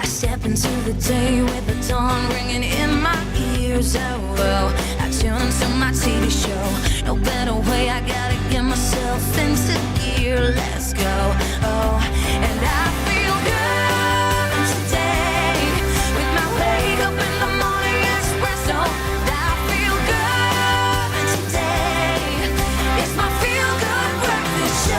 step into the day with the dawn ringing in my ears. Oh, well, I tune into my TV show. No better way, I gotta get myself into gear. Let's go. Oh, and I feel good today with my wake up in the morning espresso. I feel good today. It's my feel good breakfast show.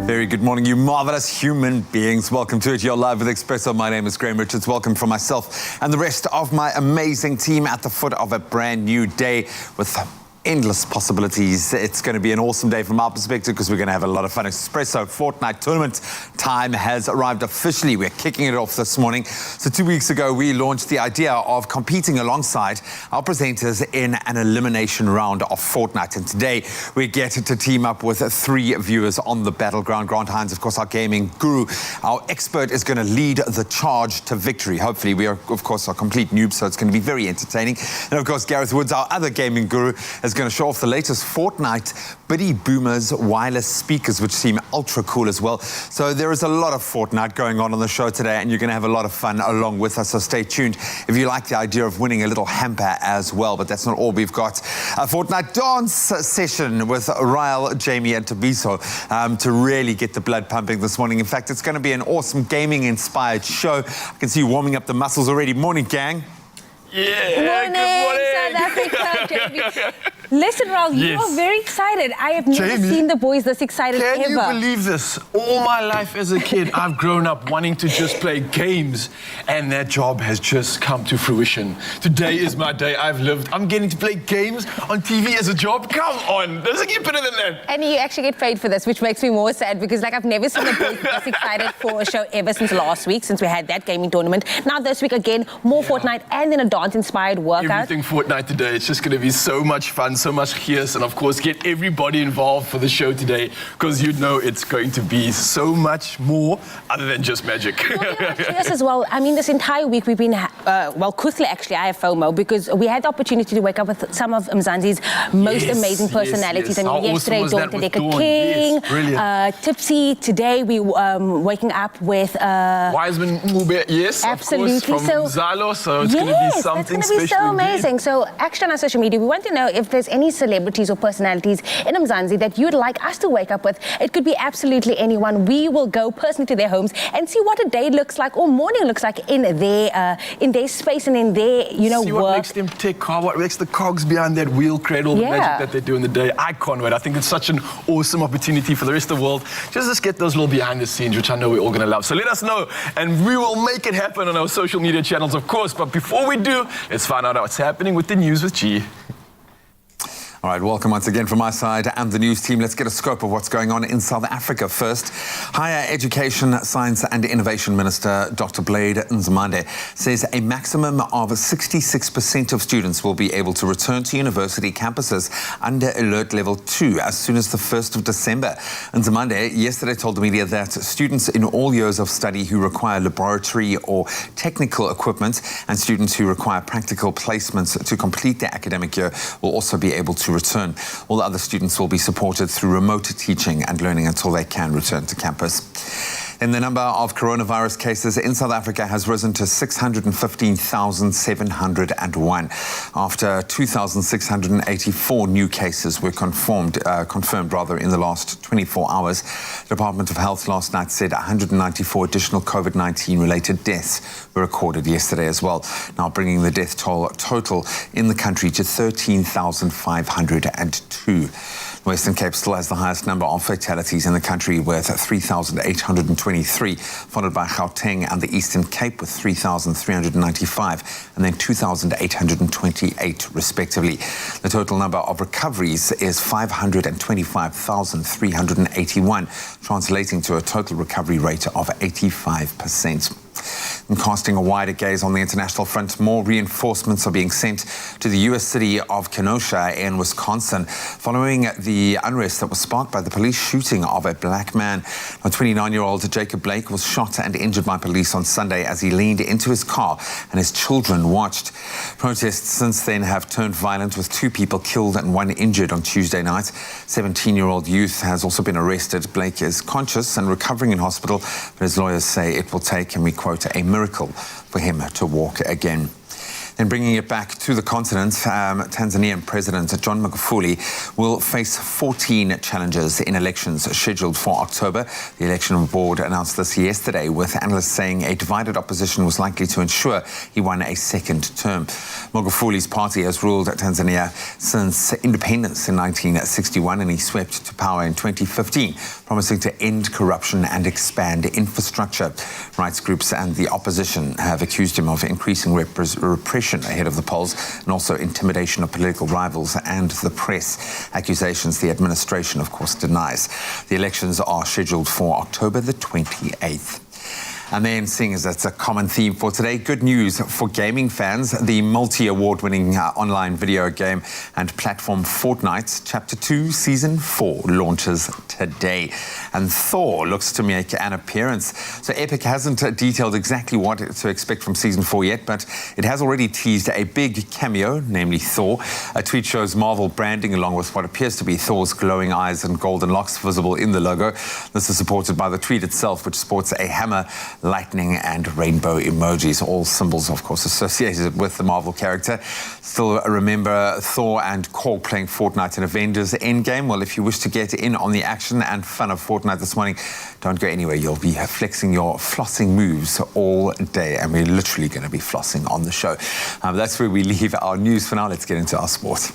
Very good morning, you marvelous human beings. Welcome to it. You're live with Expresso. My name is Graham Richards. Welcome from myself and the rest of my amazing team at the foot of a brand new day with endless possibilities. It's going to be an awesome day from our perspective because we're going to have a lot of fun. Expresso Fortnite tournament time has arrived officially. We're kicking it off this morning. So 2 weeks ago, we launched the idea of competing alongside our presenters in an elimination round of Fortnite. And today, we get to team up with 3 viewers on the battleground. Grant Hines, of course, our gaming guru. Our expert is going to lead the charge to victory. Hopefully, we are, of course, are complete noobs, so it's going to be very entertaining. And, of course, Gareth Woods, our other gaming guru, is going to show off the latest Fortnite Biddy Boomers wireless speakers, which seem ultra cool as well. So there is a lot of Fortnite going on the show today, and you're going to have a lot of fun along with us. So stay tuned if you like the idea of winning a little hamper as well. But that's not all. We've got a Fortnite dance session with Ryle, Jamie, and Tabiso to really get the blood pumping this morning. In fact, it's going to be an awesome gaming-inspired show. I can see you warming up the muscles already. Morning, gang. Yeah, Morning, South Africa, Jamie. Listen, Ralph, you are very excited. I have never seen the boys this excited ever. Can you believe this? All my life as a kid, I've grown up wanting to just play games, and that job has just come to fruition. Today is my day. I'm getting to play games on TV as a job. Come on, doesn't get better than that. And you actually get paid for this, which makes me more sad because, like, I've never seen the boys this excited for a show ever since last week, since we had that gaming tournament. Now this week again, more Fortnite and then a dance-inspired workout. Everything Fortnite today. It's just going to be so much fun, so much chaos, and of course get everybody involved for the show today because you know it's going to be so much more other than just magic. Chaos as well. I mean, this entire week we've been, Kuthla actually, I have FOMO because we had the opportunity to wake up with some of Mzansi's most amazing personalities. Yes. I mean, yesterday, Dawn Tedeka King, Tipsy. Today, we waking up with... Wiseman Mube, yes, absolutely. Of course, from Zalo, so it's going to be something special. It's going to be so amazing. So, actually on our social media, we want to know if there's any celebrities or personalities in Mzansi that you'd like us to wake up with. It could be absolutely anyone. We will go personally to their homes and see what a day looks like or morning looks like in their space and in their, see work. What makes them tick, what makes the cogs behind that wheel cradle, the magic that they do in the day. I can't wait. I think it's such an awesome opportunity for the rest of the world. Just get those little behind the scenes, which I know we're all going to love. So let us know, and we will make it happen on our social media channels, of course. But before we do, let's find out what's happening with the news with G. All right, welcome once again from my side and the news team. Let's get a scope of what's going on in South Africa first. Higher Education, Science and Innovation Minister Dr. Blade Nzimande says a maximum of 66% of students will be able to return to university campuses under Alert Level 2 as soon as the 1st of December. Nzimande yesterday told the media that students in all years of study who require laboratory or technical equipment and students who require practical placements to complete their academic year will also be able to return. All the other students will be supported through remote teaching and learning until they can return to campus. And the number of coronavirus cases in South Africa has risen to 615,701 after 2,684 new cases were confirmed in the last 24 hours. The Department of Health last night said 194 additional COVID-19 related deaths were recorded yesterday as well, now bringing the death toll total in the country to 13,502. The Western Cape still has the highest number of fatalities in the country with 3,823, followed by Gauteng and the Eastern Cape with 3,395 and then 2,828 respectively. The total number of recoveries is 525,381, translating to a total recovery rate of 85%. And casting a wider gaze on the international front, more reinforcements are being sent to the U.S. city of Kenosha in Wisconsin following the unrest that was sparked by the police shooting of a black man. A 29-year-old Jacob Blake was shot and injured by police on Sunday as he leaned into his car and his children watched. Protests since then have turned violent, with 2 people killed and 1 injured on Tuesday night. 17-year-old youth has also been arrested. Blake is conscious and recovering in hospital, but his lawyers say it will take, and we quote, a miracle for him to walk again. Then bringing it back to the continent, Tanzanian President John Magufuli will face 14 challenges in elections scheduled for October. The election board announced this yesterday, with analysts saying a divided opposition was likely to ensure he won a second term. Magufuli's party has ruled Tanzania since independence in 1961, and he swept to power in 2015, promising to end corruption and expand infrastructure. Rights groups and the opposition have accused him of increasing repression ahead of the polls and also intimidation of political rivals and the press. Accusations the administration, of course, denies. The elections are scheduled for October the 28th. And then, seeing as that's a common theme for today, good news for gaming fans. The multi-award-winning online video game and platform Fortnite Chapter 2 Season 4 launches today. And Thor looks to make an appearance. So Epic hasn't detailed exactly what to expect from Season 4 yet, but it has already teased a big cameo, namely Thor. A tweet shows Marvel branding along with what appears to be Thor's glowing eyes and golden locks visible in the logo. This is supported by the tweet itself, which sports a hammer, lightning and rainbow emojis, all symbols, of course, associated with the Marvel character. Still remember Thor and Korg playing Fortnite in Avengers Endgame? Well, if you wish to get in on the action and fun of Fortnite this morning, don't go anywhere. You'll be flexing your flossing moves all day, and we're literally going to be flossing on the show. That's where we leave our news for now. Let's get into our sport.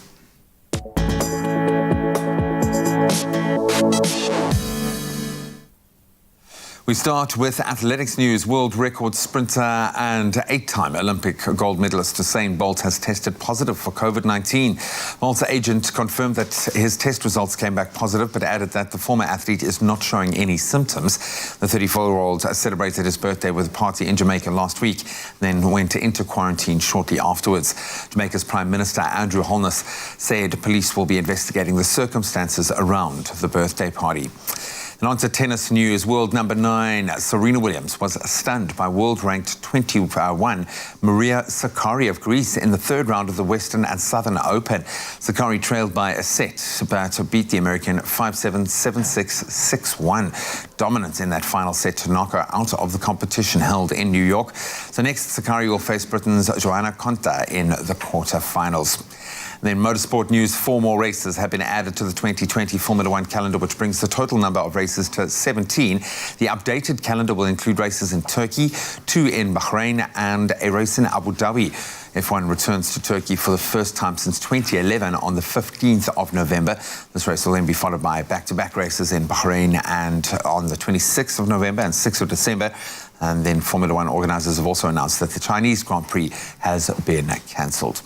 We start with athletics news. World record sprinter and 8-time Olympic gold medalist Usain Bolt has tested positive for COVID-19. Bolt's agent confirmed that his test results came back positive, but added that the former athlete is not showing any symptoms. The 34-year-old celebrated his birthday with a party in Jamaica last week, then went into quarantine shortly afterwards. Jamaica's Prime Minister Andrew Holness said police will be investigating the circumstances around the birthday party. And on to tennis news. World number 9, Serena Williams, was stunned by world-ranked 21 Maria Sakkari of Greece in the 3rd round of the Western and Southern Open. Sakkari trailed by a set, but beat the American 5-7, 7-6, 6-1. Dominant in that final set to knock her out of the competition held in New York. So next, Sakkari will face Britain's Joanna Konta in the quarterfinals. Then motorsport news, 4 more races have been added to the 2020 Formula One calendar, which brings the total number of races to 17. The updated calendar will include races in Turkey, 2 in Bahrain, and a race in Abu Dhabi. F1 returns to Turkey for the first time since 2011 on the 15th of November. This race will then be followed by back-to-back races in Bahrain and on the 26th of November and 6th of December. And then Formula One organisers have also announced that the Chinese Grand Prix has been cancelled.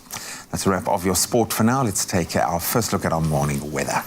That's a wrap of your sport for now. Let's take our first look at our morning weather.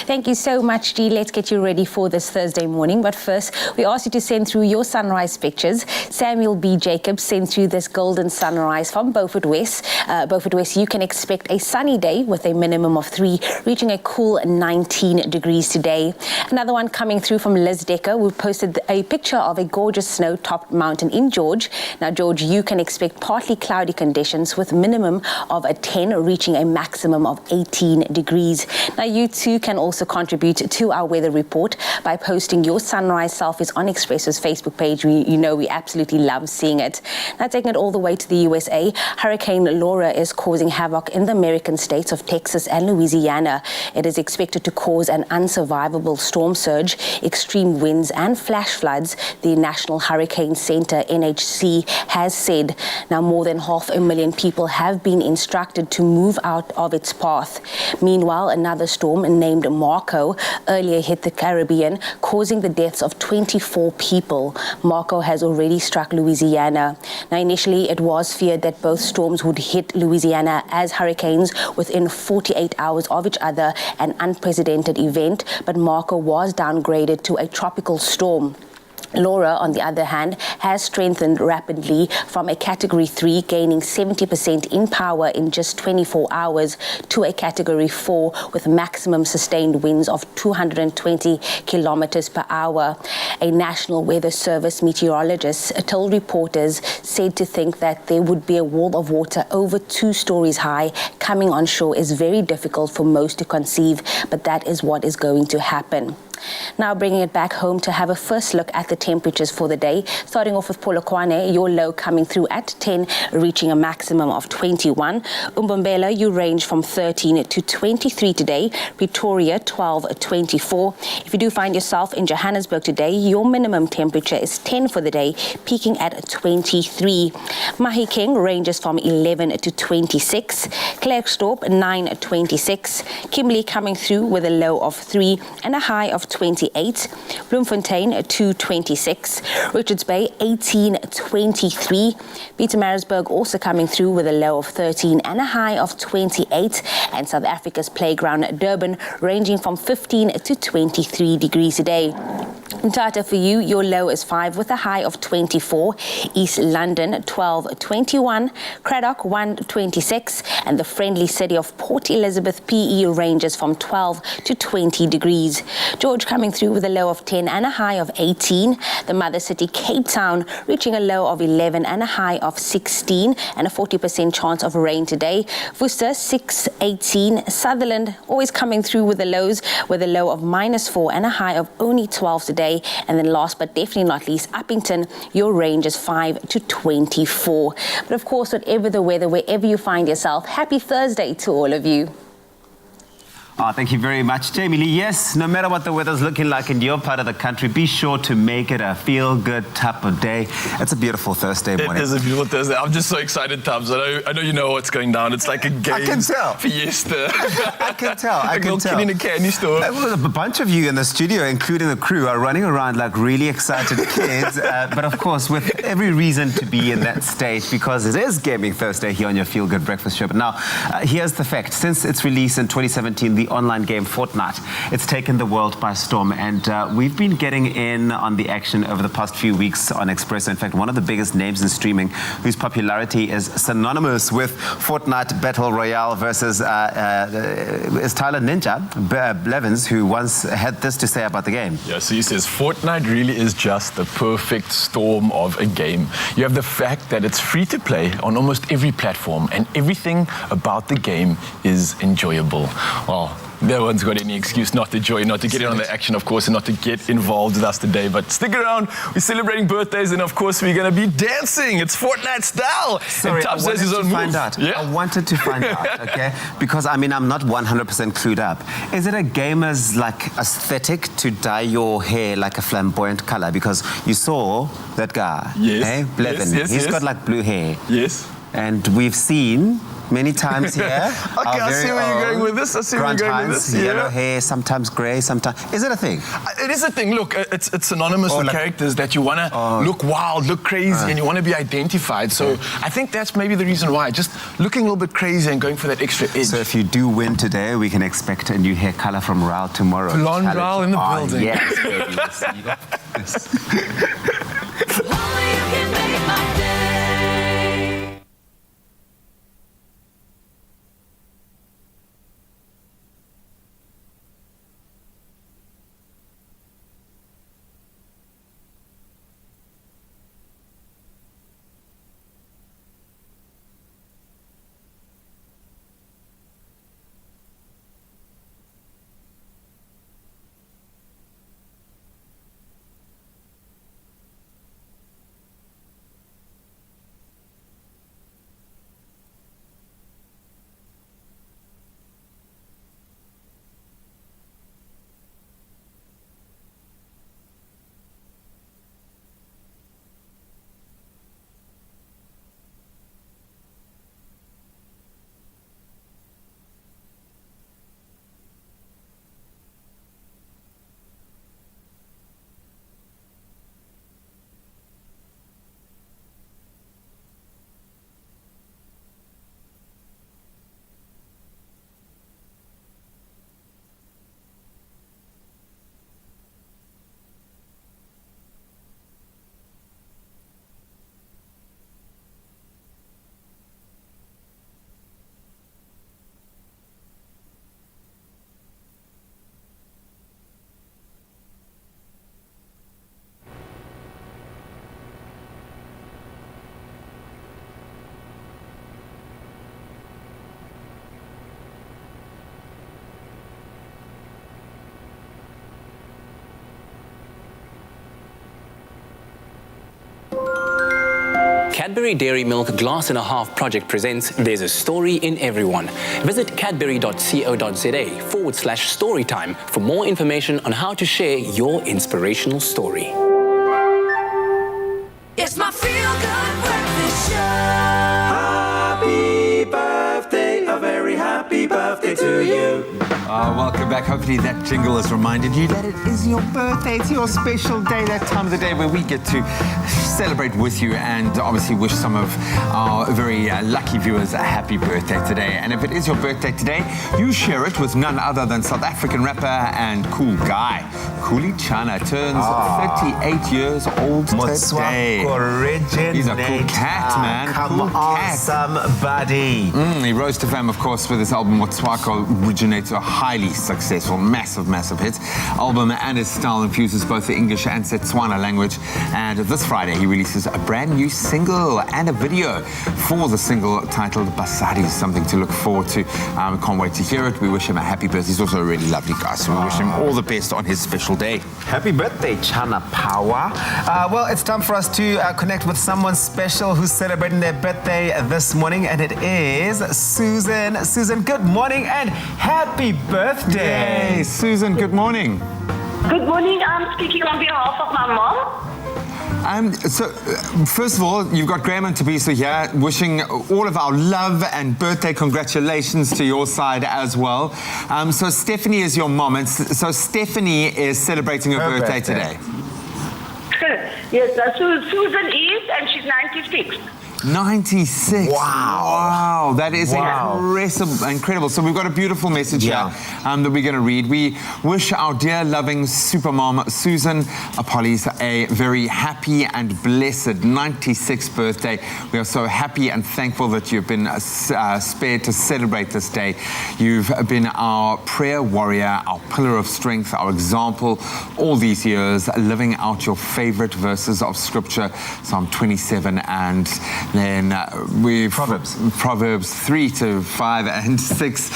Thank you so much, G. Let's get you ready for this Thursday morning. But first, we asked you to send through your sunrise pictures. Samuel B. Jacobs sent through this golden sunrise from Beaufort West. Beaufort West, you can expect a sunny day with a minimum of 3, reaching a cool 19 degrees today. Another one coming through from Liz Decker, who posted a picture of a gorgeous snow-topped mountain in George. Now, George, you can expect partly cloudy conditions with minimum of a 10, reaching a maximum of 18 degrees. Now, you too can also contribute to our weather report by posting your sunrise selfies on Expresso's Facebook page. We absolutely love seeing it. Now, taking it all the way to the USA, Hurricane Laura is causing havoc in the American states of Texas and Louisiana. It is expected to cause an unsurvivable storm surge, extreme winds and flash floods, the National Hurricane Center, NHC, has said. Now, more than 500,000 people have been instructed to move out of its path. Meanwhile, another storm named Marco earlier hit the Caribbean, causing the deaths of 24 people. Marco has already struck Louisiana. Now, initially, it was feared that both storms would hit Louisiana as hurricanes within 48 hours of each other, an unprecedented event, but Marco was downgraded to a tropical storm. Laura, on the other hand, has strengthened rapidly from a Category 3, gaining 70% in power in just 24 hours, to a Category 4 with maximum sustained winds of 220 kilometers per hour. A National Weather Service meteorologist told reporters said to think that there would be a wall of water over 2 stories high coming on shore is very difficult for most to conceive, but that is what is going to happen. Now bringing it back home to have a first look at the temperatures for the day. Starting off with Polokwane, your low coming through at 10, reaching a maximum of 21. Umbombela, you range from 13 to 23 today. Pretoria, 12, 24. If you do find yourself in Johannesburg today, your minimum temperature is 10 for the day, peaking at 23. Mahikeng ranges from 11 to 26. Klerksdorp, 9, 26. Kimberley coming through with a low of 3 and a high of 28. Bloemfontein, 226. Richards Bay, 1823. Pietermaritzburg also coming through with a low of 13 and a high of 28. And South Africa's playground, Durban, ranging from 15 to 23 degrees a day. Mthatha, for you, your low is 5 with a high of 24. East London, 12, 21. Cradock, 1, 26. And the friendly city of Port Elizabeth, PE, ranges from 12 to 20 degrees. George coming through with a low of 10 and a high of 18. The mother city, Cape Town, reaching a low of 11 and a high of 16, and a 40% chance of rain today. Worcester, 6, 18. Sutherland, always coming through with the lows, with a low of -4 and a high of only 12 today. And then last but definitely not least, Uppington, your range is 5 to 24. But of course, whatever the weather, wherever you find yourself, happy Thursday to all of you. Oh, thank you very much, Jamie Lee. Yes, no matter what the weather's looking like in your part of the country, be sure to make it a feel-good type of day. It's a beautiful Thursday morning. It is a beautiful Thursday. I'm just so excited, Tubbs. I know you know what's going down. It's like a game. I can tell. Fiesta. I can tell. I can tell. In a candy store. A bunch of you in the studio, including the crew, are running around like really excited kids. But of course, with every reason to be in that state, because it is Gaming Thursday here on your Feel Good Breakfast Show. But now, here's the fact. Since its release in 2017, the online game Fortnite, it's taken the world by storm, and we've been getting in on the action over the past few weeks on Expresso. In fact, one of the biggest names in streaming whose popularity is synonymous with Fortnite Battle Royale versus is Tyler Ninja Blevins, who once had this to say about the game. Yeah, so he says, Fortnite really is just the perfect storm of a game. You have the fact that it's free to play on almost every platform, and everything about the game is enjoyable. Well, no one's got any excuse not to join, not to get in on the action, of course, and not to get involved with us today. But stick around. We're celebrating birthdays, and of course, we're going to be dancing. It's Fortnite style. Sorry, I wanted to find out. Yeah? I wanted to find out, okay? Because, I mean, I'm not 100% clued up. Is it a gamer's, like, aesthetic to dye your hair like a flamboyant color? Because you saw that guy, yes. Blevin. He's got, like, blue hair. Yes. And we've seen many times here. Okay, I see where you're going with this. Yellow hair, sometimes grey, sometimes. Is it a thing? It is a thing. Look, it's synonymous with characters that you want to look wild, look crazy, and you want to be identified. So I think that's maybe the reason why. Just looking a little bit crazy and going for that extra edge. So if you do win today, we can expect a new hair color from Raul tomorrow. Blonde Raul in the building. Yes, baby. You got this. Only you can make my day. Cadbury Dairy Milk Glass and a Half Project presents There's a Story in Everyone. Visit cadbury.co.za/storytime for more information on how to share your inspirational story. It's my feel-good breakfast show. Happy birthday, a very happy birthday to you. Welcome back. Hopefully that jingle has reminded you that it is your birthday. It's your special day, that time of the day where we get to celebrate with you and obviously wish some of our very lucky viewers a happy birthday today. And if it is your birthday today, you share it with none other than South African rapper and cool guy, Khuli Chana, turns 38 years old today. He's a cool cat, man. Come cool on, cat. somebody. He rose to fame, of course, with his album Motswako, originates a highly successful, massive hit album, and his style infuses both the English and Setswana language. And this Friday, he releases a brand new single and a video for the single titled Basadi, something to look forward to. Can't wait to hear it. We wish him a happy birthday. He's also a really lovely guy, so we wish him all the best on his special day. Happy birthday, Chana Power. Well, it's time for us to connect with someone special who's celebrating their birthday this morning, and it is Susan. Susan, good morning and happy birthday. Hey, Susan, good morning. Good morning. I'm speaking on behalf of my mom. First of all, you've got Graham and Tabisa here, wishing all of our love and birthday congratulations to your side as well. So Stephanie is your mom, and so Stephanie is celebrating her birthday today. Yes, Susan is, and she's 96. 96. Wow, that is incredible. So we've got a beautiful message here that we're going to read. We wish our dear loving supermom Susan Apollis a very happy and blessed 96th birthday. We are so happy and thankful that you've been spared to celebrate this day. You've been our prayer warrior, our pillar of strength, our example all these years, living out your favorite verses of scripture, Psalm 27 and then Proverbs 3 to 5 and 6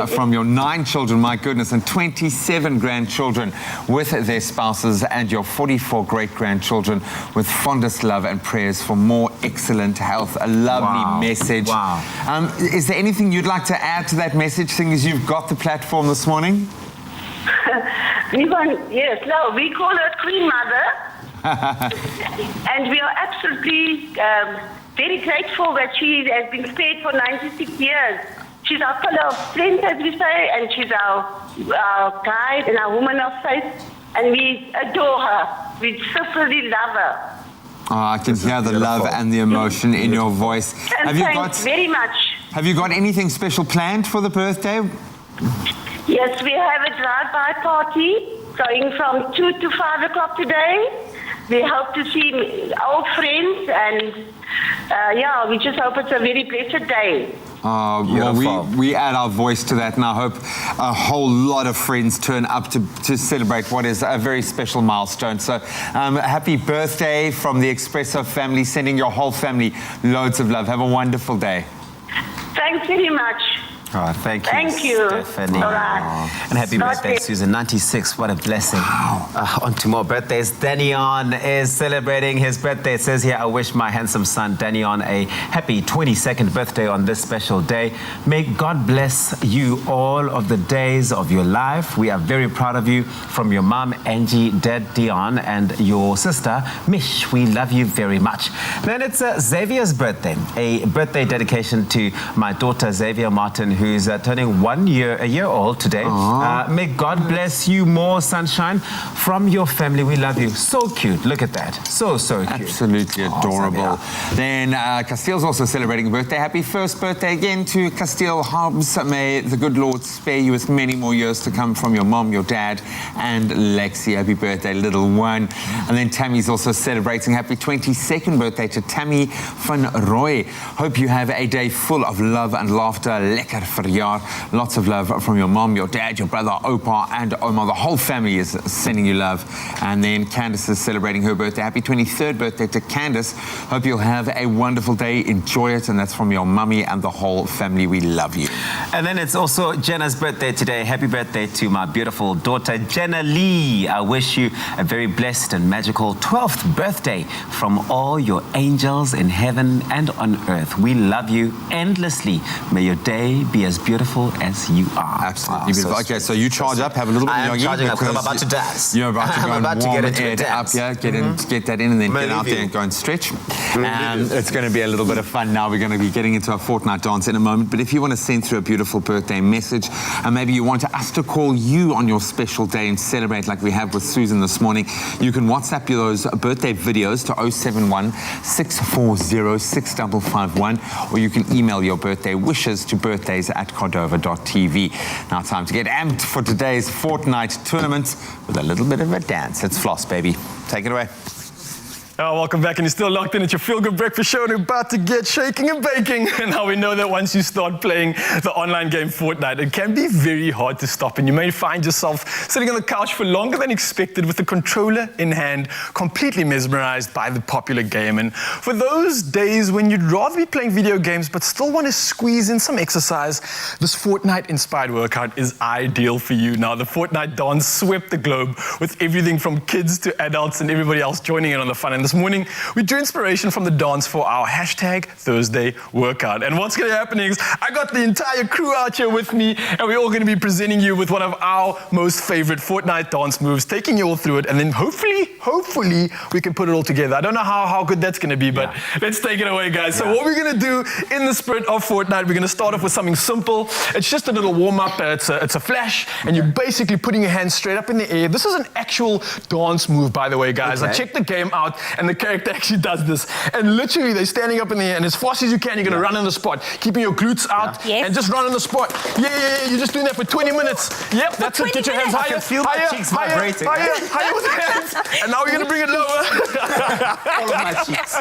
from your 9 children, my goodness, and 27 grandchildren with their spouses, and your 44 great-grandchildren with fondest love and prayers for more excellent health. A lovely message. Wow. Is there anything you'd like to add to that message, seeing as you've got the platform this morning? We call her Queen Mother. And we are absolutely very grateful that she has been spared for 96 years. She's our pillar of strength, as we say, and she's our guide and our woman of faith, and we adore her. We simply love her. Oh, I can hear the love and the emotion in your voice. And thanks very much. Have you got anything special planned for the birthday? Yes, we have a drive-by party going from 2 to 5 o'clock today. We hope to see old friends, and we just hope it's a very blessed day. Well, we add our voice to that, and I hope a whole lot of friends turn up to celebrate what is a very special milestone. So happy birthday from the Expresso family, sending your whole family loads of love. Have a wonderful day. Thanks very much. Oh, thank you, Stephanie. All right. And happy birthday, Susan. 96, what a blessing. On to more birthdays. Danion is celebrating his birthday. It says here, I wish my handsome son, Danion, a happy 22nd birthday on this special day. May God bless you all of the days of your life. We are very proud of you. From your mom, Angie, dad, Dion, and your sister, Mish. We love you very much. Then it's Xavier's birthday. A birthday dedication to my daughter, Xavier Martin, who's turning a year old today. May God bless you more, sunshine, from your family. We love you. So cute. Look at that. So cute. Absolutely adorable. Then Castiel's also celebrating a birthday. Happy first birthday again to Castiel Hobbs. May the good Lord spare you with many more years to come, from your mom, your dad, and Lexi. Happy birthday, little one. And then Tammy's also celebrating. Happy 22nd birthday to Tammy van Roy. Hope you have a day full of love and laughter. Lekker verjaar. Lots of love from your mom, your dad, your brother, Opa, and Oma. The whole family is sending you love. And then Candace is celebrating her birthday. Happy 23rd birthday to Candace. Hope you'll have a wonderful day. Enjoy it. And that's from your mummy and the whole family. We love you. And then it's also Jenna's birthday today. Happy birthday to my beautiful daughter, Jenna Lee. I wish you a very blessed and magical 12th birthday from all your angels in heaven and on earth. We love you endlessly. May your day be as beautiful as you are. Absolutely. Okay, so you charge up, have a little bit of I am charging up because I'm about to dance. You're about to go I'm about and to warm get into a it up, dance. yeah? Get that in and then get out there and go and stretch. And it's going to be a little bit of fun now. We're going to be getting into a Fortnite dance in a moment. But if you want to send through a beautiful birthday message, and maybe you want us to call you on your special day and celebrate like we have with Susan this morning, you can WhatsApp those birthday videos to 071 640 6551, or you can email your birthday wishes to birthdays@cordova.tv. Now time to get amped for today's Fortnite tournament with a little bit of a dance. It's Floss, baby. Take it away. Oh, welcome back, and you're still locked in at your Feel Good Breakfast Show, and we're about to get shaking and baking. And now we know that once you start playing the online game Fortnite, it can be very hard to stop, and you may find yourself sitting on the couch for longer than expected with the controller in hand, completely mesmerized by the popular game. And for those days when you'd rather be playing video games but still want to squeeze in some exercise, this Fortnite-inspired workout is ideal for you. Now, the Fortnite dance swept the globe with everything from kids to adults and everybody else joining in on the fun. And this morning, we drew inspiration from the dance for our #Thursday workout. And what's going to happen is I got the entire crew out here with me, and we're all going to be presenting you with one of our most favorite Fortnite dance moves, taking you all through it, and then hopefully, we can put it all together. I don't know how good that's going to be, but let's take it away, guys. So what we're going to do in the spirit of Fortnite, we're going to start off with something simple. It's just a little warm-up. It's a flash, and you're basically putting your hands straight up in the air. This is an actual dance move, by the way, guys. I checked the game out, and the character actually does this. And literally, they're standing up in the air, and as fast as you can, you're going to run on the spot, keeping your glutes out, and just run on the spot. Yeah. You're just doing that for 20 minutes. Yep, that's it. Get your hands higher, feel my cheeks vibrating. higher with the hands. And now we're going to bring it lower. All of my cheeks.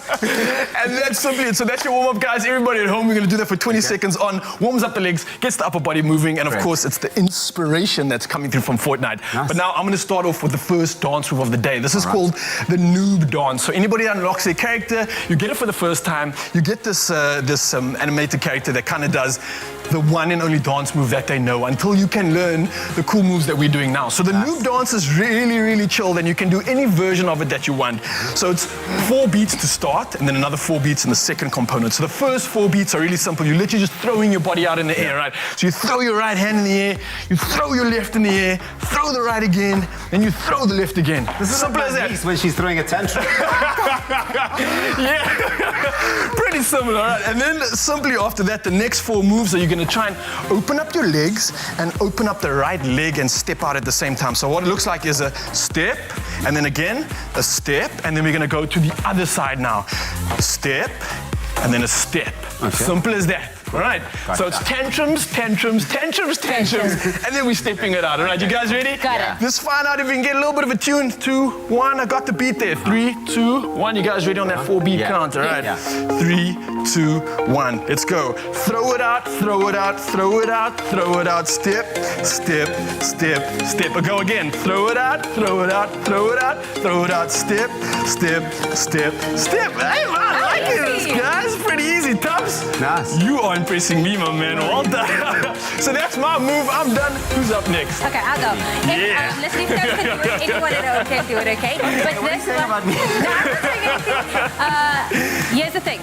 And that's simply it. So that's your warm-up, guys. Everybody at home, we're going to do that for 20 seconds on, warms up the legs, gets the upper body moving, and of course, it's the inspiration that's coming through from Fortnite. Nice. But now I'm going to start off with the first dance move of the day. This is called the noob dance. So anybody that unlocks their character, you get it for the first time, you get this animated character that kind of does the one and only dance move that they know until you can learn the cool moves that we're doing now. So the noob dance is really, really chill, and you can do any version of it that you want. So it's 4 beats to start, and then another 4 beats in the second component. So the first 4 beats are really simple. You're literally just throwing your body out in the air, right? So you throw your right hand in the air, you throw your left in the air, throw the right again, then you throw the left again. This is simple as that. When she's throwing a tantrum. Yeah, pretty similar, right? And then simply after that, the next 4 moves are you're going to try and open up your legs and open up the right leg and step out at the same time. So what it looks like is a step, and then again, a step, and then we're going to go to the other side now. A step, and then a step. Okay. Simple as that. All right, so it's tantrums, and then we're stepping it out. All right, you guys ready? Got it. Let's find out if we can get a little bit of a tune. 2, 1, I got the beat there. 3, 2, 1. You guys ready on that 4-beat count? All right. 3, 2, 1. Let's go. Throw it out, throw it out, throw it out, throw it out. Step. Go again. Throw it out, throw it out, throw it out, throw it out. Step. Hey, man, I like this, guys. Pretty easy. Tubbs. Nice. You are impressing me, my man. Well done. So that's my move. I'm done. Who's up next? Okay, I'll go. Listen, if you guys can do it, anyone at home can do it, okay? But this one... about me? No, I'm not saying anything. Here's the thing.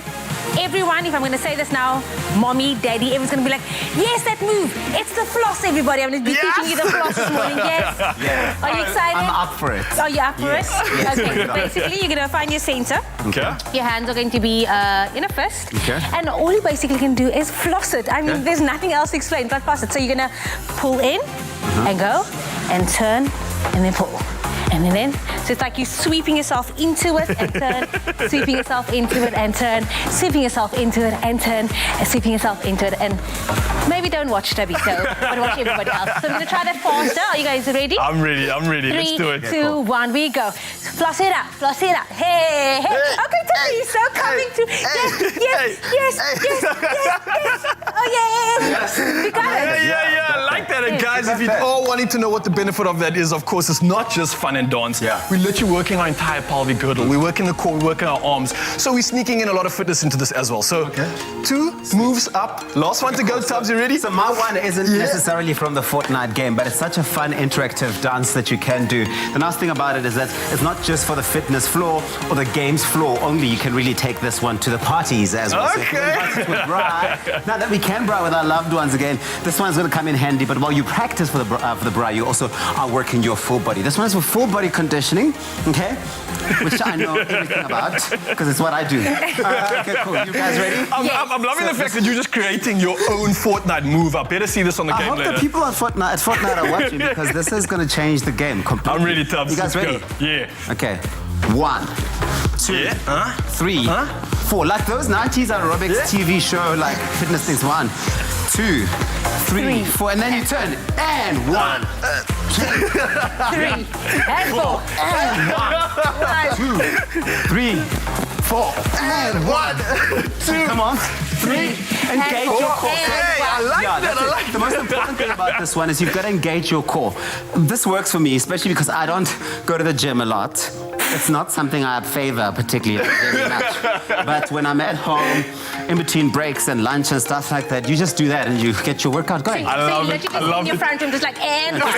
Everyone, if I'm going to say this now, mommy, daddy, everyone's going to be like, yes, that move. It's the floss, everybody. I'm going to be teaching you the floss this morning. Yes. Yeah. Are you excited? I'm up for it. Are you up for it? Yes. Okay, so basically, you're going to find your center. Okay. Your hands are going to be in a fist. Okay. And all you basically can do is floss it. I mean, there's nothing else to explain but floss it. So you're going to pull in and go and turn and then pull. And then, so it's like you're sweeping yourself into it and turn, sweeping yourself into it and turn, sweeping yourself into it and turn, and sweeping yourself into it. And maybe don't watch Tubby, but watch everybody else. So I'm going to try that faster. Are you guys ready? I'm ready. 3, Let's do it. 2, 1, we go. Floss it out. Hey. Okay, Tubby, so coming to... Yes. Oh, yeah. if you are wanting to know what the benefit of that is, of course, it's not just fun and dance. Yeah. We're literally working our entire pelvic girdle. We're working the core, we're working our arms. So we're sneaking in a lot of fitness into this as well. So 2 moves up. Last one to go, Tubbs, you ready? So my one isn't necessarily from the Fortnite game, but it's such a fun interactive dance that you can do. The nice thing about it is that it's not just for the fitness floor or the games floor only. You can really take this one to the parties as well. So if you're invited to a bra, now that we can bra with our loved ones again, this one's going to come in handy. But while you practice for the bra, you also are working your full body. This one's for full body conditioning, okay? Which I know everything about because it's what I do. Okay, cool. You guys ready? I'm loving the fact that you're just creating your own Fortnite move. I better see this on the I game hope later. the people at Fortnite are watching because this is going to change the game completely. I'm ready, Tubbs. You guys Let's ready? go. Yeah. Okay. 1, 2, 3, 4. Like those 90s aerobics TV show, like fitness things. 1, 2, 3, 4. And then you turn. And 1, 2, 3, and 4, and 1, 2, 3, 4, and 1, 2. Come on. 3. Engage your core. Hey, I like that. I like The most important thing about this one is you've got to engage your core. This works for me, especially because I don't go to the gym a lot. It's not something I favor particularly very much. But when I'm at home, in between breaks and lunch and stuff like that, you just do that and you get your workout going. I love so you it. literally just in your front room, just like, and got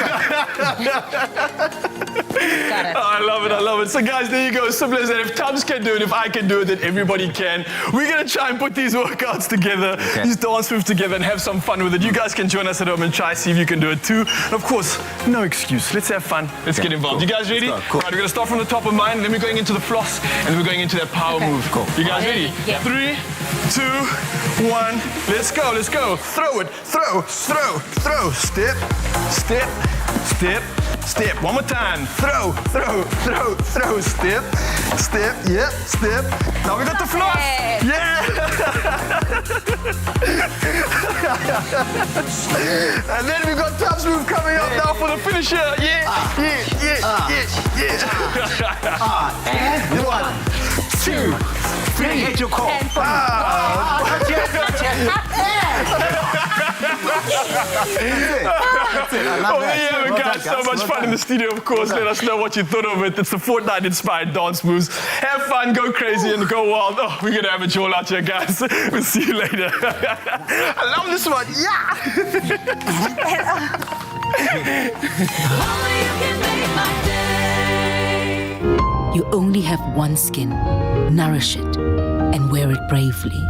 it. I love it, I love it. So guys, there you go. Simple as that. If Tubbs can do it, if I can do it, then everybody can. We're going to try and put these workouts together, these dance moves together and have some fun with it. You guys can join us at home and try, see if you can do it too. And of course, no excuse. Let's have fun. Let's get involved. Cool. You guys ready? Let's go. Cool. Right, we're going to start from the top of mine, then we're going into the floss, and then we're going into that power move. Cool. You guys ready? Yeah. 3, 2, 1. Let's go, let's go. Throw it. Throw, throw, throw. Step, step, step, step. One more time. Throw, throw, throw, throw. Step, step, yep, step. Now we got the floss. Yeah. And then we got Tubbs move coming up now for the finisher. Yeah, And 1, 2, 3. Engage your core. And 4. Not yet. Oh, there you have it, guys. So much fun in the studio, of course. Let us know what you thought of it. It's the Fortnite-inspired dance moves. Have fun, go crazy, and go wild. Oh, we're going to have a all out here, guys. We'll see you later. I love this one. Yeah! Only you can make my day. You only have one skin. Nourish it and wear it bravely.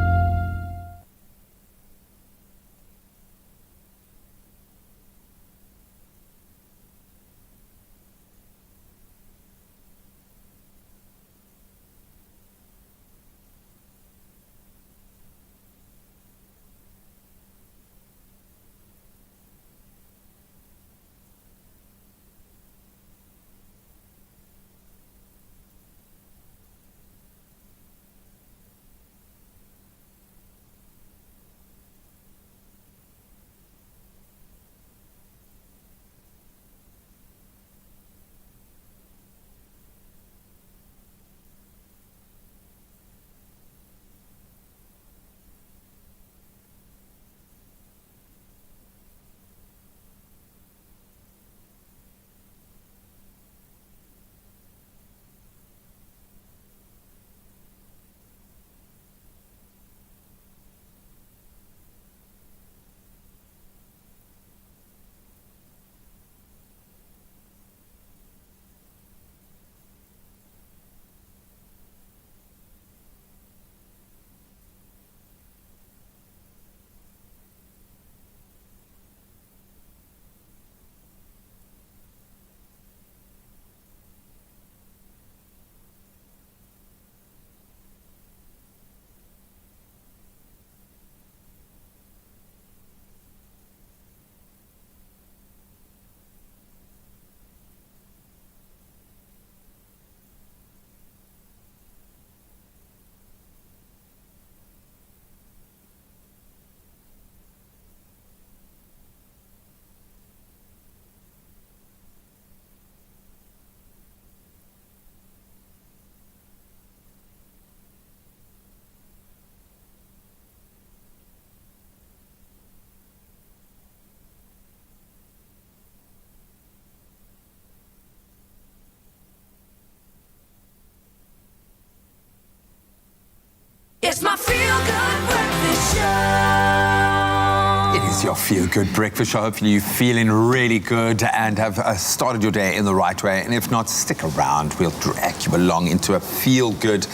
It's my feel-good breakfast show. It is your feel-good breakfast show. Hopefully you're feeling really good and have started your day in the right way. And if not, stick around. We'll drag you along into a feel-good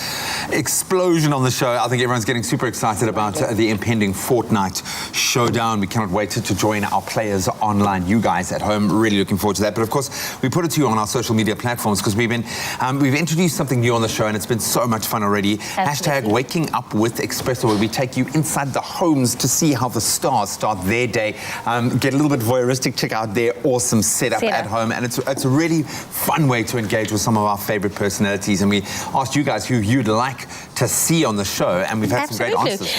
explosion on the show. I think everyone's getting super excited about the impending Fortnite showdown. We cannot wait to join our players online. You guys at home, really looking forward to that. But of course, we put it to you on our social media platforms because we've introduced something new on the show and it's been so much fun already. Hashtag Waking Up with Expresso, where we take you inside the homes to see how the stars start their day, get a little bit voyeuristic, check out their awesome setup at home, and it's a really fun way to engage with some of our favorite personalities. And we asked you guys who you'd like to see on the show, and we've had some great answers.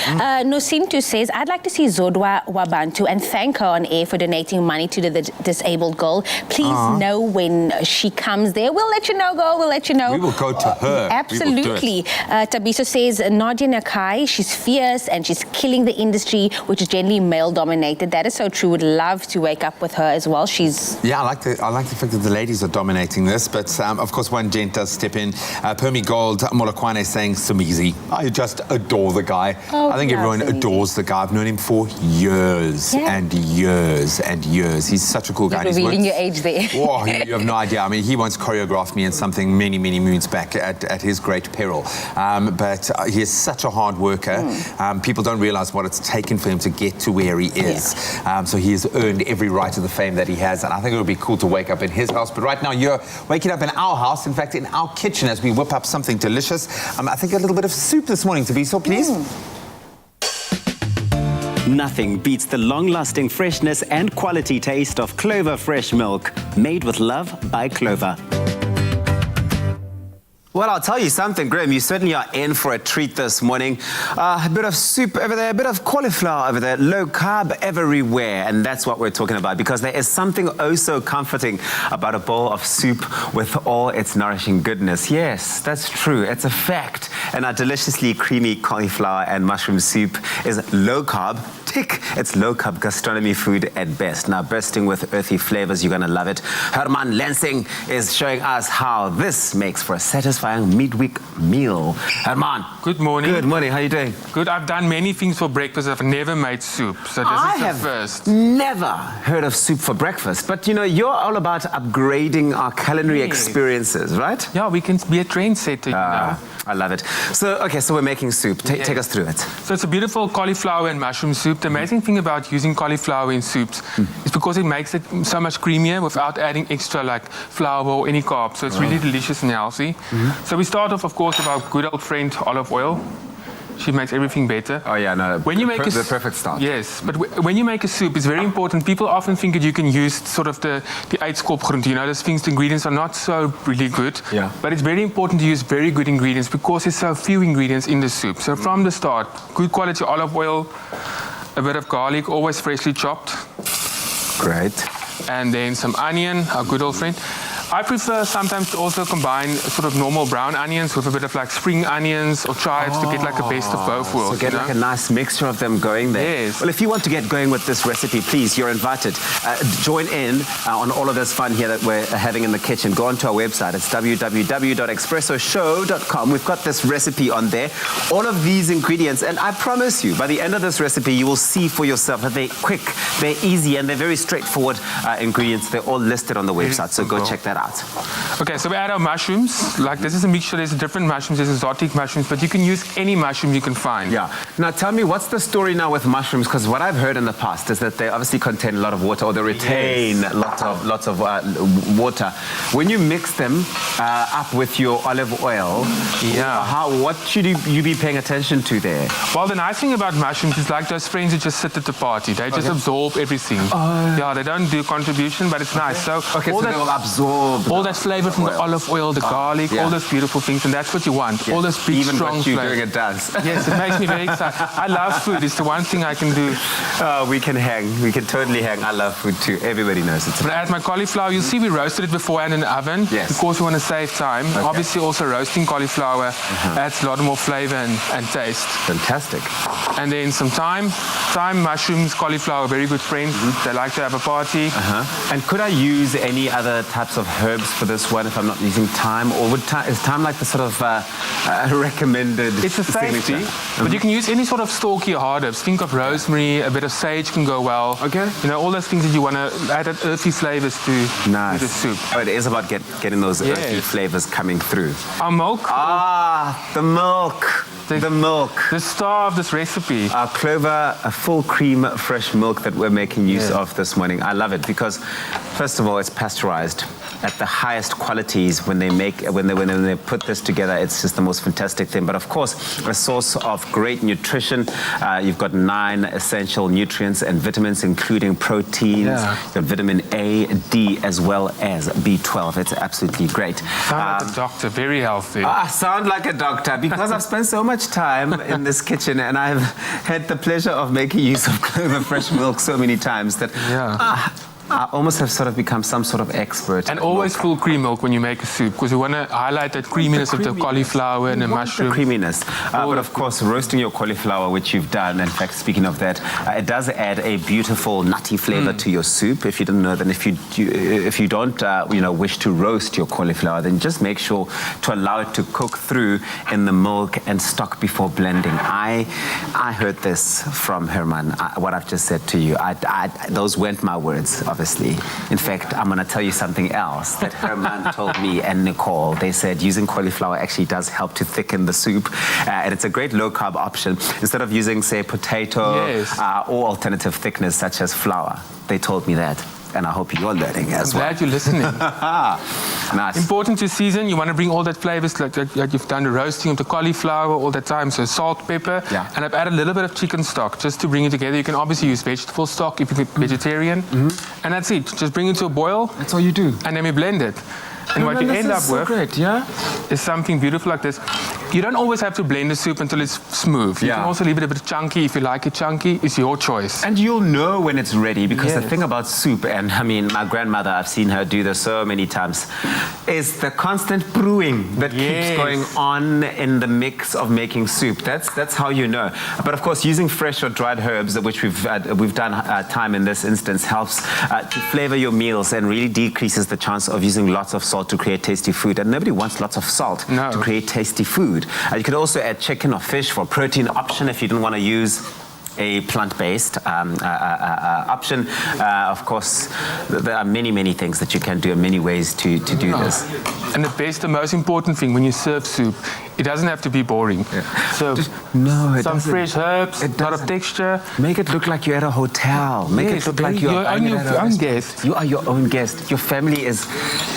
Nosintu says, I'd like to see Zodwa Wabantu and thank her on air for donating money to the disabled girl. Please know when she comes there. We'll let you know, girl. We'll let you know. We will go to her. Absolutely. Tabiso says, Nadia Nakai, she's fierce and she's killing the industry, which is generally male-dominated. That is so true. Would love to wake up with her as well. She's... Yeah, I like the fact that the ladies are dominating this, but of course one gent does step in. Permi Gold Molokwane saying, Sumizi, I just adore the guy. I think everyone adores the guy. I've known him for years and years and years. He's such a cool guy. You're revealing your age there. Oh, you have no idea. I mean, he once choreographed me in something many, many moons back at his great peril. But he is such a hard worker. People don't realize what it's taken for him to get to where he is. So he has earned every right of the fame that he has. And I think it would be cool to wake up in his house. But right now, you're waking up in our house, in fact, in our kitchen, as we whip up something delicious. I think a little bit of soup this morning, Tabiso, please. Nothing beats the long-lasting freshness and quality taste of Clover fresh milk, made with love by Clover. Well, I'll tell you something, Graham, you certainly are in for a treat this morning. A bit of soup over there, a bit of cauliflower over there, low carb everywhere, and that's what we're talking about, because there is something oh so comforting about a bowl of soup with all its nourishing goodness. Yes, that's true, it's a fact. And our deliciously creamy cauliflower and mushroom soup is low carb. Tick, it's low carb gastronomy food at best. Now, bursting with earthy flavors, you're gonna love it. Herman Lansing is showing us how this makes for a satisfying midweek meal. Herman. Good morning. Good morning. How are you doing? Good. I've done many things for breakfast. I've never made soup. So this is the first. Never heard of soup for breakfast. But you know, you're all about upgrading our culinary experiences, right? Yeah, we can be a trendsetter, you know. I love it. So, okay, so we're making soup. Take us through it. So it's a beautiful cauliflower and mushroom soup. The amazing thing about using cauliflower in soups is because it makes it so much creamier without adding extra like flour or any carbs. So it's really delicious and healthy. So we start off, of course, with our good old friend olive oil. She makes everything better. Oh yeah, no. When you make the perfect start. Yes, but when you make a soup, it's very important. People often think that you can use sort of the uitskopgroente. You know, those things, the ingredients are not so really good. Yeah. But it's very important to use very good ingredients because there's so few ingredients in the soup. So from the start, good quality olive oil, a bit of garlic, always freshly chopped. Great. And then some onion, our good old friend. I prefer sometimes to also combine sort of normal brown onions with a bit of like spring onions or chives to get like a best of both worlds. So get like a nice mixture of them going there. Yes. Well, if you want to get going with this recipe, please, you're invited. Join in on all of this fun here that we're having in the kitchen. Go onto our website. It's www.expressoshow.com. We've got this recipe on there. All of these ingredients, and I promise you, by the end of this recipe, you will see for yourself that they're quick, they're easy, and they're very straightforward ingredients. They're all listed on the website, so go check that out. Okay, so we add our mushrooms. Like this is a mixture, there's different mushrooms, there's exotic mushrooms, but you can use any mushroom you can find. Yeah. Now tell me, what's the story now with mushrooms? Because what I've heard in the past is that they obviously contain a lot of water, or they retain lots of water. When you mix them up with your olive oil, what should you be paying attention to there? Well, the nice thing about mushrooms is like those friends who just sit at the party. They just absorb everything. Yeah, they don't do contribution, but it's nice. So they will absorb all that flavor from the olive oil, the garlic, all those beautiful things, and that's what you want. All those big, strong flavors. Even what you're doing, it does. Yes, it makes me very excited. I love food. It's the one thing I can do. We can hang. We can totally hang. I love food too. Everybody knows it. But I add my cauliflower. You'll see we roasted it beforehand in the oven. Yes. Because we want to save time. Obviously, also roasting cauliflower adds a lot more flavor and taste. Fantastic. And then some thyme. Thyme, mushrooms, cauliflower, very good friends. They like to have a party. And could I use any other types of herbs for this one if I'm not using thyme? Or is thyme like the sort of recommended It's a safety, but you can use any sort of stalky hard herbs. Think of rosemary, a bit of sage can go well. Okay. You know, all those things that you want to add earthy flavors to the soup. Oh, it is about getting those earthy flavors coming through. Our milk. The milk. The milk. The star of this recipe. Our Clover, a full cream fresh milk that we're making use of this morning. I love it because, first of all, it's pasteurized at the highest qualities. When they put this together, it's just the most fantastic thing. But of course, a source of great nutrition. You've got 9 essential nutrients and vitamins, including proteins. You've got vitamin A, D, as well as B12. It's absolutely great. Sound like a doctor, very healthy. I sound like a doctor because I've spent so much time in this kitchen and I've had the pleasure of making use of Clover fresh milk so many times that I almost have sort of become some sort of expert. And always full cream milk when you make a soup, because you want to highlight that creaminess of the cauliflower and the mushroom. The creaminess. But of course, roasting your cauliflower, which you've done, in fact, speaking of that, it does add a beautiful nutty flavor to your soup. If you didn't know, then if you don't wish to roast your cauliflower, then just make sure to allow it to cook through in the milk and stock before blending. I heard this from Herman, what I've just said to you. Those weren't my words, obviously. In fact, I'm going to tell you something else that Herman told me and Nicole. They said using cauliflower actually does help to thicken the soup, and it's a great low-carb option. Instead of using, say, potato or alternative thickeners such as flour. They told me that. And I hope you're learning as well. I'm glad you're listening. Nice. Important to season. You want to bring all that flavors like you've done the roasting of the cauliflower all the time. So salt, pepper, and I've added a little bit of chicken stock just to bring it together. You can obviously use vegetable stock if you're vegetarian. And that's it. Just bring it to a boil. That's all you do. And then we blend it. And what you end up with is something beautiful like this. You don't always have to blend the soup until it's smooth. You can also leave it a bit chunky if you like it chunky. It's your choice. And you'll know when it's ready, because the thing about soup, and I mean, my grandmother, I've seen her do this so many times, is the constant brewing that keeps going on in the mix of making soup. That's how you know. But of course, using fresh or dried herbs, which we've done time in this instance, helps to flavor your meals and really decreases the chance of using lots of salt to create tasty food. And nobody wants lots of salt to create tasty food. You could also add chicken or fish for a protein option if you don't want to use a plant-based option. Of course, there are many things that you can do and many ways to do this. And the most important thing when you serve soup, it doesn't have to be boring. So some fresh herbs, a lot of texture. Make it look like you're at a hotel. Make it look like you're your own guest. You are your own guest. Your family is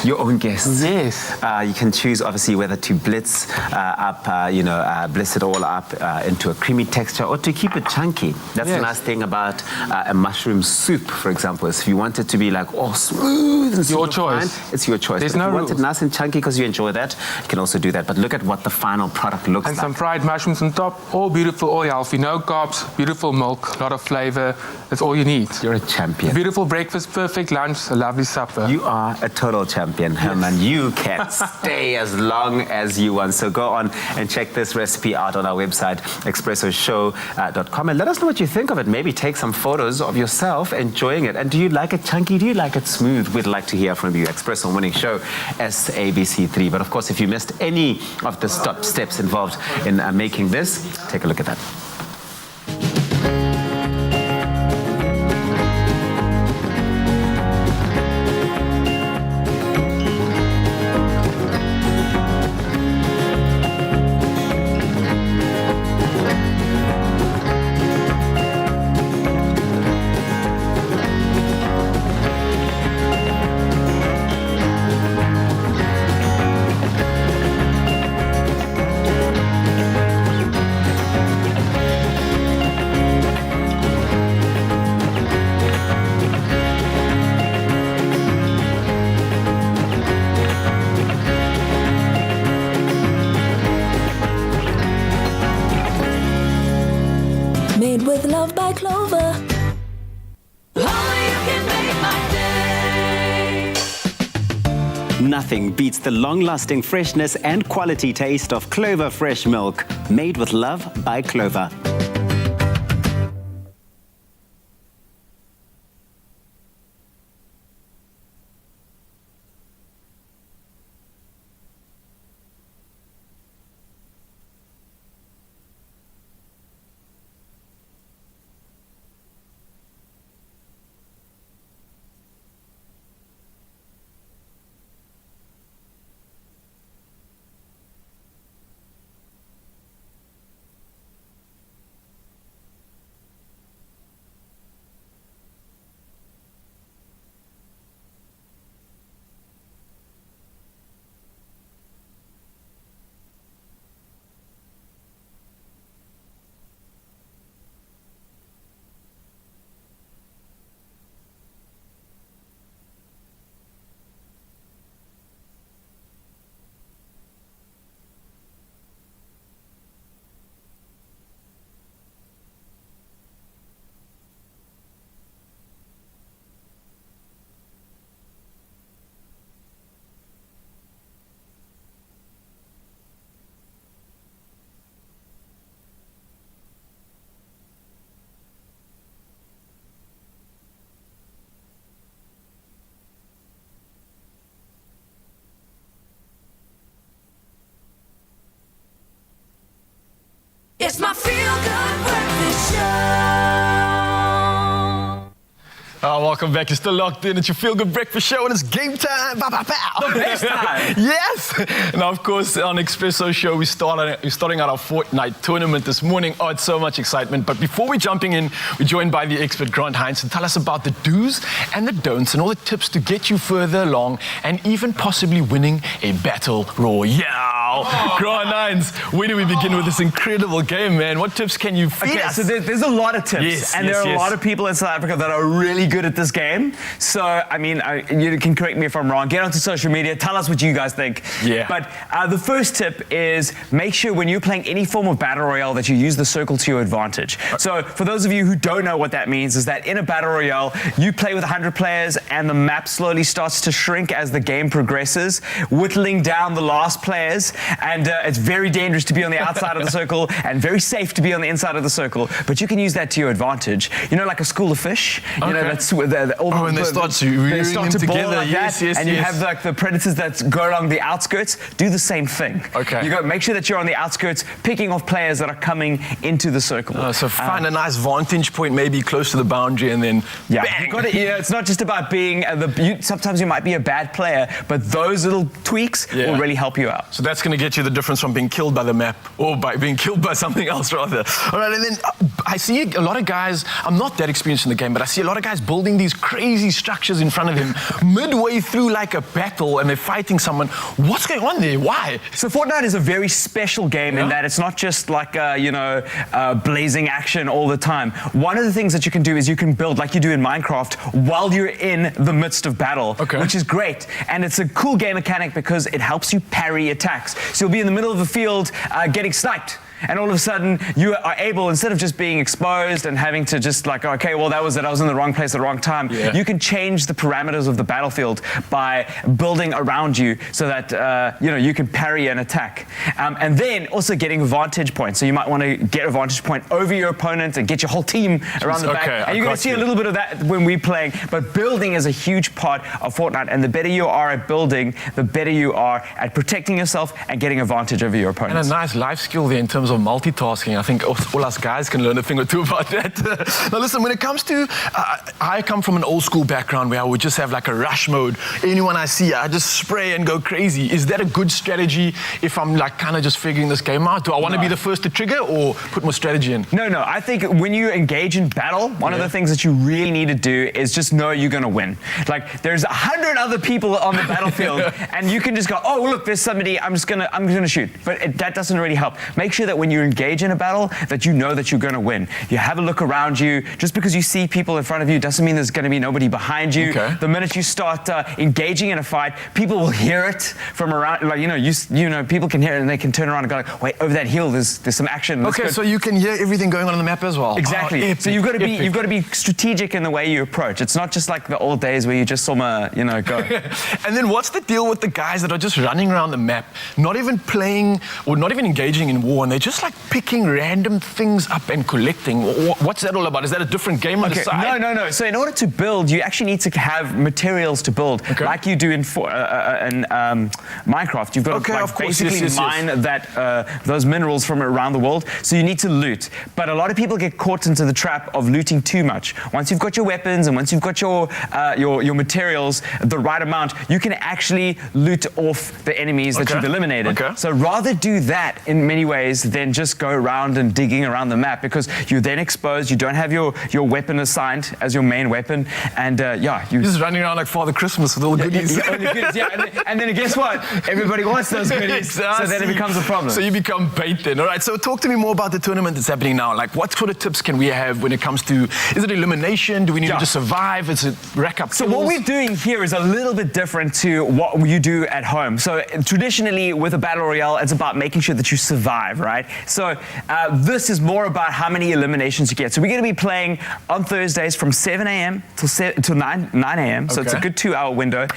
your own guest. Yes. You can choose obviously whether to blitz it all up into a creamy texture or to keep it chunky. That's the nice thing about a mushroom soup, for example, is if you want it to be like smooth and your choice. Fine, it's your choice. There's but no if you want rules. it nice and chunky because you enjoy that, you can also do that. But look at what the final product looks like. And some fried mushrooms on top, all beautiful, all healthy, no carbs, beautiful milk, a lot of flavor. That's all you need. You're a champion. Beautiful breakfast, perfect lunch, a lovely supper. You are a total champion, Herman. You can stay as long as you want. So go on and check this recipe out on our website, expressoshow.com, and let us know what you think of it. Maybe take some photos of yourself enjoying it. And do you like it chunky? Do you like it smooth? We'd like to hear from you. Expresso Morning Show, SABC3. But of course, if you missed any of the steps involved in making this, take a look at that. Made with love by Clover. Nothing beats the long-lasting freshness and quality taste of Clover fresh milk, made with love by Clover. It's my feel-good breakfast show. Welcome back. You're still locked in. It's your Feel Good Breakfast Show, and it's game time. Pow, pow, pow. The best time. Yes. Now, of course, on Expresso Show, we're starting out our Fortnite tournament this morning. Oh, it's so much excitement. But before we're jumping in, we're joined by the expert Grant Heinz to tell us about the do's and the don'ts and all the tips to get you further along and even possibly winning a battle royale. Grant Heinz, where do we begin with this incredible game, man? What tips can you feed us? So there's a lot of tips, Yes, and yes, there are yes. a lot of people in South Africa that are really good at this game. So, I mean, you can correct me if I'm wrong. Get onto social media, tell us what you guys think. Yeah. But the first tip is make sure when you're playing any form of battle royale that you use the circle to your advantage. So, for those of you who don't know what that means, is that in a battle royale, you play with 100 players and the map slowly starts to shrink as the game progresses, whittling down the last players, and it's very dangerous to be on the outside of the circle and very safe to be on the inside of the circle, but you can use that to your advantage. You know, like a school of fish, you know, that's where and they start to ball together. like Yes, that, yes, and you yes. have like the predators that go along the outskirts. Do the same thing. Okay. You go make sure that you're on the outskirts, picking off players that are coming into the circle. So find a nice vantage point, maybe close to the boundary, and then Yeah, bang. you got it. Yeah, it's not just about being sometimes you might be a bad player, but those little tweaks Yeah. will really help you out. So that's going to get you the difference from being killed by the map or by being killed by something else, rather. All right, and then I see a lot of guys, I'm not that experienced in the game, but I see a lot of guys building these crazy structures in front of them midway through like a battle, and they're fighting someone. What's going on there? Why? So Fortnite is a very special game in that it's not just like blazing action all the time. One of the things that you can do is you can build like you do in Minecraft while you're in the midst of battle, which is great. And it's a cool game mechanic because it helps you parry attacks. So you'll be in the middle of a field getting sniped. And all of a sudden, you are able, instead of just being exposed and having to just like, okay, well, that was it, I was in the wrong place at the wrong time. Yeah. You can change the parameters of the battlefield by building around you so that, you can parry an attack. And then also getting vantage points. So you might want to get a vantage point over your opponent and get your whole team around the back. And you're going to see a little bit of that when we're playing. But building is a huge part of Fortnite. And the better you are at building, the better you are at protecting yourself and getting a vantage over your opponents. And a nice life skill there in terms of multitasking. I think all us guys can learn a thing or two about that. Now listen, when it comes to, I come from an old school background where I would just have like a rush mode. Anyone I see, I just spray and go crazy. Is that a good strategy if I'm like kind of just figuring this game out? Do I want to be the first to trigger or put more strategy in? No. I think when you engage in battle, one of the things that you really need to do is just know you're going to win. Like there's 100 other people on the battlefield and you can just go, oh, look, there's somebody, I'm just going to shoot. But that doesn't really help. Make sure that when you engage in a battle that you know that you're going to win. You have a look around you. Just because you see people in front of you doesn't mean there's going to be nobody behind you. Okay. The minute you start engaging in a fight, people will hear it from around. Like people can hear it and they can turn around and go, like, wait, over that hill, there's some action. Okay, so you can hear everything going on the map as well. Exactly. Oh, epic, so you've got to epic. be strategic in the way you approach. It's not just like the old days where you just saw go. And then what's the deal with the guys that are just running around the map, not even playing or not even engaging in war, and they're just like picking random things up and collecting? What's that all about? Is that a different game on the side? No. So in order to build, you actually need to have materials to build, like you do in Minecraft. You've got to basically mine that those minerals from around the world. So you need to loot. But a lot of people get caught into the trap of looting too much. Once you've got your weapons and once you've got your materials, the right amount, you can actually loot off the enemies that you've eliminated. Okay. So rather do that in many ways than just go around and digging around the map, because you're then exposed. You don't have your weapon assigned as your main weapon, and you're just running around like Father Christmas with all the goodies. And then guess what? Everybody wants those goodies, so then it becomes a problem. So you become bait then. All right, so talk to me more about the tournament that's happening now. Like, what sort of tips can we have when it comes to, is it elimination? Do we need to just survive? Is it rack up kills? So what we're doing here is a little bit different to what you do at home. So traditionally with a battle royale, it's about making sure that you survive, right? So this is more about how many eliminations you get. So we're going to be playing on Thursdays from 7 a.m. till 9 a.m. So it's a good 2-hour window.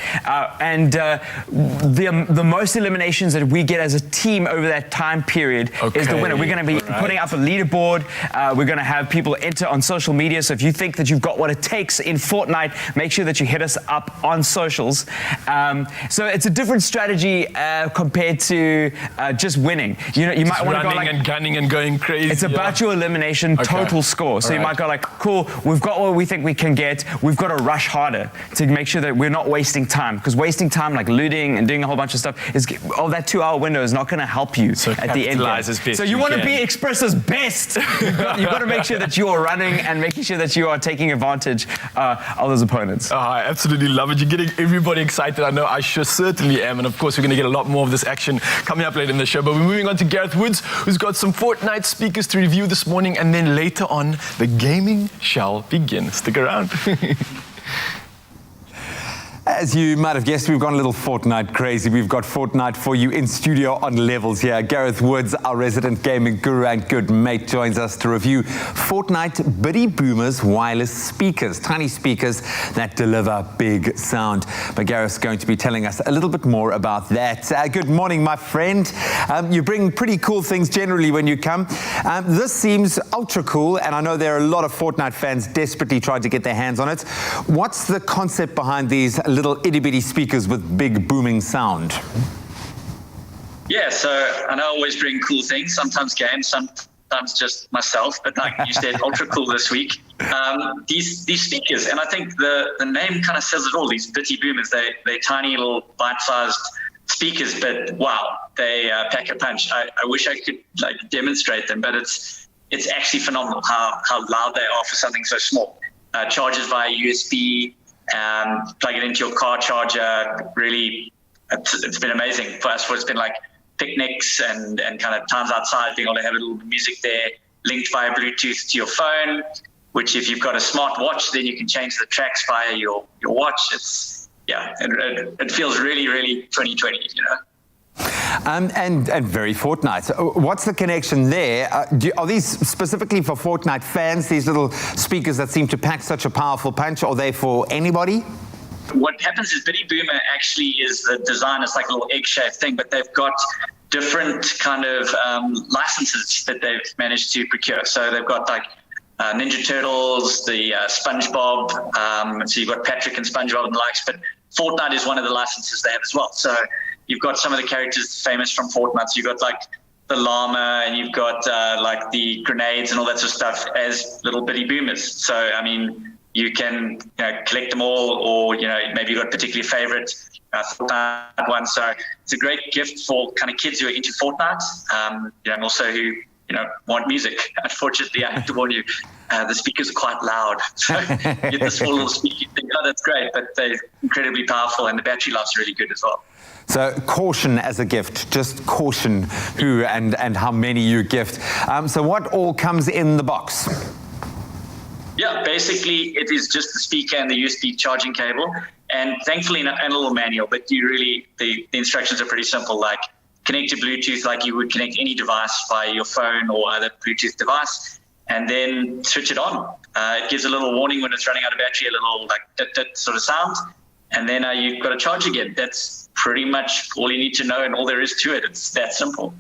And the most eliminations that we get as a team over that time period is the winner. We're going to be putting up a leaderboard. We're going to have people enter on social media. So if you think that you've got what it takes in Fortnite, make sure that you hit us up on socials. So it's a different strategy compared to just winning. You might want to go running and gunning and going crazy. It's about your elimination total score. So you might go like, cool, we've got what we think we can get. We've got to rush harder to make sure that we're not wasting time. Because wasting time, like looting and doing a whole bunch of stuff, is that 2-hour window is not going to help you at the end. So you want to be Expresso's best. You've got to make sure that you are running and making sure that you are taking advantage of those opponents. I absolutely love it. You're getting everybody excited. I know I certainly am. And of course, we're going to get a lot more of this action coming up later in the show. But we're moving on to Gareth Woods, who's got some Fortnite speakers to review this morning. And then later on, the gaming shall begin. Stick around. As you might have guessed, we've gone a little Fortnite crazy. We've got Fortnite for you in studio on levels here. Gareth Woods, our resident gaming guru and good mate, joins us to review Fortnite Biddy Boomers wireless speakers, tiny speakers that deliver big sound. But Gareth's going to be telling us a little bit more about that. Good morning, my friend. You bring pretty cool things generally when you come. This seems ultra cool, and I know there are a lot of Fortnite fans desperately trying to get their hands on it. What's the concept behind these little itty-bitty speakers with big booming sound? Yeah, so I know I always bring cool things, sometimes games, sometimes just myself, but like you said, ultra cool this week. These speakers, and I think the name kind of says it all, these bitty boomers, they're tiny little bite-sized speakers, but wow, they pack a punch. I wish I could like demonstrate them, but it's actually phenomenal how loud they are for something so small. Charges via USB, plug it into your car charger. Really, it's been amazing for us. It's been like picnics and kind of times outside, being able to have a little music there, linked via Bluetooth to your phone, which if you've got a smart watch, then you can change the tracks via your watch. It feels really, really 2020, you know. And very Fortnite. What's the connection there? Are these specifically for Fortnite fans, these little speakers that seem to pack such a powerful punch? Are they for anybody? What happens is Biddy Boomer actually is the design. It's like a little egg-shaped thing, but they've got different kind of licenses that they've managed to procure. So they've got like Ninja Turtles, the SpongeBob. So you've got Patrick and SpongeBob and the likes, but Fortnite is one of the licenses they have as well. So you've got some of the characters famous from Fortnite. So you've got like the llama, and you've got like the grenades and all that sort of stuff as little bitty boomers. So, I mean, you can collect them all, or, maybe you've got a particular favorite Fortnite one. So it's a great gift for kind of kids who are into Fortnite, and also who, want music. Unfortunately, I have to warn you, the speakers are quite loud. So you get this small little speaker, you think, oh, that's great, but they're incredibly powerful, and the battery life's really good as well. So caution as a gift, just caution who and how many you gift. So what all comes in the box? Yeah, basically it is just the speaker and the USB charging cable, and thankfully and a little manual, but the instructions are pretty simple, like connect to Bluetooth like you would connect any device via your phone or other Bluetooth device, and then switch it on. It gives a little warning when it's running out of battery, a little like dit sort of sound, and then you've got to charge again. That's pretty much all you need to know and all there is to it. It's that simple.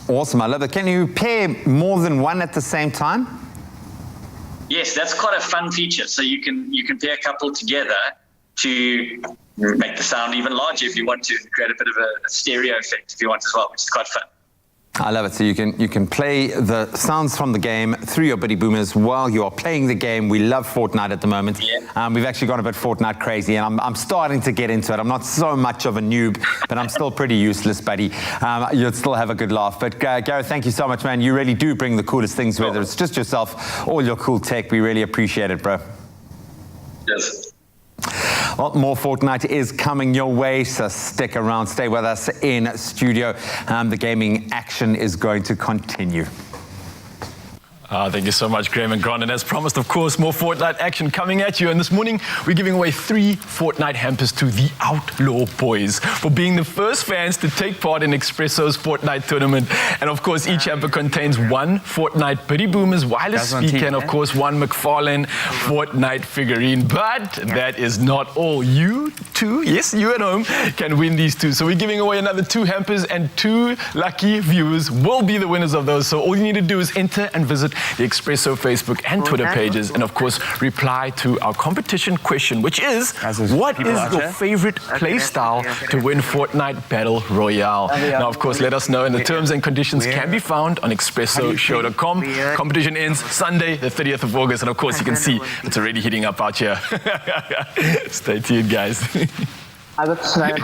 Awesome, I love it. Can you pair more than one at the same time? Yes, that's quite a fun feature. So you can pair a couple together to make the sound even larger if you want to, create a bit of a stereo effect if you want as well, which is quite fun. I love it. So you can play the sounds from the game through your Biddy Boomers while you are playing the game. We love Fortnite at the moment. Yeah. We've actually gone a bit Fortnite crazy, and I'm starting to get into it. I'm not so much of a noob, but I'm still pretty useless, buddy. You'll still have a good laugh. But Gareth, thank you so much, man. You really do bring the coolest things, whether it's just yourself, all your cool tech. We really appreciate it, bro. Yes. Well, more Fortnite is coming your way, so stick around, stay with us in studio. The gaming action is going to continue. Thank you so much, Graham and Grant. And as promised, of course, more Fortnite action coming at you. And this morning, we're giving away 3 Fortnite hampers to the Outlaw Boys for being the first fans to take part in Expresso's Fortnite tournament. And of course, each hamper contains 1 Fortnite Biddy Boomers wireless speaker and of course 1 McFarlane Fortnite figurine. But that is not all. You too, yes, you at home, can win these too. So we're giving away another 2 hampers, and 2 lucky viewers will be the winners of those. So all you need to do is enter and visit the Expresso Facebook and Twitter pages, and of course, reply to our competition question, which is, what is your favorite play style to win Fortnite Battle Royale? Now, of course, let us know, and the terms and conditions can be found on expressoshow.com. Competition ends Sunday, the 30th of August, and of course, you can see it's already heating up out here. Stay tuned, guys. I got sniped.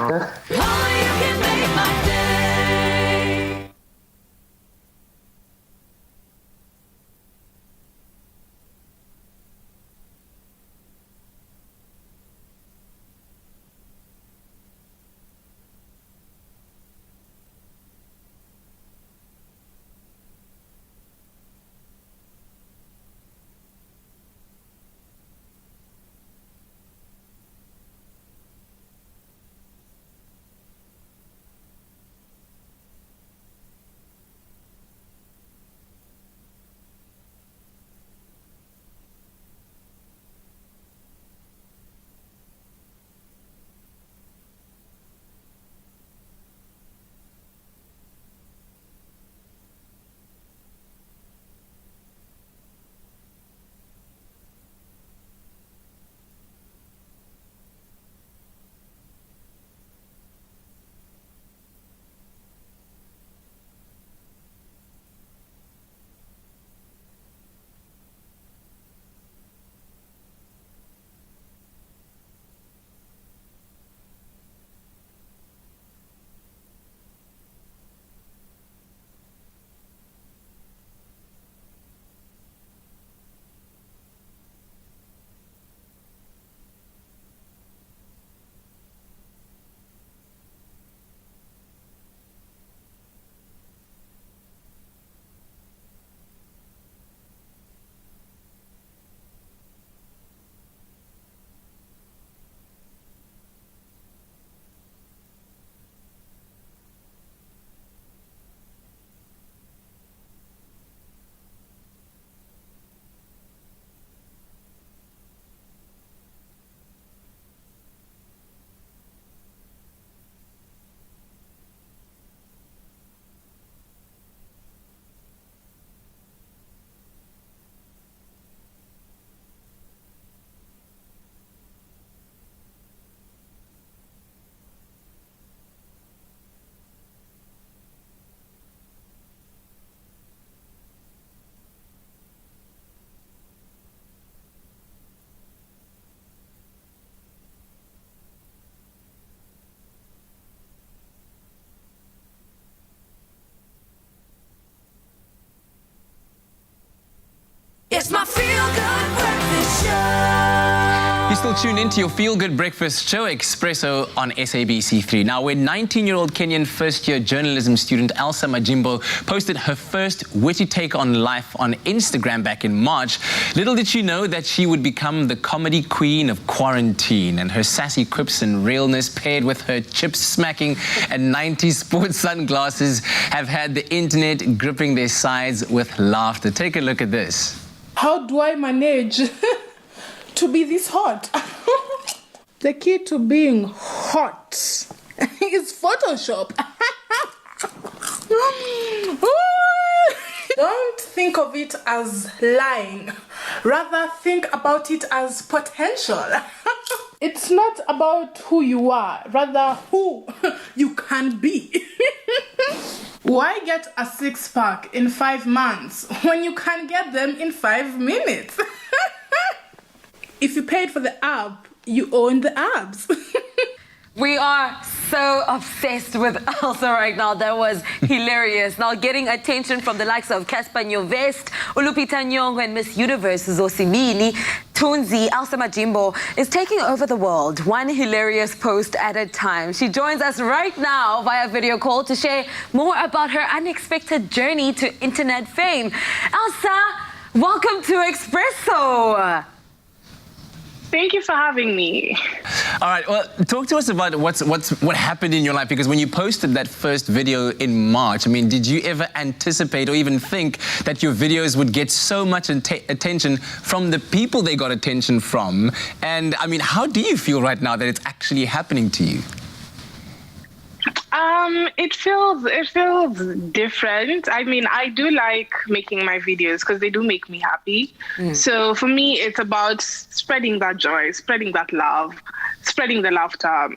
It's my feel-good breakfast show. You're still tuned into your feel-good breakfast show, Expresso, on SABC3. Now, when 19-year-old Kenyan first-year journalism student Elsa Majimbo posted her first witty take on life on Instagram back in March, little did she know that she would become the comedy queen of quarantine. And her sassy quips and realness, paired with her chips-smacking and 90s sports sunglasses, have had the internet gripping their sides with laughter. Take a look at this. How do I manage to be this hot? The key to being hot is Photoshop. Don't think of it as lying. Rather, think about it as potential. It's not about who you are, rather who you can be. Why get a six-pack in 5 months when you can get them in 5 minutes? If you paid for the app, you own the abs. We are so obsessed with Elsa right now. That was hilarious. Now getting attention from the likes of Casper Nyovest, Ulupita Nyong'o, and Miss Universe Zosimili, Tunzi, Elsa Majimbo is taking over the world, one hilarious post at a time. She joins us right now via video call to share more about her unexpected journey to internet fame. Elsa, welcome to Expresso. Thank you for having me. All right, well, talk to us about what happened in your life, because when you posted that first video in March, I mean, did you ever anticipate or even think that your videos would get so much attention from the people they got attention from? And I mean, how do you feel right now that it's actually happening to you? It feels different. I mean, I do like making my videos because they do make me happy. So for me, it's about spreading that joy, spreading that love, spreading the laughter.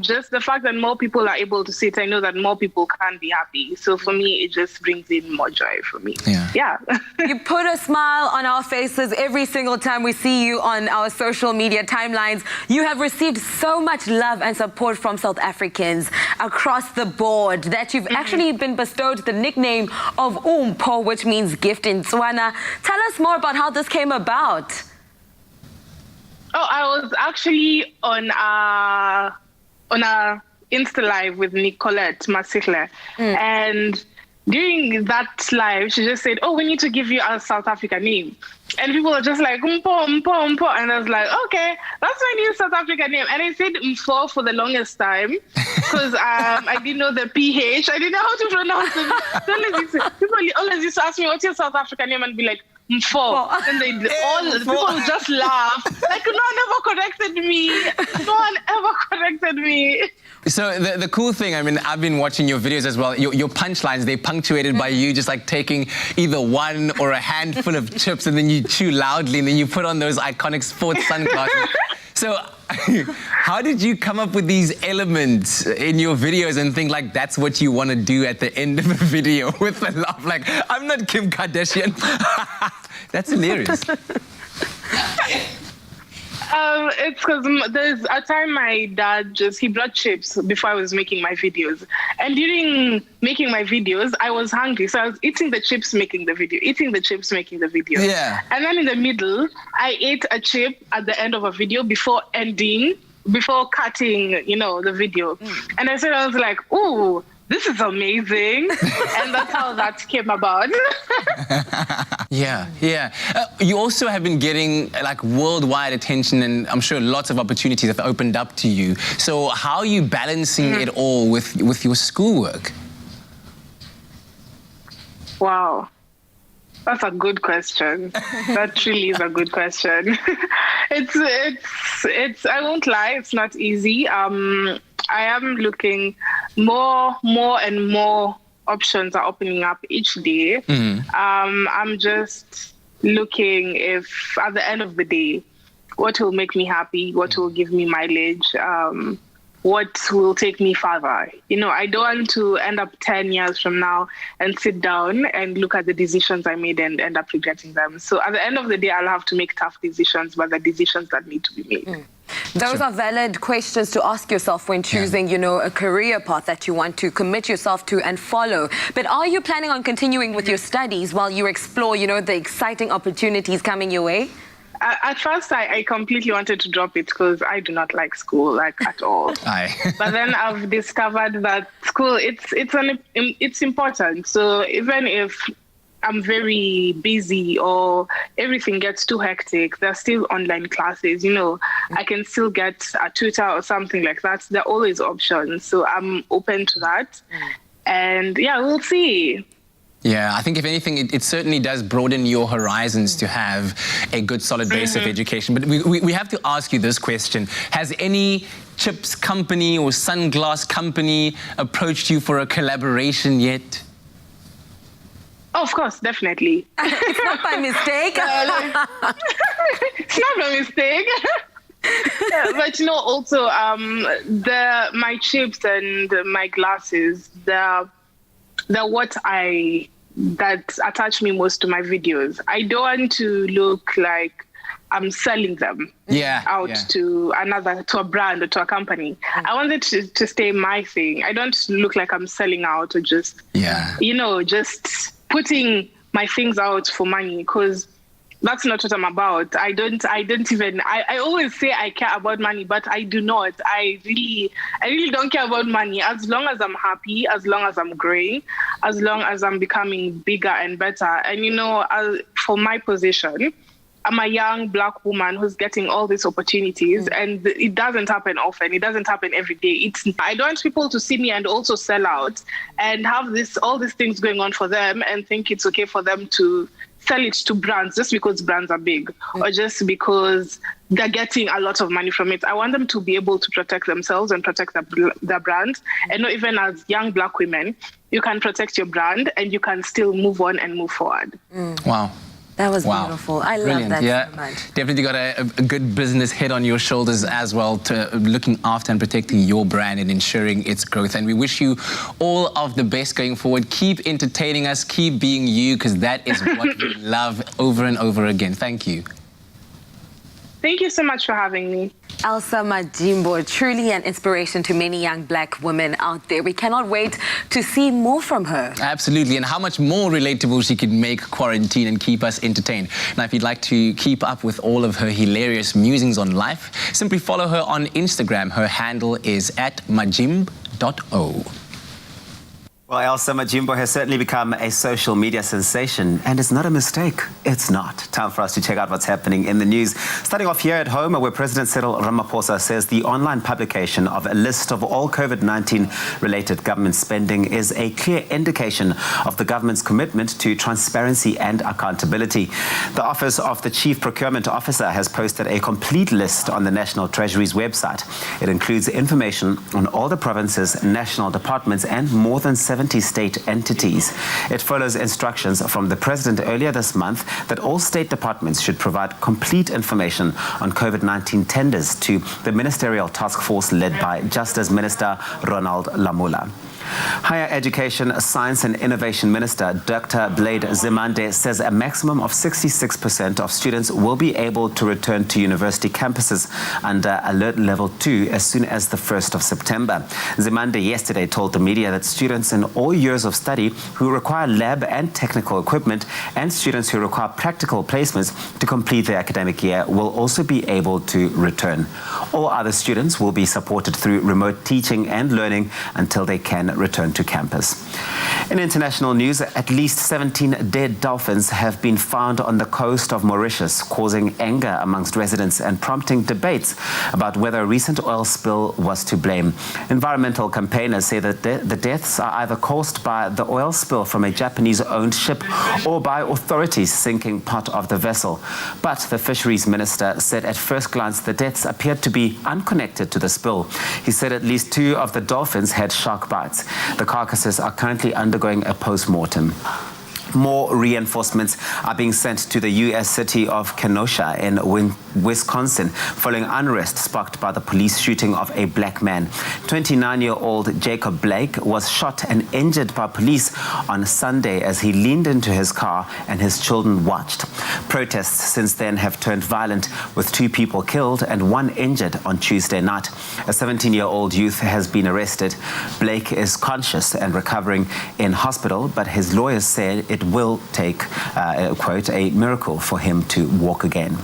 Just the fact that more people are able to see it, I know that more people can be happy. So for me, it just brings in more joy for me. Yeah. You put a smile on our faces every single time we see you on our social media timelines. You have received so much love and support from South Africans across the board that you've actually been bestowed the nickname of Umpo, which means gift in Tswana. Tell us more about how this came about. Oh, I was actually on a Insta live with Nicolette Masihle, and during that live, she just said, "Oh, we need to give you a South African name," and people are just like Umpo, Umpo, Umpo, and I was like, "Okay, that's my new South African name." And I said Mfo for the longest time because I didn't know the PH, I didn't know how to pronounce it. People always used to ask me, "What's your South African name?" and be like, Mfo. And people would just laugh. Like, no one ever corrected me. No one ever corrected me. So the cool thing, I mean, I've been watching your videos as well. Your punchlines, they're punctuated by you just like taking either one or a handful of chips and then you chew loudly and then you put on those iconic sports sunglasses. So how did you come up with these elements in your videos and think like that's what you want to do at the end of a video with a laugh? Like, I'm not Kim Kardashian. That's hilarious. It's because there's a time my dad he brought chips before I was making my videos. And during making my videos, I was hungry. So I was eating the chips, making the video, eating the chips, making the video. Yeah. And then in the middle, I ate a chip at the end of a video before cutting, the video. And I was like, ooh, this is amazing. And that's how that came about. Yeah. You also have been getting like worldwide attention and I'm sure lots of opportunities have opened up to you. So how are you balancing it all with your schoolwork? Wow. That's a good question. That really is a good question. It's I won't lie, it's not easy. I am looking more and more options are opening up each day. I'm just looking if at the end of the day, what will make me happy, what will give me mileage, what will take me further. I don't want to end up 10 years from now and sit down and look at the decisions I made and end up regretting them. So at the end of the day, I'll have to make tough decisions, but the decisions that need to be made. Those are valid questions to ask yourself when choosing, a career path that you want to commit yourself to and follow. But are you planning on continuing with your studies while you explore, the exciting opportunities coming your way? At first, I completely wanted to drop it because I do not like school, at all. But then I've discovered that school, it's important. So even if I'm very busy or everything gets too hectic, there's still online classes, I can still get a tutor or something like that. There are always options. So I'm open to that. And yeah, we'll see. Yeah, I think if anything, it certainly does broaden your horizons to have a good solid base of education. But we have to ask you this question. Has any chips company or sunglass company approached you for a collaboration yet? Oh, of course, definitely. It's not by mistake. It's not by mistake. But also my chips and my glasses, they're what that attach me most to my videos. I don't want to look like I'm selling them to a brand or to a company. I want it to stay my thing. I don't look like I'm selling out or just just putting my things out for money, because that's not what I'm about. I always say I care about money, but I do not. I really don't care about money. As long as I'm happy, as long as I'm growing, as long as I'm becoming bigger and better. And for my position, I'm a young Black woman who's getting all these opportunities, and it doesn't happen often. It doesn't happen every day. I don't want people to see me and also sell out and have all these things going on for them and think it's okay for them to sell it to brands just because brands are big or just because they're getting a lot of money from it. I want them to be able to protect themselves and protect their brand. And not even as young Black women, you can protect your brand and you can still move on and move forward. Wow. That was Wow. beautiful. I Brilliant. love that Yeah. so much. Definitely got a good business head on your shoulders as well, to looking after and protecting your brand and ensuring its growth. And we wish you all of the best going forward. Keep entertaining us, keep being you, because that is what we love over and over again. Thank you. Thank you so much for having me. Elsa Majimbo, truly an inspiration to many young Black women out there. We cannot wait to see more from her. Absolutely, and how much more relatable she could make quarantine and keep us entertained. Now, if you'd like to keep up with all of her hilarious musings on life, simply follow her on Instagram. Her handle is @majimb.o. Well, Elsa Majimbo has certainly become a social media sensation, and it's not a mistake. It's not. Time for us to check out what's happening in the news. Starting off here at home, where President Cyril Ramaphosa says the online publication of a list of all COVID-19 related government spending is a clear indication of the government's commitment to transparency and accountability. The Office of the Chief Procurement Officer has posted a complete list on the National Treasury's website. It includes information on all the provinces, national departments, and more than 70 state entities. It follows instructions from the President earlier this month that all state departments should provide complete information on COVID-19 tenders to the ministerial task force led by Justice Minister Ronald Lamola. Higher Education, Science and Innovation Minister Dr. Blade Zimande says a maximum of 66% of students will be able to return to university campuses under Alert Level 2 as soon as the 1st of September. Zimande yesterday told the media that students in all years of study who require lab and technical equipment and students who require practical placements to complete their academic year will also be able to return. All other students will be supported through remote teaching and learning until they can return to campus. In international news, at least 17 dead dolphins have been found on the coast of Mauritius, causing anger amongst residents and prompting debates about whether a recent oil spill was to blame. Environmental campaigners say that the deaths are either caused by the oil spill from a Japanese-owned ship or by authorities sinking part of the vessel. But the fisheries minister said at first glance the deaths appeared to be unconnected to the spill. He said at least 2 of the dolphins had shark bites. The carcasses are currently undergoing a post-mortem. More reinforcements are being sent to the U.S. city of Kenosha in Wisconsin following unrest sparked by the police shooting of a black man. 29-year-old Jacob Blake was shot and injured by police on Sunday as he leaned into his car and his children watched. Protests since then have turned violent, with 2 people killed and 1 injured on Tuesday night. A 17-year-old youth has been arrested. Blake is conscious and recovering in hospital, but his lawyers said it will take, quote, a miracle for him to walk again.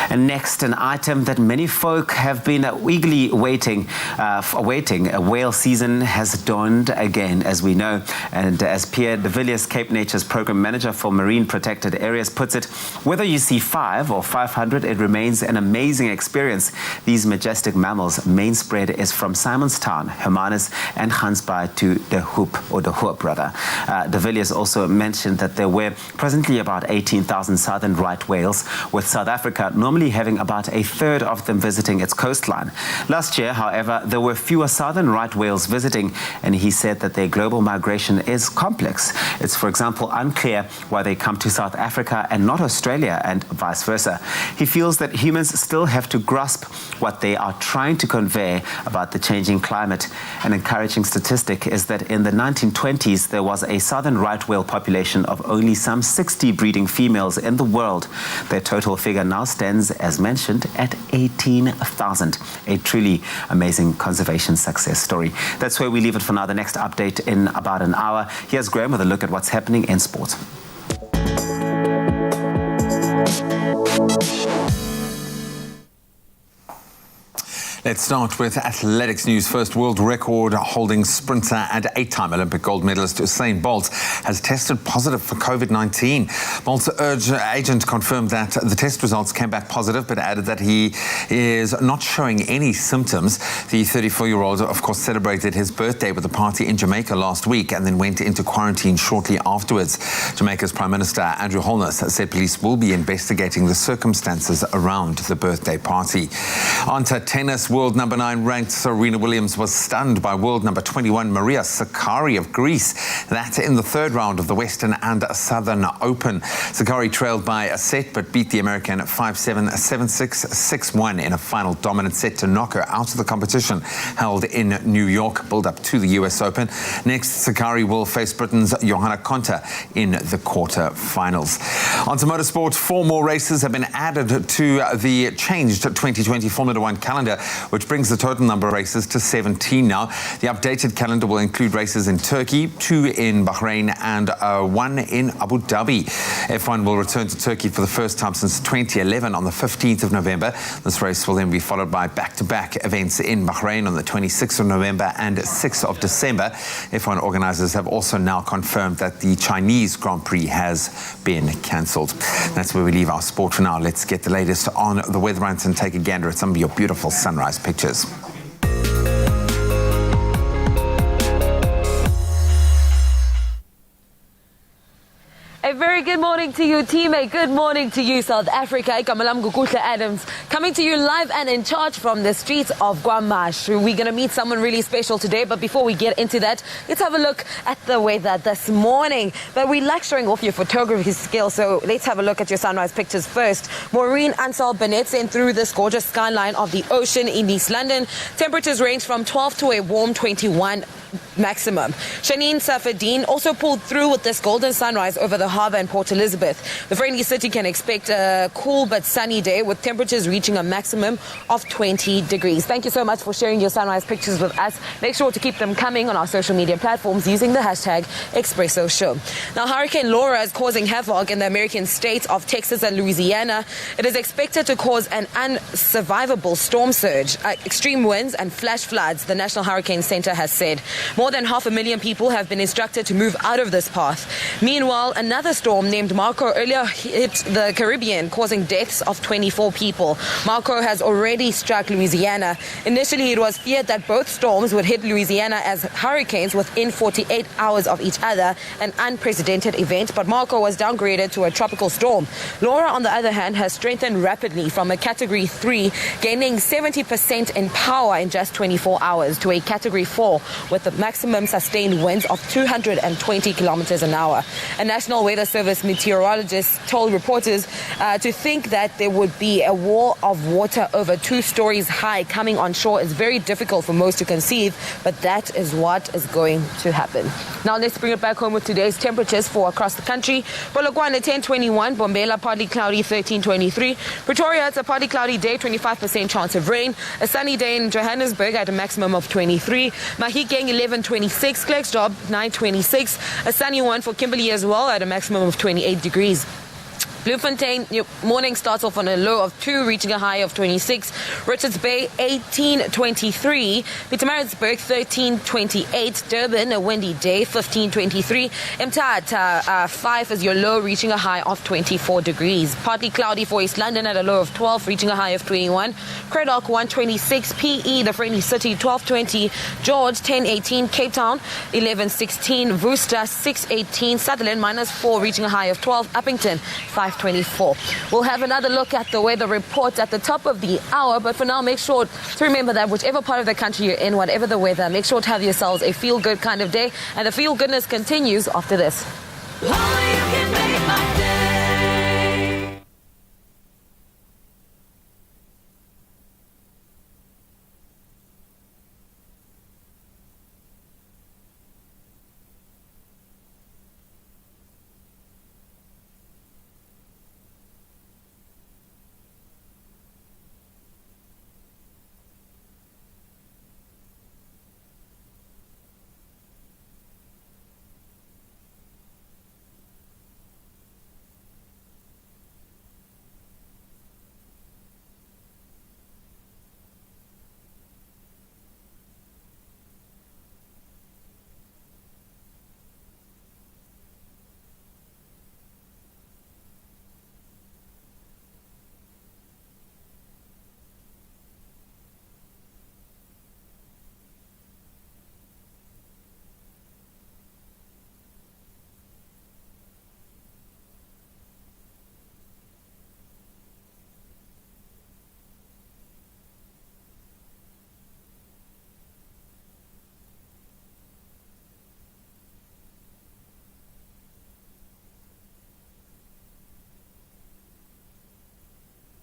And next, an item that many folk have been eagerly waiting. A whale season has dawned again, as we know. And as Pierre de Villiers, Cape Nature's program manager for marine protected areas, puts it, whether you see 5 or 500, it remains an amazing experience. These majestic mammals' main spread is from Simonstown, Hermanus, and Gansbaai to De Hoop, rather. De Villiers also mentioned that there were presently about 18,000 southern right whales, with South Africa normally having about a third of them visiting its coastline. Last year, however, there were fewer southern right whales visiting, and he said that their global migration is complex. It's, for example, unclear why they come to South Africa and not Australia, and vice versa. He feels that humans still have to grasp what they are trying to convey about the changing climate. An encouraging statistic is that in the 1920s, there was a southern right whale population of only some 60 breeding females in the world. Their total figure now stands, as mentioned, at 18,000. A truly amazing conservation success story. That's where we leave it for now. The next update in about an hour. Here's Graham with a look at what's happening in sports. Let's start with athletics news. First, world record holding sprinter and 8-time Olympic gold medalist Usain Bolt has tested positive for COVID-19. Bolt's agent confirmed that the test results came back positive, but added that he is not showing any symptoms. The 34-year-old, of course, celebrated his birthday with a party in Jamaica last week and then went into quarantine shortly afterwards. Jamaica's Prime Minister Andrew Holness said police will be investigating the circumstances around the birthday party. On to tennis. World number 9 ranked Serena Williams was stunned by world number 21 Maria Sakkari of Greece. That in the third round of the Western and Southern Open. Sakkari trailed by a set but beat the American 5-7, 7-6, 6-1 in a final dominant set to knock her out of the competition held in New York, build up to the US Open. Next, Sakkari will face Britain's Johanna Konta in the quarter-finals. On to motorsport. 4 more races have been added to the changed 2020 Formula 1 calendar, which brings the total number of races to 17 now. The updated calendar will include races in Turkey, 2 in Bahrain, and 1 in Abu Dhabi. F1 will return to Turkey for the first time since 2011 on the 15th of November. This race will then be followed by back-to-back events in Bahrain on the 26th of November and 6th of December. F1 organizers have also now confirmed that the Chinese Grand Prix has been cancelled. That's where we leave our sport for now. Let's get the latest on the weather front and take a gander at some of your beautiful sunrise pictures. A very good morning to you, team. A good morning to you, South Africa. Kamalam Gugutla Adams, coming to you live and in charge from the streets of Guamash. We're going to meet someone really special today, but before we get into that, let's have a look at the weather this morning. But we like showing off your photography skills, so let's have a look at your sunrise pictures first. Maureen Ansel Bennett sent through this gorgeous skyline of the ocean in East London. Temperatures range from 12 to a warm 21 maximum. Shanine Safadine also pulled through with this golden sunrise over the harbour in Port Elizabeth. The friendly city can expect a cool but sunny day with temperatures reaching a maximum of 20 degrees. Thank you so much for sharing your sunrise pictures with us. Make sure to keep them coming on our social media platforms using the hashtag Expresso Show. Now, Hurricane Laura is causing havoc in the American states of Texas and Louisiana. It is expected to cause an unsurvivable storm surge, extreme winds and flash floods, the National Hurricane Center has said. More than 500,000 people have been instructed to move out of this path. Meanwhile, another storm named Marco earlier hit the Caribbean, causing deaths of 24 people. Marco has already struck Louisiana. Initially, it was feared that both storms would hit Louisiana as hurricanes within 48 hours of each other, an unprecedented event, but Marco was downgraded to a tropical storm. Laura, on the other hand, has strengthened rapidly from a Category 3, gaining 70% in power in just 24 hours, to a Category 4 with the maximum sustained winds of 220 kilometers an hour. A National Weather Service meteorologist told reporters to think that there would be a wall of water over 2 stories high coming on shore is very difficult for most to conceive, but that is what is going to happen. Now let's bring it back home with today's temperatures for across the country. Polokwane 10:21, Bombela partly cloudy 13:23, Pretoria it's a partly cloudy day, 25% chance of rain, a sunny day in Johannesburg at a maximum of 23, Mahikeng 11:26, Klerksdorp 9:26, a sunny one for Kimberley as well at a maximum of 28 degrees. Bloemfontein, your morning starts off on a low of 2, reaching a high of 26. Richards Bay, 18:23. Pietermaritzburg, 13:28. Durban, a windy day, 15:23. Mthatha, 5 is your low, reaching a high of 24 degrees. Partly cloudy for East London at a low of 12, reaching a high of 21. Craddock, 1:26. PE, the friendly city, 12:20. George, 10:18. Cape Town, 11:16. Worcester, 6:18. Sutherland, -4, reaching a high of 12. Uppington, 5:24. We'll have another look at the weather report at the top of the hour, but for now, make sure to remember that whichever part of the country you're in, whatever the weather, make sure to have yourselves a feel-good kind of day, and the feel-goodness continues after this.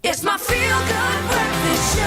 It's my feel-good breakfast show.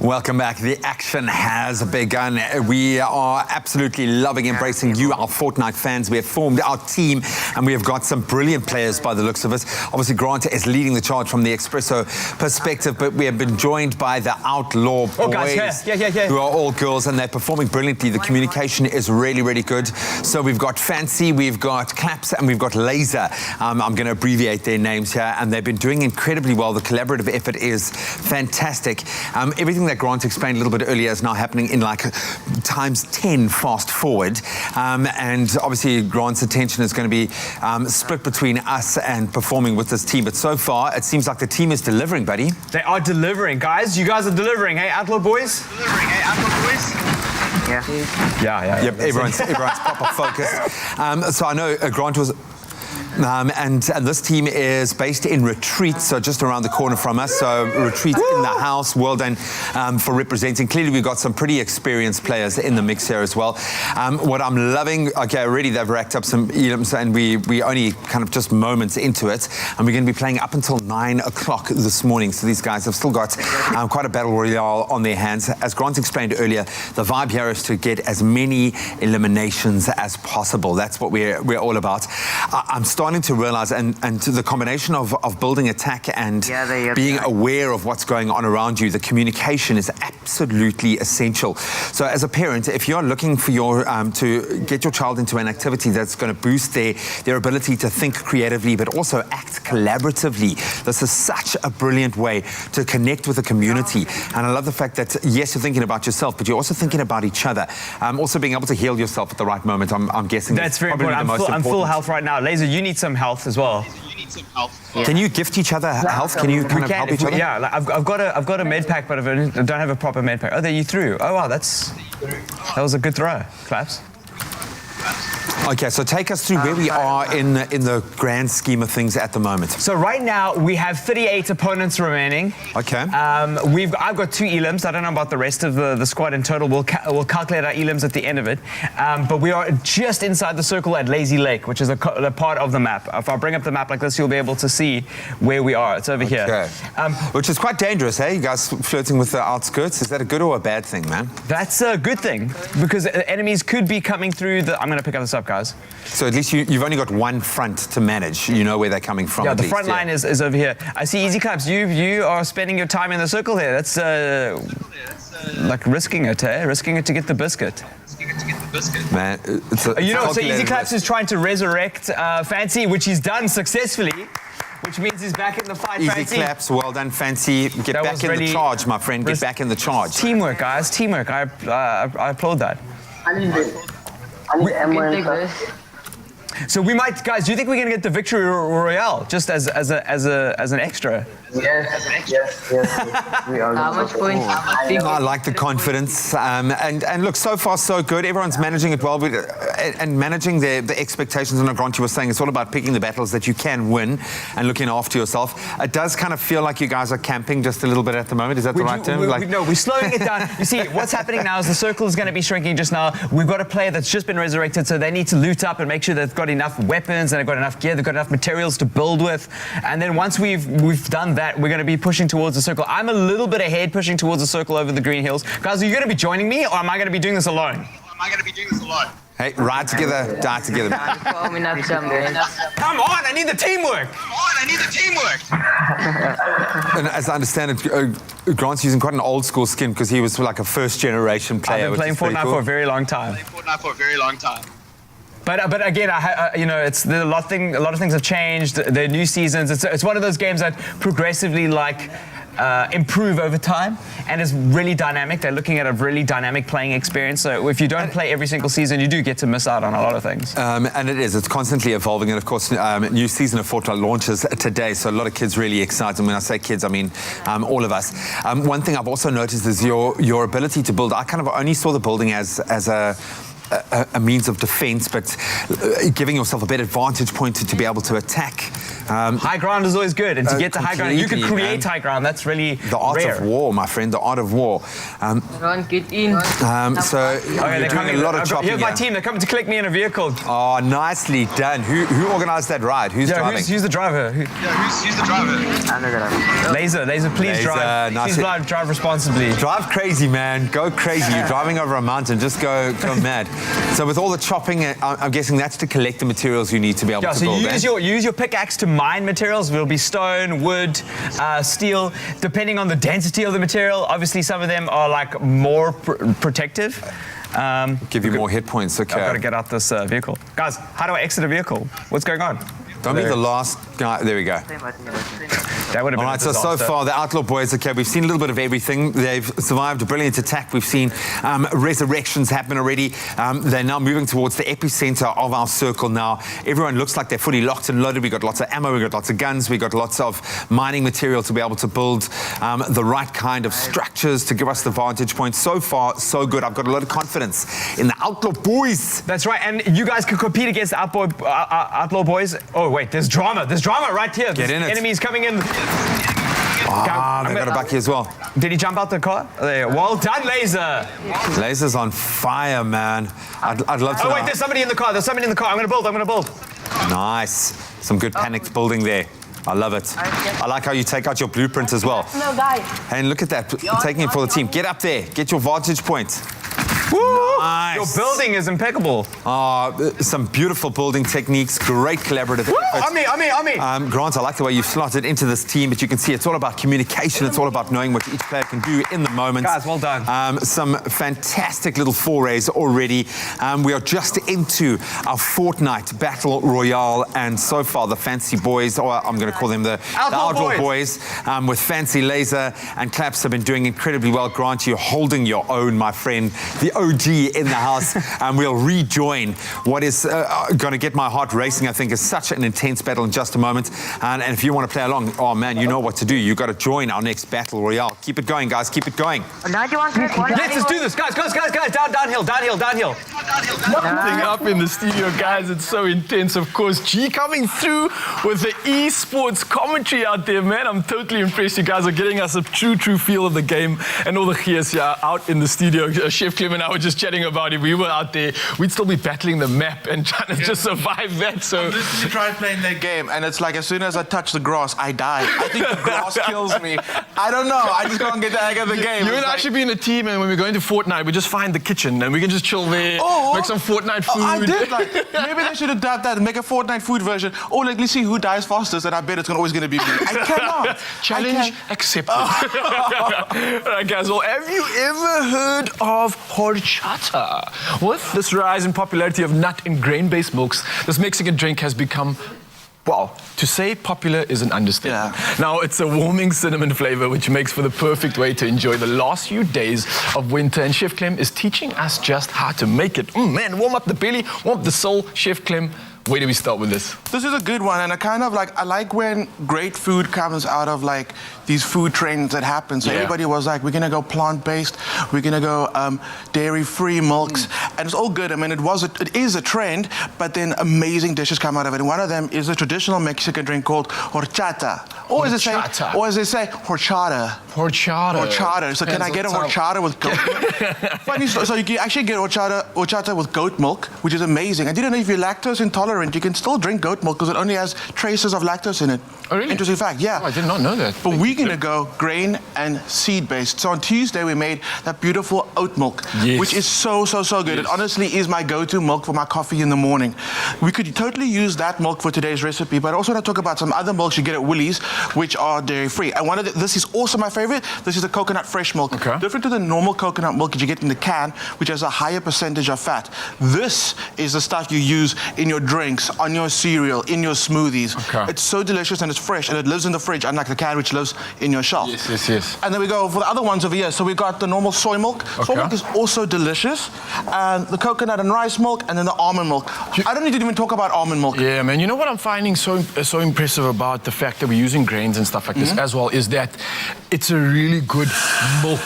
Welcome back. The action has begun. We are absolutely loving embracing you, our Fortnite fans. We have formed our team and we have got some brilliant players by the looks of it. Obviously, Grant is leading the charge from the Expresso perspective, but we have been joined by the Outlaw boys, who are all girls, and they're performing brilliantly. The communication is really, really good. So we've got Fancy, we've got Claps, and we've got Laser. I'm going to abbreviate their names here, and they've been doing incredibly well. The collaborative effort is fantastic. Everything that Grant explained a little bit earlier is now happening in like times 10 fast forward. And obviously Grant's attention is going to be split between us and performing with this team. But so far, it seems like the team is delivering, buddy. They are delivering, guys. You guys are delivering. Hey, Outlaw boys? Yeah. Yep, everyone's proper focused. So I know Grant was... and this team is based in Retreat, so just around the corner from us. So Retreat in the house. Well done for representing. Clearly, we've got some pretty experienced players in the mix here as well. What I'm loving, okay, already they've racked up some elims, and we only kind of just moments into it, and we're going to be playing up until 9 o'clock this morning. So these guys have still got quite a battle royale on their hands. As Grant explained earlier, the vibe here is to get as many eliminations as possible. That's what we're all about. I'm starting to realize, and to the combination of building attack and being aware of what's going on around you, the communication is absolutely essential. So as a parent, if you're looking for your to get your child into an activity that's going to boost their ability to think creatively but also act collaboratively, this is such a brilliant way to connect with the community. And I love the fact that yes, you're thinking about yourself, but you're also thinking about each other. Also being able to heal yourself at the right moment, I'm guessing that's very important. I'm full health right now. Laser, you need some health as well. Can you gift each other health? Can you kind of help each other? Yeah, like I've got a med pack, but I don't have a proper med pack. Oh, there you threw. Oh wow, that was a good throw. Claps. Okay, so take us through where we are in the grand scheme of things at the moment. So right now we have 38 opponents remaining. Okay. I've got 2 elims. I don't know about the rest of the squad in total. We'll calculate our elims at the end of it. But we are just inside the circle at Lazy Lake, which is a part of the map. If I bring up the map like this, you'll be able to see where we are. It's over here. Which is quite dangerous, eh? You guys flirting with the outskirts. Is that a good or a bad thing, man? That's a good thing, because enemies could be coming through the... I'm going to pick up this up, guys. So at least you've only got one front to manage. You know where they're coming from. Yeah, the front line is over here. I see Easy Claps. You are spending your time in the circle here. That's like risking it, eh? Risking it to get the biscuit. Man, so Easy Claps is trying to resurrect Fancy, which he's done successfully. Which means he's back in the fight, Easy Fancy. Claps, well done, Fancy. Get back in the charge, my friend. Get back in the charge. Teamwork, guys. Teamwork. I applaud that. So we might, guys. Do you think we're gonna get the victory royale just as an extra? Yes. We are. How much points? I like the confidence, and look, so far so good. Everyone's managing it well, and managing the expectations. And Grant, you were saying it's all about picking the battles that you can win and looking after yourself. It does kind of feel like you guys are camping just a little bit at the moment. Is that the right term? No, we're slowing it down. You see, what's happening now is the circle is going to be shrinking just now. We've got a player that's just been resurrected, so they need to loot up and make sure they've got enough weapons and they've got enough gear, they've got enough materials to build with. And then once we've done that, we're going to be pushing towards the circle. I'm a little bit ahead, pushing towards the circle over the green hills. Guys, are you going to be joining me, or am I going to be doing this alone? Hey, ride together, die together, man. Come on, I need the teamwork. And as I understand it, Grant's using quite an old school skin because he was like a first generation player. I've been playing Fortnite for a very long time. But again, there's a lot of things have changed. There are new seasons. It's one of those games that progressively improve over time and is really dynamic. They're looking at a really dynamic playing experience. So if you don't play every single season, you do get to miss out on a lot of things. And it's constantly evolving. And of course, new season of Fortnite launches today. So a lot of kids really excited. And when I say kids, I mean all of us. One thing I've also noticed is your ability to build. I kind of only saw the building as a a means of defense, but giving yourself a better vantage point to be able to attack. High ground is always good, and to get to high ground, you can create high ground. That's really the art rare. of war, my friend. The art of war. Ron, get in. So you're doing a lot of chopping. Here's my team. They're coming to collect me in a vehicle. Oh, nicely done. Who organised that ride? Who's driving? Who's the driver? Who's the driver? I'm the driver. Laser, please drive. Nice. Please drive responsibly. Drive crazy, man. Go crazy. You're driving over a mountain. Just go mad. So with all the chopping, I'm guessing that's to collect the materials you need to be able to build. So you use your pickaxe to mine materials. It'll be stone, wood, steel, depending on the density of the material. Obviously, some of them are like more protective. Give you more hit points. Okay. I've got to get out this vehicle. Guys, how do I exit a vehicle? What's going on? Don't be the last guy. There we go. That would have been all right, so far, the Outlaw Boys, okay, we've seen a little bit of everything. They've survived a brilliant attack. We've seen resurrections happen already. They're now moving towards the epicenter of our circle now. Everyone looks like they're fully locked and loaded. We've got lots of ammo, we've got lots of guns, we've got lots of mining material to be able to build the right kind of structures to give us the vantage point. So far, so good. I've got a lot of confidence in the Outlaw Boys. That's right, and you guys can compete against the Outlaw Boys. Oh, wait, there's drama. There's drama right here. Get in it. Enemies coming in. They got a bucky as well. Did he jump out the car? There. Well done, Laser. Laser's on fire, man. I'd love to. Oh, wait, there's somebody in the car. There's somebody in the car. I'm going to build. Nice. Some good panicked building there. I love it. I like how you take out your blueprint as well. No, guys. And look at that, taking it for the team. Get up there. Get your vantage point. Woo! Nice. Your building is impeccable. Some beautiful building techniques, great collaborative efforts. On me. Grant, I like the way you've slotted into this team, but you can see it's all about communication. It's all about knowing what each player can do in the moment. Guys, well done. Some fantastic little forays already. We are just into our Fortnite Battle Royale, and so far the Fancy Boys, or I'm going to call them the Outlaw Boys, with Fancy Laser and Claps have been doing incredibly well. Grant, you're holding your own, my friend. The OG in the house, and we'll rejoin what is going to get my heart racing. I think is such an intense battle in just a moment. And if you want to play along, oh man, you know what to do. You've got to join our next Battle Royale. Keep it going, guys. Keep it going. Let's do this, guys. Downhill. Nothing up in the studio, guys. It's so intense. Of course, G coming through with the esports commentary out there, man. I'm totally impressed. You guys are getting us a true feel of the game, and all the gears here out in the studio. Chef Clem and I were just chatting about it. We were out there. We'd still be battling the map and trying to just survive that. So I'm literally trying playing that game, and it's like as soon as I touch the grass, I die. I think the grass kills me. I don't know. I just can't get the hang of the game. You and I should be in a team, and when we go into Fortnite, we just find the kitchen, and we can just chill there, make some Fortnite food. I did. Maybe they should adapt that and make a Fortnite food version. Or let's see who dies fastest, and I bet it's always going to be me. I cannot. Challenge accepted. All right, guys. Well, have you ever heard of horchata? With this rise in popularity of nut and grain-based milks, this Mexican drink has become, well, to say popular is an understatement. Yeah. Now, it's a warming cinnamon flavor, which makes for the perfect way to enjoy the last few days of winter. And Chef Clem is teaching us just how to make it. Man, warm up the belly, warm up the soul. Chef Clem, where do we start with this? This is a good one, and I like when great food comes out of like these food trends that happen. So everybody was like, we're gonna go plant-based, we're gonna go dairy-free milks, and it's all good. I mean, it is a trend, but then amazing dishes come out of it. And one of them is a traditional Mexican drink called horchata. Or as they say, horchata. Horchata. So can I get a horchata with goat milk? Funny story. So you can actually get horchata with goat milk, which is amazing. I didn't know if you're lactose intolerant, you can still drink goat milk because it only has traces of lactose in it. Oh, really? Interesting fact, yeah. Oh, I did not know that. But we're going to go grain and seed-based. So on Tuesday, we made that beautiful oat milk, which is so good. It honestly is my go-to milk for my coffee in the morning. We could totally use that milk for today's recipe, but I also want to talk about some other milks you get at Woolies, which are dairy-free. And this is also my favorite. This is the coconut fresh milk. Okay. Different to the normal coconut milk that you get in the can, which has a higher percentage of fat. This is the stuff you use in your drinks, on your cereal, in your smoothies. Okay. It's so delicious and it's fresh and it lives in the fridge, unlike the can which lives in your shelf. Yes. And then we go for the other ones over here. So we got the normal soy milk. Okay. Soy milk is also delicious. And the coconut and rice milk, and then the almond milk. I don't need to even talk about almond milk. Yeah, man. You know what I'm finding so impressive about the fact that we're using grains and stuff like this as well is that it's a really good milk.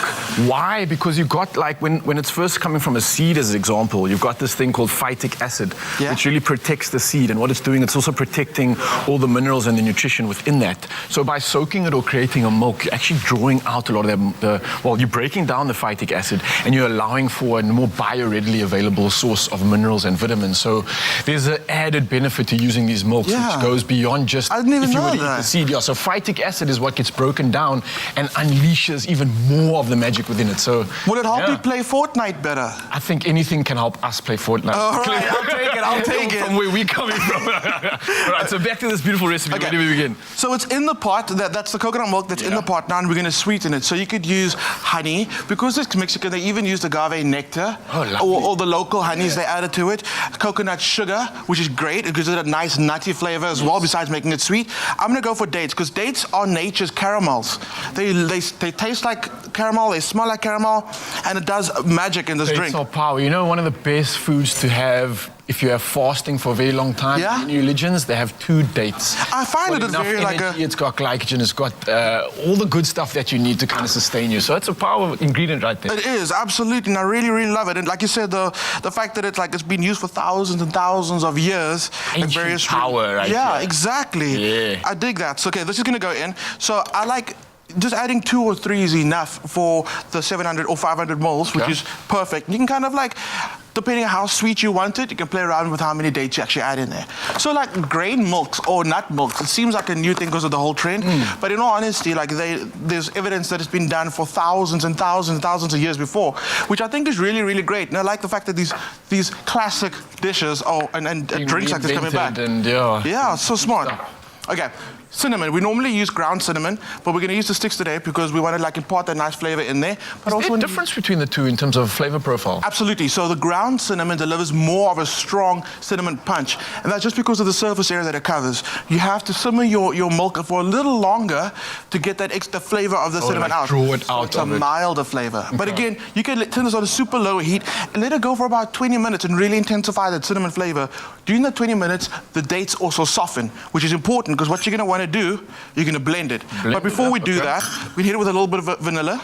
Why? Because you've got, like, when it's first coming from a seed, as an example, you've got this thing called phytic acid, which really protects the seed. And what it's doing, it's also protecting all the minerals and the nutrition within that. So by soaking it or creating a milk, you're actually drawing out a lot of you're breaking down the phytic acid and you're allowing for a more bioreadily available source of minerals and vitamins. So there's an added benefit to using these milks, which goes beyond just I didn't even if you know were to eat that. the seed. Yeah, so phytic acid is what gets broken down and unleashes even more of the magic within it. So will it help me play Fortnite better? I think anything can help us play Fortnite. All right, I'll take it. From where we're coming from. All right, so back to this beautiful recipe. Okay. Where do we begin? So it's in the pot. That's the coconut milk that's in the pot now, and we're going to sweeten it. So you could use honey. Because it's Mexican, they even use agave nectar. Or the local honeys, they added to it. Coconut sugar, which is great. It gives it a nice nutty flavor as well, besides making it sweet. I'm going to go for dates, because dates are nature's caramels. They taste like caramel, they smell like caramel, and it does magic in this drink. Dates are power. You know, one of the best foods to have if you have fasting for a very long time in religions, they have 2 dates. I find it's very energy, it's got glycogen, it's got all the good stuff that you need to kind of sustain you. So it's a power ingredient right there. It is, absolutely, and I really, really love it. And like you said, the fact that it's been used for thousands and thousands of years. Ancient various power, right? Yeah, exactly. Yeah. I dig that. So, okay, this is going to go in. So I like just adding 2 or 3 is enough for the 700 or 500 mils, which is perfect. You can kind of depending on how sweet you want it, you can play around with how many dates you actually add in there. So like grain milks or nut milks, it seems like a new thing because of the whole trend. But in all honesty, there's evidence that it's been done for thousands and thousands and thousands of years before, which I think is really, really great. And I like the fact that these classic dishes and drinks like this coming back. And so smart. Okay. Cinnamon. We normally use ground cinnamon, but we're going to use the sticks today because we want to impart that nice flavor in there. But is there a difference between the two in terms of flavor profile? Absolutely. So the ground cinnamon delivers more of a strong cinnamon punch, and that's just because of the surface area that it covers. You have to simmer your milk for a little longer to get that extra flavor of the cinnamon out. Draw it out. It's a milder flavor. Okay. But again, you can turn this on a super low heat and let it go for about 20 minutes and really intensify that cinnamon flavor. During that 20 minutes, the dates also soften, which is important because what you're going to want to do, you're going to blend it. But before we do that, we hit it with a little bit of vanilla.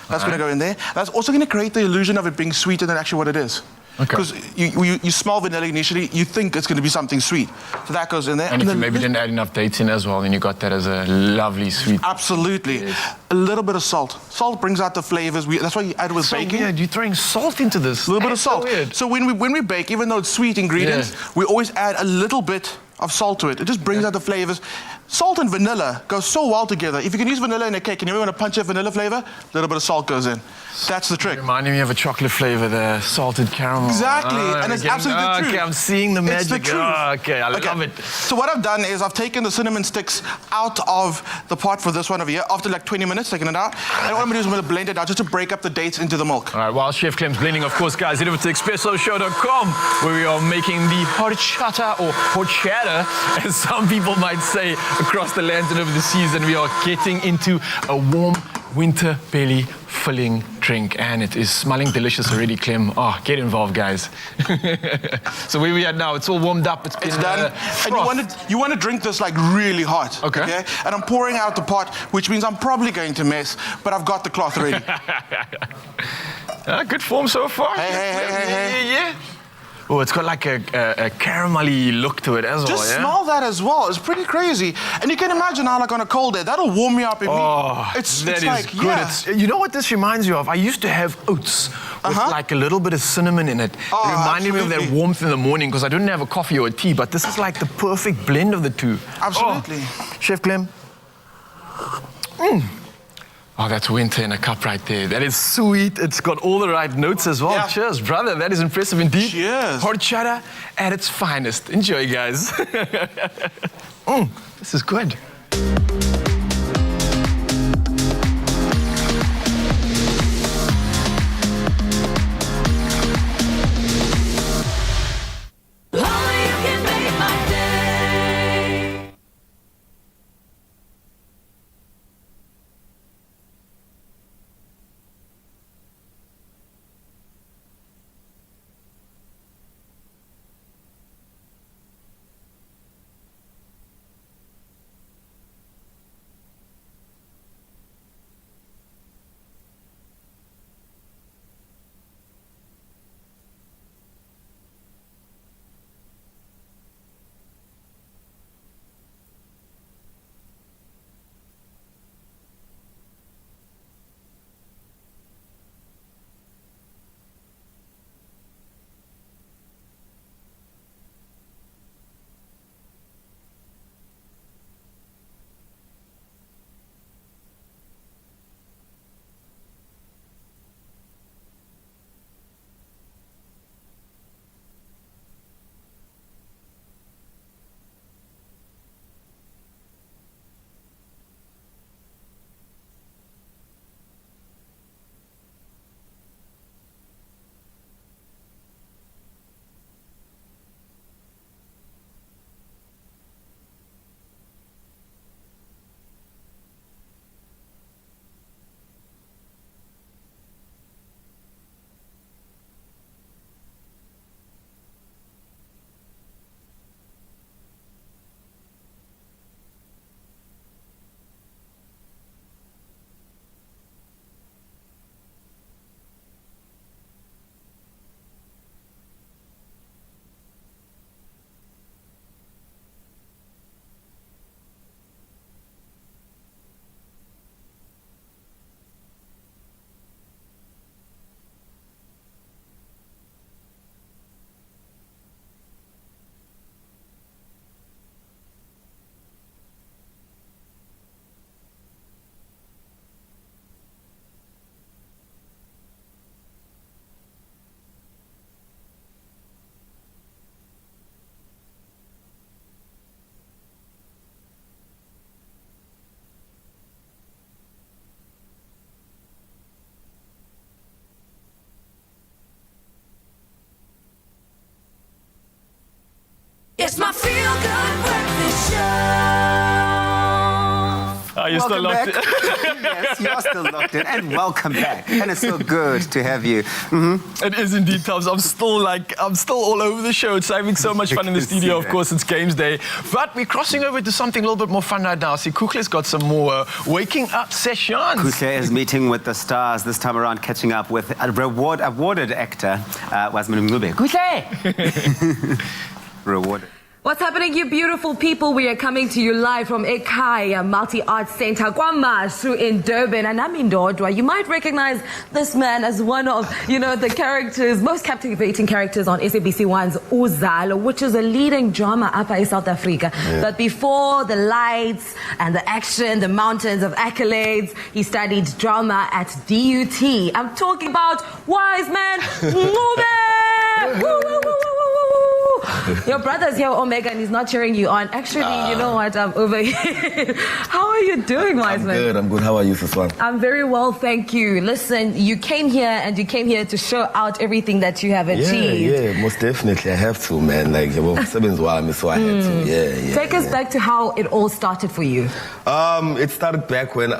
That's going to go in there. That's also going to create the illusion of it being sweeter than actually what it is. Because you smell vanilla initially, you think it's going to be something sweet. So that goes in there. And if you maybe didn't add enough dates in as well, then you got that as a lovely sweet. Absolutely. Yes. A little bit of salt. Salt brings out the flavors. That's why you add it with baking. Yeah, you're throwing salt into this. A little bit of salt. So when we bake, even though it's sweet ingredients, we always add a little bit of salt to it. It just brings out the flavors. Salt and vanilla go so well together. If you can use vanilla in a cake and you really want to punch a vanilla flavor, a little bit of salt goes in. That's the trick. Reminding me of a chocolate flavor there, salted caramel. Exactly, and it's absolutely the truth. Okay, I'm seeing the magic. It's the truth. Okay, I love it. So what I've done is I've taken the cinnamon sticks out of the pot for this one over here after 20 minutes, taking it out. And what I'm going to do is I'm going to blend it out just to break up the dates into the milk. All right, while Chef Clem's blending, of course, guys, head over to expressoshow.com where we are making the horchata or horchata, as some people might say across the lands and over the seas, and we are getting into a warm winter belly filling drink, and it is smelling delicious already, Clem. Oh, get involved, guys. So where we are now, it's all warmed up. It's done. And you want to drink this really hot. Okay. And I'm pouring out the pot, which means I'm probably going to mess, but I've got the cloth ready. Good form so far. Hey. Yeah. Oh, it's got like a caramelly look to it as well. Just smell that as well. It's pretty crazy. And you can imagine how, on a cold day, that'll warm me up immediately. Oh, it's good. Yeah. You know what this reminds you of? I used to have oats with a little bit of cinnamon in it. It reminded me of that warmth in the morning because I didn't have a coffee or a tea, but this is like the perfect blend of the two. Absolutely. Chef Clem. Oh, that's winter in a cup right there. That is sweet. It's got all the right notes as well. Yeah. Cheers, brother. That is impressive indeed. Cheers. Horchata at its finest. Enjoy, guys. This is good. Are you still Welcome locked back. Yes, you are still locked in, and welcome back. And it's so good to have you. It is indeed, Tubbs. I'm still all over the show. It's having so much fun in the studio. Of course, it's games day. But we're crossing over to something a little bit more fun right now. See, Kukle's got some more waking up sessions. Kukle is meeting with the stars, this time around catching up with a awarded actor, Wasman Mngube. Kukle! Rewarded. What's happening, you beautiful people? We are coming to you live from Ekhaya Multi-Arts Center, KwaMashu in Durban. And I'm Indodwa. You might recognize this man as one of, the characters, most captivating characters on SABC1's Uzalo, which is a leading drama up in South Africa. Yeah. But before the lights and the action, the mountains of accolades, he studied drama at DUT. I'm talking about wise man Mngube! Woo, woo, woo, woo, woo. Your brother's here, Omega, and he's not cheering you on. Actually, you know what? I'm over here. How are you doing, Wiseman? I'm good. How are you, Siswan? I'm very well, thank you. Listen, you came here to show out everything that you have achieved. Yeah, most definitely. I have to, man. So I had to. Yeah. Take us back to how it all started for you. It started back when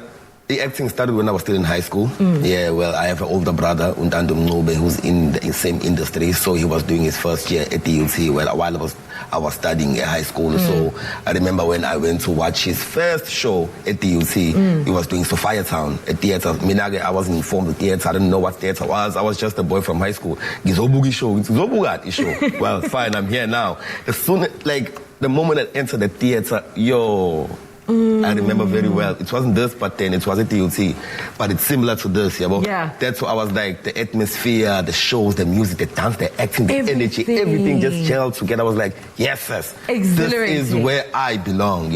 the acting started when I was still in high school. Yeah, well, I have an older brother, Untando Mngube, who's in the same industry. So he was doing his first year at DUT while I was studying at high school. So I remember when I went to watch his first show at DUT, he was doing Sophia Town at theater. Minage, I wasn't informed of theater. I didn't know what theater was. I was just a boy from high school. Gizobugi show. Well, fine, I'm here now. As soon as, the moment I entered the theater, I remember very well. It wasn't this, but then it was at DUT. But it's similar to this, yeah. That's what I was like, the atmosphere, the shows, the music, the dance, the acting, the energy, everything just gelled together. I was like, yes. This is where I belong,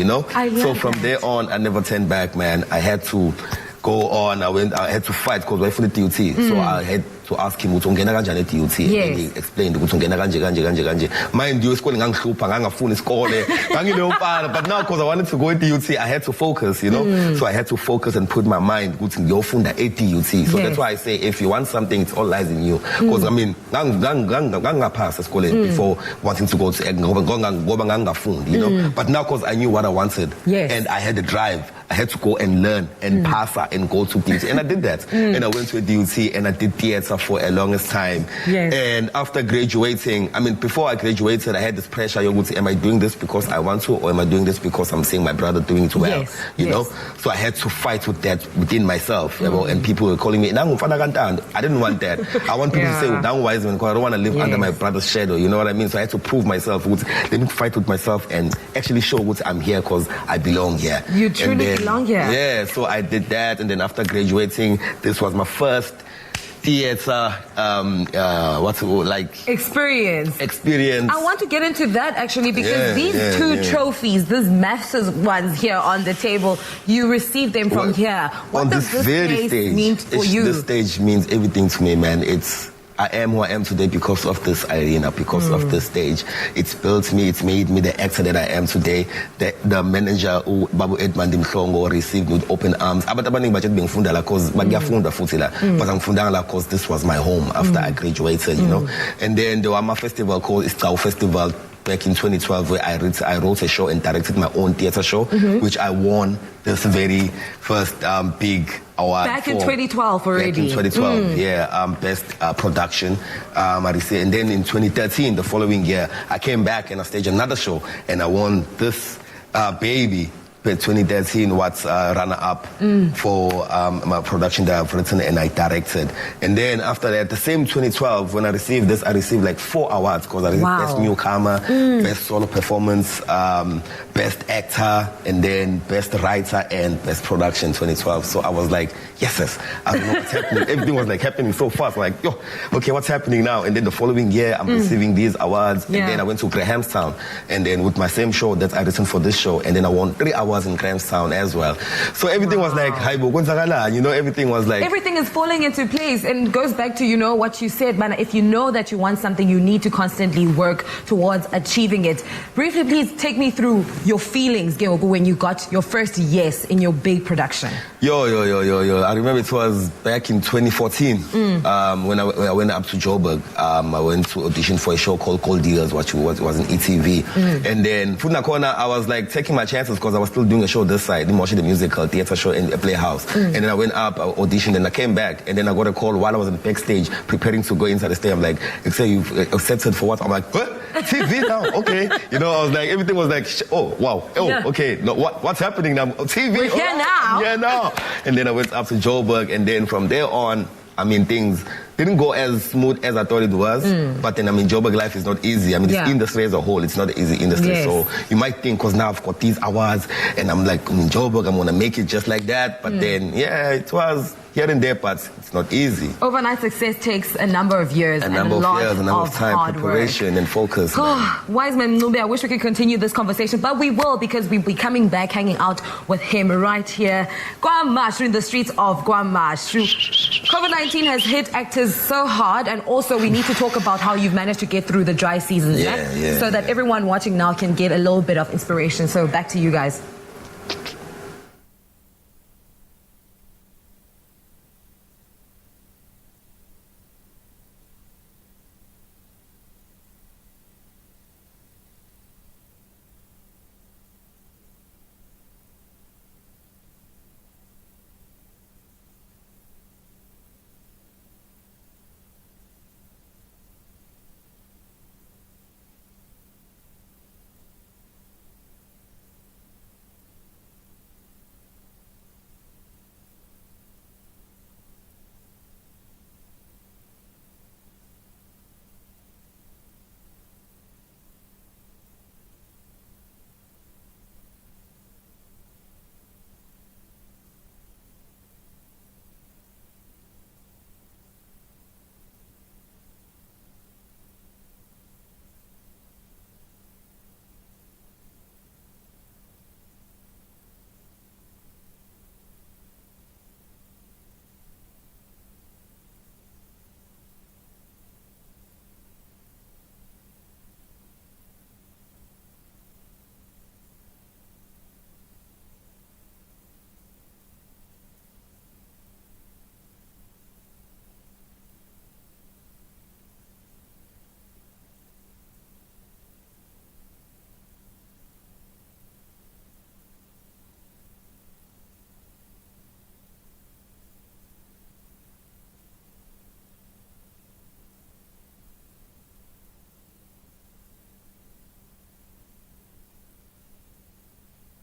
So from there on, I never turned back, man. I had to go on. I had to fight because we're for the DUT. So I had to ask him, ungena kanjani at DUT? And he explained, ungena kanje. Mind you, school ngangihlupha, ngangafuni isikole, ngangileopara. But now, because I wanted to go at DUT, I had to focus, So I had to focus and put my mind, ngiyofunda at DUT. So that's why I say, if you want something, it all lies in you. Because, ngangaphasa esikoleni before wanting to go to ngoba ngangafundi, But now, because I knew what I wanted, and I had the drive, I had to go and learn and pass and go to DUT. And I did that. And I went to a DUT and I did theater for a longest time. And after graduating, before I graduated, I had this pressure. Am I doing this because I want to, or am I doing this because I'm seeing my brother doing it well? You know? So I had to fight with that within myself. And people were calling me, I didn't want that. I want people to say, Wiseman, because I don't want to live under my brother's shadow. You know what I mean? So I had to prove myself. Let me fight with myself and actually show I'm here because I belong here. You truly belong here. Yeah, so I did that. And then after graduating, this was my first theater experience. I want to get into that actually because these two trophies, these massive ones here on the table, you received them from here. What does this place mean for you? This stage means everything to me, man. I am who I am today because of this arena, because of this stage. It's built me, it's made me the actor that I am today. The manager, Babu Edmund Mhlongo, received me with open arms. But this was my home after I graduated, And then there was my festival called Iskau Festival back in 2012 where I wrote a show and directed my own theater show, which I won this very first big award. Back in 2012 already. Back in 2012, best production. I received, and then in 2013, the following year, I came back and I staged another show and I won this baby. 2013 was runner-up for my production that I've written and I directed. And then after that, the same 2012, when I received this, I received like 4 awards because I received Best Newcomer, Best Solo Performance, Best Actor, and then Best Writer and Best Production 2012. So I was like, yes, I don't know what's happening. Everything was like happening so fast. Like, okay, what's happening now? And then the following year, I'm receiving these awards. And then I went to Grahamstown. And then with my same show that I written for this show, and then I won 3 awards in Grahamstown as well. So everything was like, everything was like... Everything is falling into place and goes back to, what you said, man. If you know that you want something, you need to constantly work towards achieving it. Briefly, please take me through your feelings, Geogu, when you got your first yes in your big production. Yo. I remember it was back in 2014 when I went up to Joburg. I went to audition for a show called Cold Deals, which was in ETV. And then, Funakona, I was like taking my chances because I was still still doing a show this side, watching the musical, theatre show in a playhouse. And then I went up, I auditioned, and I came back. And then I got a call while I was in backstage preparing to go inside the stage. I'm like, Excel, you've accepted for what? I'm like, what? TV now? Okay. You know, I was like, everything was like, oh, wow. Oh, Yeah. okay. No, what's happening now? TV? We're here now. Yeah, now. And then I went up to Joburg, and then from there on, I mean, things didn't go as smooth as I thought it was. But then, I mean, Joburg life is not easy. I mean, Yeah. this industry as a whole, it's not an easy industry. Yes. So you might think, because now I've got these hours, and I'm like, in Joburg, I'm going to make it just like that. But then, yeah, it was here and there, but it's not easy. Overnight success takes a number of years A and number a of lot years, a number of time, hard preparation and focus. man. work. Wiseman Mnubi, I wish we could continue this conversation, but we will, because we'll be coming back, hanging out with him right here. Guamash, in the streets of Guamash. COVID-19 has hit actors so hard, and also we need to talk about how you've managed to get through the dry season, so that everyone watching now can get a little bit of inspiration. So back to you guys.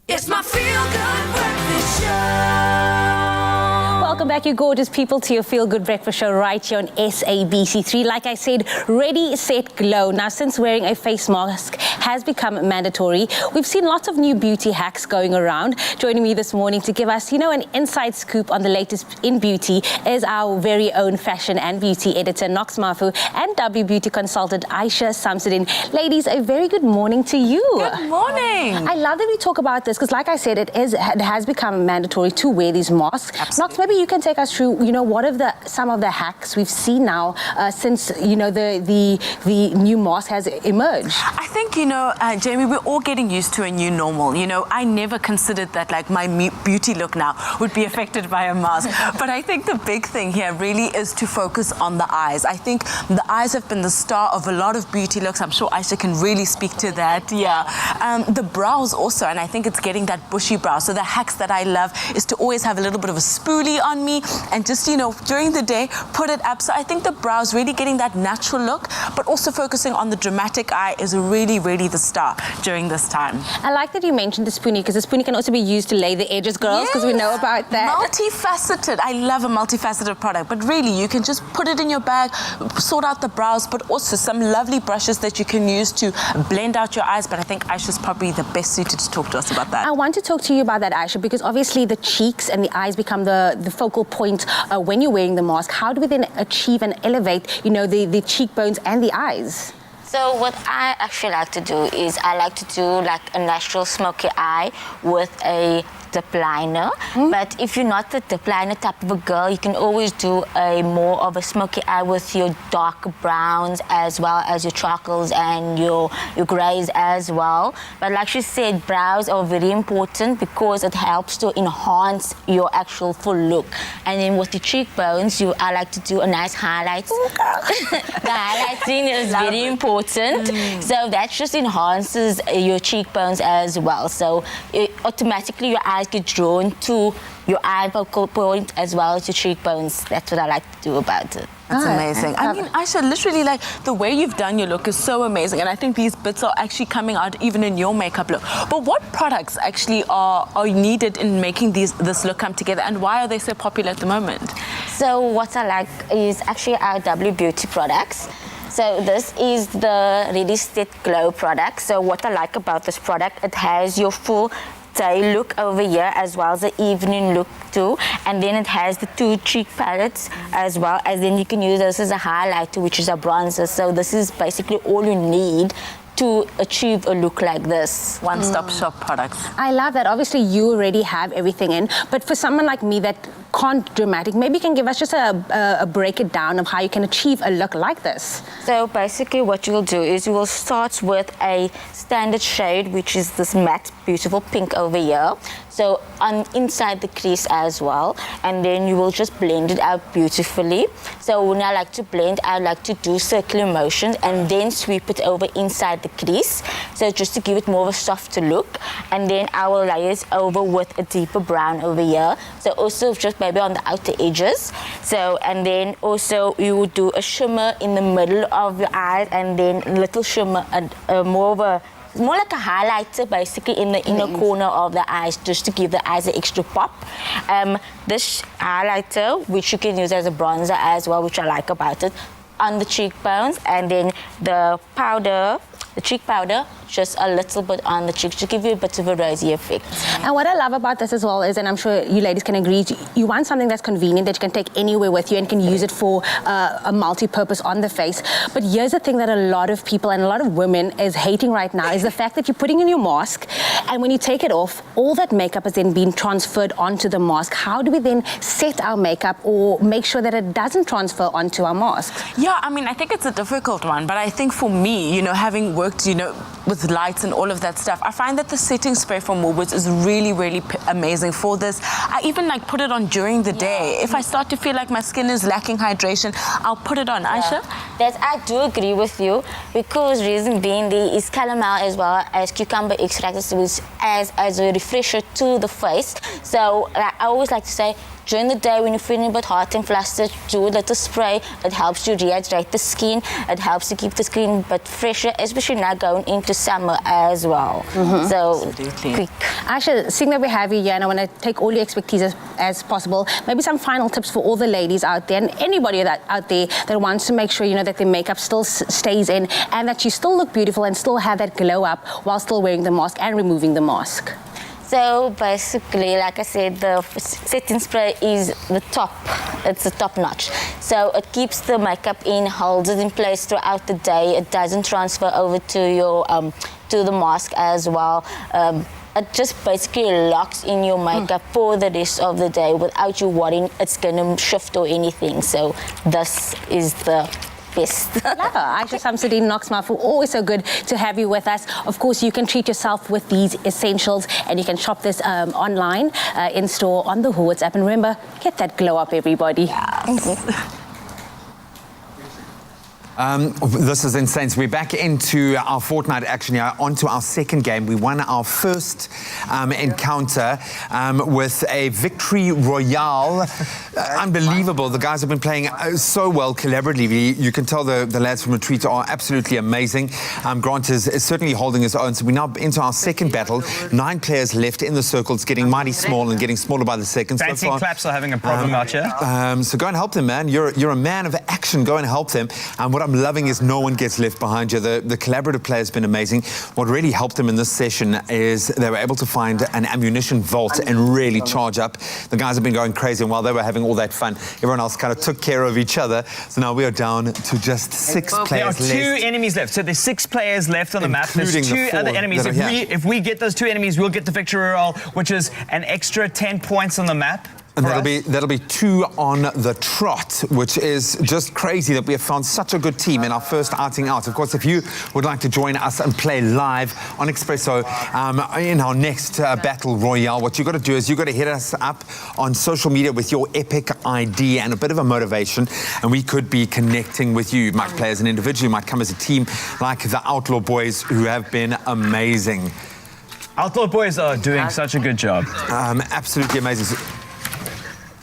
It's my feel-good breakfast show. Welcome back, you gorgeous people, to your Feel Good Breakfast Show right here on SABC3. Like I said, ready, set, glow. Now, since wearing a face mask has become mandatory, we've seen lots of new beauty hacks going around. Joining me this morning to give us, an inside scoop on the latest in beauty is our very own fashion and beauty editor, Nox Mafu, and W beauty consultant, Aisha Samsudin. Ladies, a very good morning to you. Good morning. I love that we talk about this because, like I said, it has become mandatory to wear these masks. Nox, maybe you can take us through, what are some of the hacks we've seen now since, the new mask has emerged? I think, Jamie, we're all getting used to a new normal. I never considered that my beauty look now would be affected by a mask. But I think the big thing here really is to focus on the eyes. I think the eyes have been the star of a lot of beauty looks. I'm sure Aisha can really speak to that. Yeah. The brows also, and I think it's getting that bushy brow. So the hacks that I love is to always have a little bit of a spoolie on me and just, during the day, put it up. So I think the brows really getting that natural look, but also focusing on the dramatic eye is really, really the star during this time. I like that you mentioned the spoonie, because the spoonie can also be used to lay the edges, girls, because we know about that. Multifaceted. I love a multifaceted product, but really you can just put it in your bag, sort out the brows, but also some lovely brushes that you can use to blend out your eyes. But I think Aisha's probably the best suited to talk to us about that. I want to talk to you about that, Aisha, because obviously the cheeks and the eyes become the focal point when you're wearing the mask. How do we then achieve and elevate, the cheekbones and the eyes? So what I actually like to do is I like to do like a natural smoky eye with a dip liner. But if you're not the dip liner type of a girl, you can always do a more of a smoky eye with your dark browns as well as your charcoals and your greys as well. But like she said, brows are very important because it helps to enhance your actual full look. And then with the cheekbones, I like to do a nice highlight. The highlighting is very important important. So that just enhances your cheekbones as well. So automatically your eyes get drawn to your eye focal point as well as your cheekbones. That's what I like to do about it. That's amazing. I mean, Aisha, literally, like, the way you've done your look is so amazing, and I think these bits are actually coming out even in your makeup look. But what products actually are needed in making this look come together, and why are they so popular at the moment? So what I like is actually our W Beauty products. So this is the Ready Set Glow product. So what I like about this product, it has your full day look over here as well as the evening look too, and then it has the 2 cheek palettes as well, and then you can use this as a highlighter, which is a bronzer. So this is basically all you need to achieve a look like this. One-stop shop products. I love that. Obviously, you already have everything in, but for someone like me that can't dramatic, maybe you can give us just a break it down of how you can achieve a look like this. So basically what you will do is you will start with a standard shade, which is this matte, beautiful pink over here. So on inside the crease as well, and then you will just blend it out beautifully. So when I like to blend, I like to do circular motions and then sweep it over inside the crease. So just to give it more of a softer look, and then I will lay it over with a deeper brown over here. So also just maybe on the outer edges. So, and then also you will do a shimmer in the middle of your eyes, and then a little shimmer, more like a highlighter basically in the inner corner of the eyes, just to give the eyes an extra pop. This highlighter, which you can use as a bronzer as well, which I like about it, on the cheekbones, and then the powder, the cheek powder, just a little bit on the cheeks to give you a bit of a rosy effect. And what I love about this as well is, and I'm sure you ladies can agree, you want something that's convenient that you can take anywhere with you and can use it for a multi-purpose on the face. But here's the thing that a lot of people and a lot of women is hating right now is the fact that you're putting in your mask, and when you take it off, all that makeup is then being transferred onto the mask. How do we then set our makeup or make sure that it doesn't transfer onto our mask? Yeah, I mean, I think it's a difficult one, but I think for me, you know, having worked, you know, with lights and all of that stuff, I find that the setting spray from Woolworths is really, really amazing for this. I even like put it on during the day. If I start to feel like my skin is lacking hydration, I'll put it on. Aisha? That I do agree with you, because reason being there is calomel as well as cucumber extract, which as a refresher to the face. So I always like to say, during the day when you're feeling a bit hot and flustered, do a little spray. It helps you rehydrate the skin. It helps to keep the skin a bit fresher, especially now going into summer as well. So quick. Aisha, seeing that we have you here, and I want to take all your expertise as possible, maybe some final tips for all the ladies out there and anybody out there that wants to make sure, you know, that their makeup still stays in and that you still look beautiful and still have that glow up while still wearing the mask and removing the mask. So basically, like I said, the setting spray is the top. It's the top notch. So it keeps the makeup in, holds it in place throughout the day. It doesn't transfer over to your to the mask as well. It just basically locks in your makeup for the rest of the day without you worrying it's gonna shift or anything. So this is the best. Aisha Samsudeen, Knox Mafu, always so good to have you with us. Of course, you can treat yourself with these essentials, and you can shop this online, in store, on the Woolworths app. And remember, get that glow up, everybody. Yes. This is insane. So we're back into our Fortnite action here, onto our second game. We won our first encounter with a victory royale. Unbelievable. The guys have been playing so well collaboratively. You can tell the lads from Retreat are absolutely amazing. Grant is certainly holding his own. So we're now into our second battle. 9 players left in the circle. It's getting mighty small and getting smaller by the second. Fancy so far, Claps are having a problem out here. So go and help them, man. You're a man of action. Go and help them. What I'm loving is no one gets left behind you. The collaborative play has been amazing. What really helped them in this session is they were able to find an ammunition vault and really charge up. The guys have been going crazy, and while they were having all that fun, everyone else kind of took care of each other. So now we are down to just 6 players left. There are 2 enemies left. So there's 6 players left on the map. There's Including 2 other enemies. If we get those 2 enemies, we'll get the victory roll, which is an extra 10 points on the map. And that'll be 2 on the trot, which is just crazy that we have found such a good team in our first outing out. Of course, if you would like to join us and play live on Expresso in our next Battle Royale, what you've got to do is you've got to hit us up on social media with your epic ID and a bit of a motivation, and we could be connecting with you. You might play as an individual, you might come as a team like the Outlaw Boys, who have been amazing. Outlaw Boys are doing such a good job. Absolutely amazing.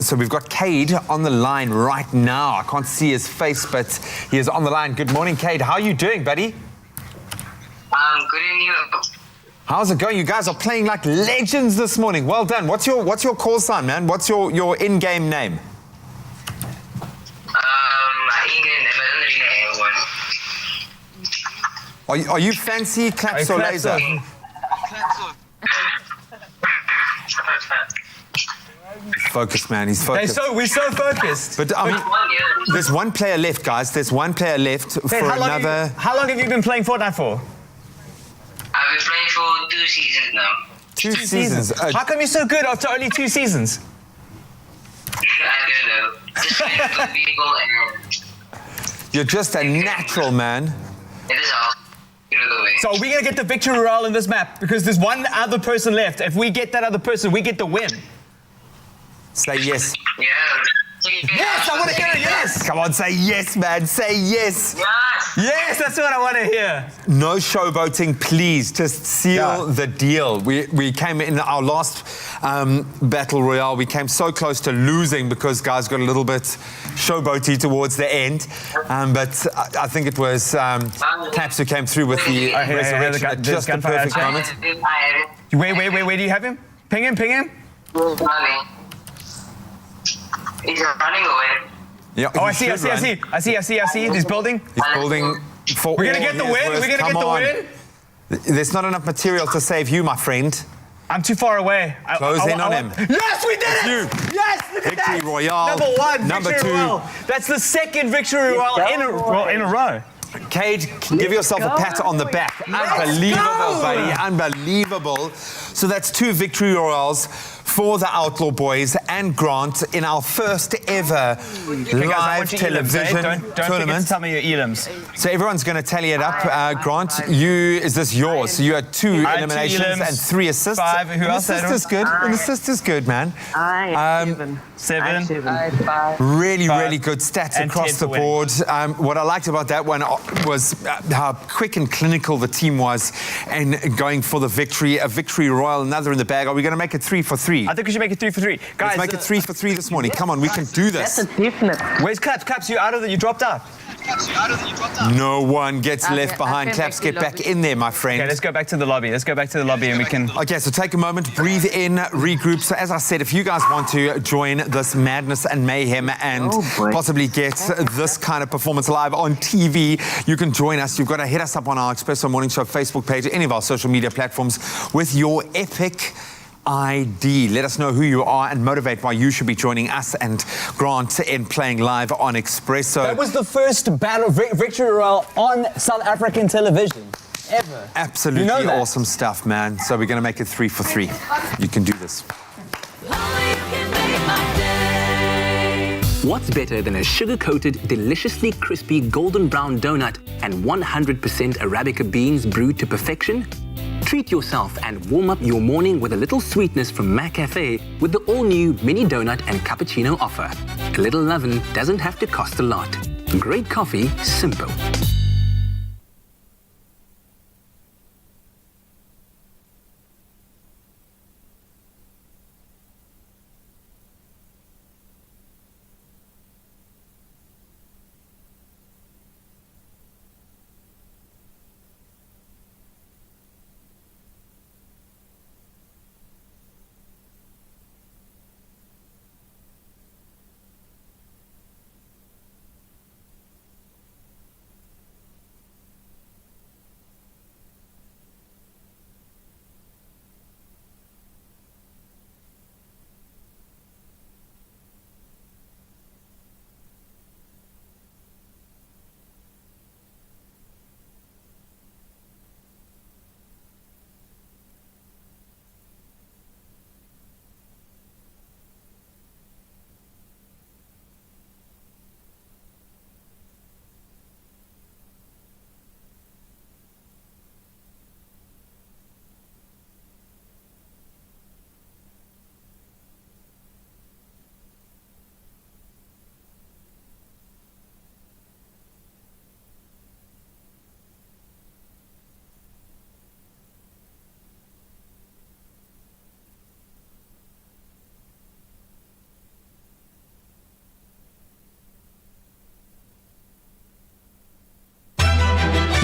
So we've got Cade on the line right now. I can't see his face, but he is on the line. Good morning, Cade. How are you doing, buddy? Good in you. How's it going? You guys are playing like legends this morning. Well done. What's your call sign, man? What's your in-game name? My in-game name, I don't really know one. Are you fancy, claps or laser? Focused, man. He's focused. We're so focused. But I mean, there's one player left, guys. There's one player left for another. How long have you been playing Fortnite for? I've been playing for 2 seasons now. 2 seasons. How come you're so good after only 2 seasons? I don't know. Just playing with good people and... You're just a natural, man. It is awesome. So are we going to get the victory royale in this map? Because there's one other person left. If we get that other person, we get the win. Say yes. Yeah. Yes, I want to hear it, yes! Come on, say yes, man. Say yes. Yes! Yes, that's what I want to hear. No showboating, please. Just seal the deal. We came in our last Battle Royale. We came so close to losing because guys got a little bit showboaty towards the end. But I think it was Claps who came through with the resurrection at just the perfect moment. Where do you have him? Ping him. He's running away. Yeah, I see. He's building. He's building for We're going to get the win. There's not enough material to save you, my friend. I'm too far away. Close in on him. Yes, we did it! You. Yes, look at that! Victory Royale. Number 1, Number Victory 2. Royale. That's the second Victory Royale in a row. Cade, give yourself a pat on the back. Unbelievable, buddy. Unbelievable. So that's 2 Victory Royales for the Outlaw Boys and Grant in our first ever live television Don't tournament. forget to tell me your elims. So everyone's going to tally it up. Grant, is this yours? So you had 2 eliminations 2 elims, and 3 assists. 5. Who else? An assist is good. An assist is good, man. 7. Really good stats And across 10 the to win. board. What I liked about that one was how quick and clinical the team was and going for the victory. A victory royal, another in the bag. Are we going to make it 3 for 3? I think we should make it 3 for 3. Guys, let's make it 3 for 3 this morning. Come on, we can do this. That's a definite. Where's Claps? Claps, you dropped out. No one gets left behind. Claps, get back in there, my friend. Okay, let's go back to the lobby. And we can... Okay, so take a moment, breathe in, regroup. So as I said, if you guys want to join this madness and mayhem and possibly get this kind of performance live on TV, you can join us. You've got to hit us up on our Expresso Morning Show Facebook page, any of our social media platforms with your epic ID. Let us know who you are and motivate why you should be joining us and Grant in playing live on Expresso. That was the first battle victory royale on South African television ever. Absolutely awesome stuff, man. So we're going to make it 3 for 3. You can do this. What's better than a sugar-coated, deliciously crispy golden brown donut and 100% Arabica beans brewed to perfection? Treat yourself and warm up your morning with a little sweetness from McCafe with the all-new mini donut and cappuccino offer. A little lovin' doesn't have to cost a lot. Great coffee, simple.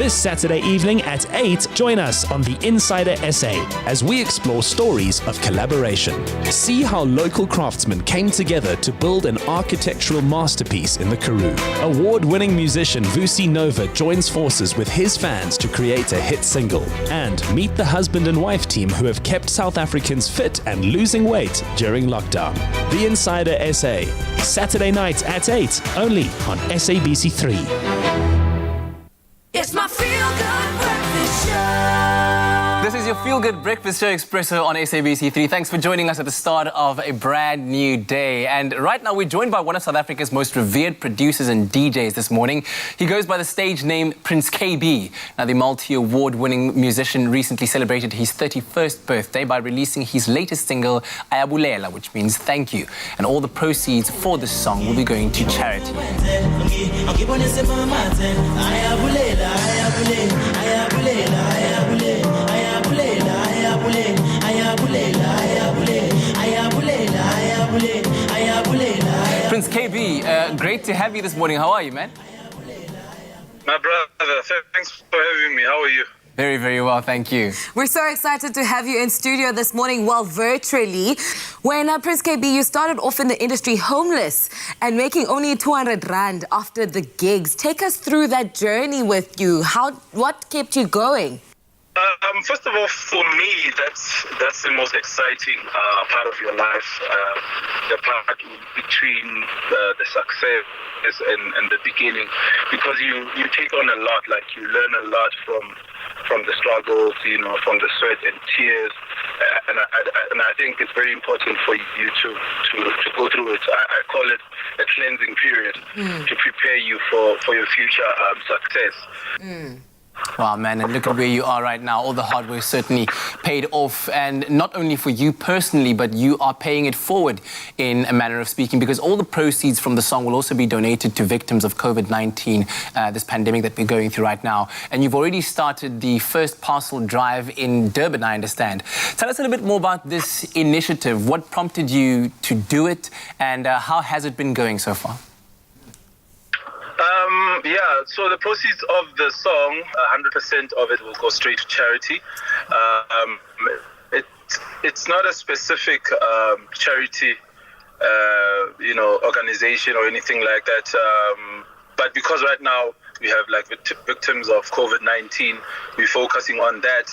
This Saturday evening at 8, join us on The Insider SA as we explore stories of collaboration. See how local craftsmen came together to build an architectural masterpiece in the Karoo. Award-winning musician Vusi Nova joins forces with his fans to create a hit single. And meet the husband and wife team who have kept South Africans fit and losing weight during lockdown. The Insider SA, Saturday night at 8, only on SABC3. It's my feel-good breakfast show. This is your feel-good breakfast show, Expresso on SABC3. Thanks for joining us at the start of a brand new day. And right now we're joined by one of South Africa's most revered producers and DJs this morning. He goes by the stage name Prince KB. Now, the multi-award-winning musician recently celebrated his 31st birthday by releasing his latest single, Ayabulela, which means thank you. And all the proceeds for this song will be going to charity. Prince KB, great to have you this morning. How are you, man? My brother, thanks for having me. How are you? Very, very well, thank you. We're so excited to have you in studio this morning, well, virtually. When Prince KB, you started off in the industry homeless and making only 200 Rand after the gigs. Take us through that journey with you. What kept you going? First of all, for me, that's the most exciting part of your life, the part between the success and the beginning, because you take on a lot, like you learn a lot from the struggles, from the sweat and tears, and I think it's very important for you to go through it. I call it a cleansing period to prepare you for your future success. Wow, man, and look at where you are right now. All the hard work certainly paid off, and not only for you personally, but you are paying it forward in a manner of speaking, because all the proceeds from the song will also be donated to victims of COVID-19, this pandemic that we're going through right now. And you've already started the first parcel drive in Durban, I understand. Tell us a little bit more about this initiative. What prompted you to do it, and how has it been going so far? So the proceeds of the song, 100% of it will go straight to charity. It's not a specific charity, organization or anything like that. But because right now we have victims of COVID-19, we're focusing on that.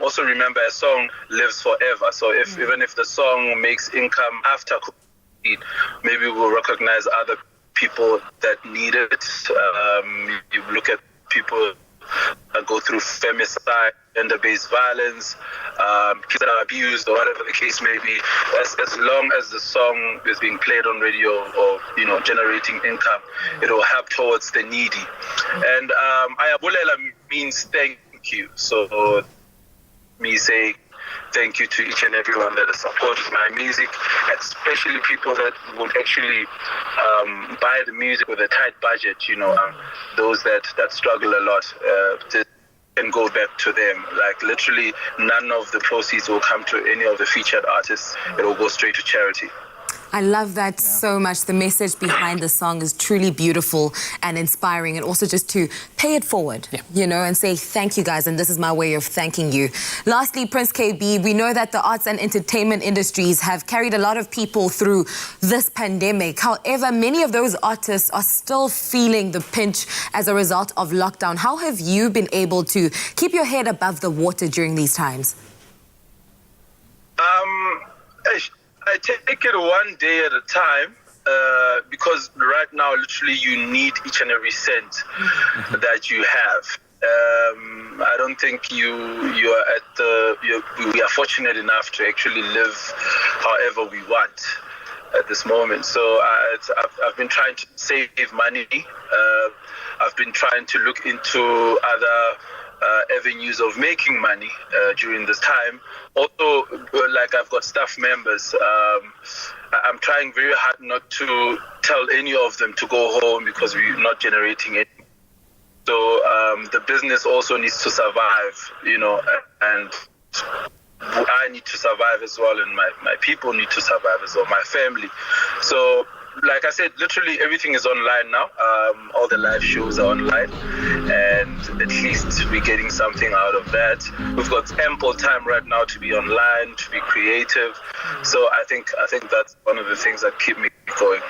Also remember, a song lives forever. So even if the song makes income after COVID, maybe we'll recognize other people that need it. You look at people that go through femicide, gender-based violence, kids that are abused, or whatever the case may be. As long as the song is being played on radio or generating income, it will help towards the needy. And Ayabulela means thank you. So me saying thank you to each and everyone that has supported my music, especially people that would actually buy the music with a tight budget, those that struggle a lot, can go back to them. Like literally none of the proceeds will come to any of the featured artists. It will go straight to charity. I love that so much. The message behind the song is truly beautiful and inspiring, and also just to pay it forward, and say thank you guys, and this is my way of thanking you. Lastly, Prince KB, we know that the arts and entertainment industries have carried a lot of people through this pandemic. However, many of those artists are still feeling the pinch as a result of lockdown. How have you been able to keep your head above the water during these times? I take it one day at a time, because right now, literally, you need each and every cent that you have. I don't think we are fortunate enough to actually live however we want at this moment. So I've been trying to save money. I've been trying to look into other avenues of making money during this time. Also, I've got staff members. I'm trying very hard not to tell any of them to go home because we're not generating it. So the business also needs to survive, and I need to survive as well, and my people need to survive as well, my family. So like I said, literally everything is online now. All the live shows are online, and at least we're getting something out of that. We've got ample time right now to be online, to be creative. So I think that's one of the things that keep me going.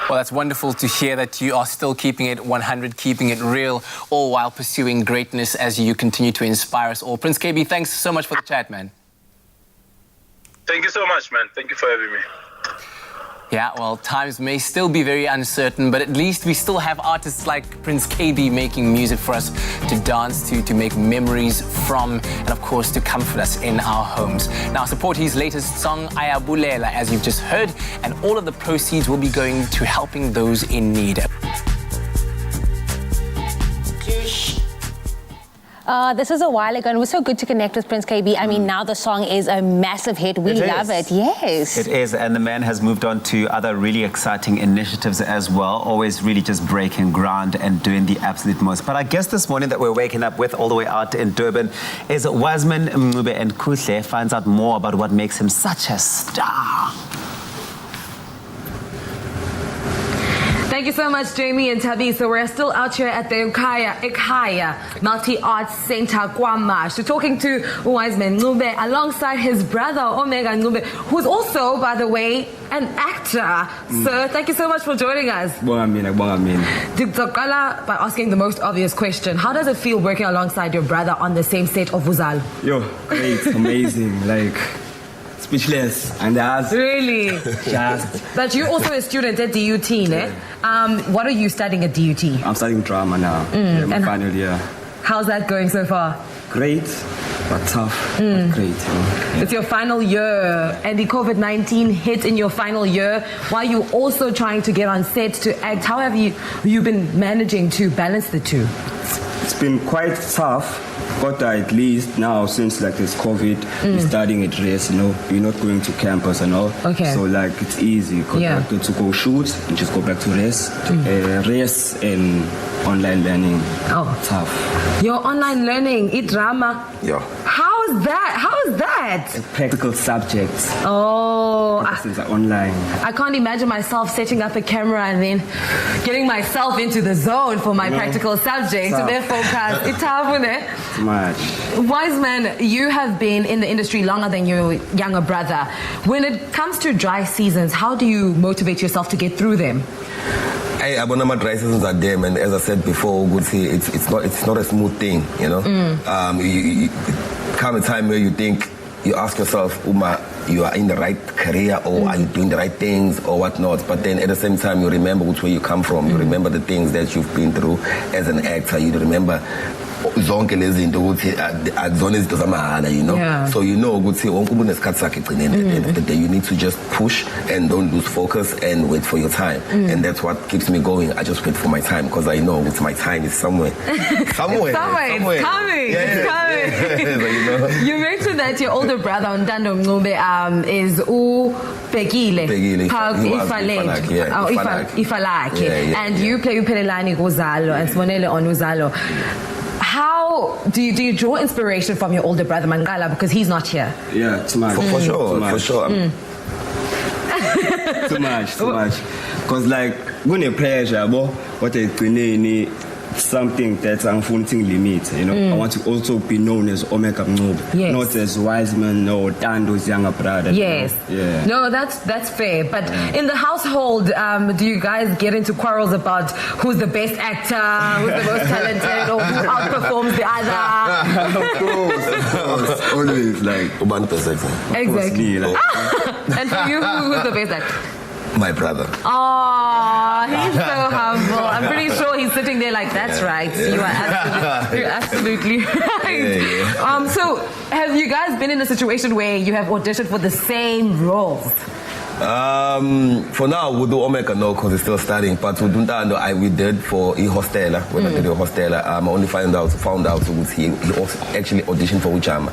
Well, that's wonderful to hear that you are still keeping it 100, keeping it real, all while pursuing greatness as you continue to inspire us all. Prince KB, thanks so much for the chat, man. Thank you so much, man. Thank you for having me. Yeah, well, times may still be very uncertain, but at least we still have artists like Prince KB making music for us to dance to make memories from, and of course, to comfort us in our homes. Now, support his latest song, Ayabulela, as you've just heard, and all of the proceeds will be going to helping those in need. This was a while ago, and it was so good to connect with Prince KB. I mean, now the song is a massive hit. We love it. Yes. It is, and the man has moved on to other really exciting initiatives as well, always really just breaking ground and doing the absolute most. But I guess this morning that we're waking up with all the way out in Durban is Wiseman Mncube, and Kuhle finds out more about what makes him such a star. Thank you so much, Jamie and Tabby. So we're still out here at the Ikaya Multi-Arts Center, Kwamash. We're talking to Wiseman Mncube alongside his brother, Omega Mncube, who's also, by the way, an actor. So thank you so much for joining us. By asking the most obvious question, how does it feel working alongside your brother on the same set of Uzalo? Yo, great, amazing, like... speechless, and that's really just. But you're also a student at DUT, ne? What are you studying at DUT? I'm studying drama now. Yeah, my final year. How's that going so far? Great, but tough. But great. Yeah. It's your final year, and the COVID-19 hit in your final year while you're also trying to get on set to act. How have you been managing to balance the two? It's been quite tough. But at least now, since like there's COVID, we're studying at rest, you know, we're not going to campus and all. Okay. So like it's easy because to go shoot and just go back to rest. Rest and online learning. Oh, tough. Your online learning, drama. Yeah. How is that? How is that? Practical subjects. Oh. Since online. I can't imagine myself setting up a camera and then getting myself into the zone for my practical subjects. So their focus. It's tough, isn't it? Much. Wiseman, you have been in the industry longer than your younger brother. When it comes to dry seasons, how do you motivate yourself to get through them? I want my dry seasons are there, and as I said before, it's not a smooth thing, you know. You come a time where you ask yourself, Uma, you are in the right career, or are you doing the right things, or whatnot? But then at the same time, you remember where you come from. You remember the things that you've been through as an actor. You remember zonke lezi zinto ukuthi akuzona izinto zamahhala, you know. So you know ukuthi wonke umuntu nesikhathi sakhe egcineni. At the end of the day, you need to just push and don't lose focus and wait for your time. And that's what keeps me going. I just wait for my time because I know it's my time is somewhere. It's coming. It's coming. You mentioned that your older brother Ntando Mncube is Pegile. Ifalake. And you play Uphelelani Uzalo and Sibonele on Uzalo. How do you draw inspiration from your older brother Mangala because he's not here? Yeah, too much. For sure. Too much. Because like when you pressure, what I something that's unfolding limit, you know. I want to also be known as Omega Mncube, not as Wiseman or Tando's younger brother. Yes. Yeah. No, that's fair. But in the household, do you guys get into quarrels about who's the best actor, who's the most talented, or who outperforms the other? Of course. Always like 1%. Exactly. Like, and for you, who's the best actor? My brother. Oh, he's so humble. I'm pretty sure he's sitting there like, that's right. You're absolutely right. So have you guys been in a situation where you have auditioned for the same roles? For now, we do Omega no because he's still studying. But we do that. We did for Hostela. When I did Hostela, I only found out he also actually auditioned for Uchama.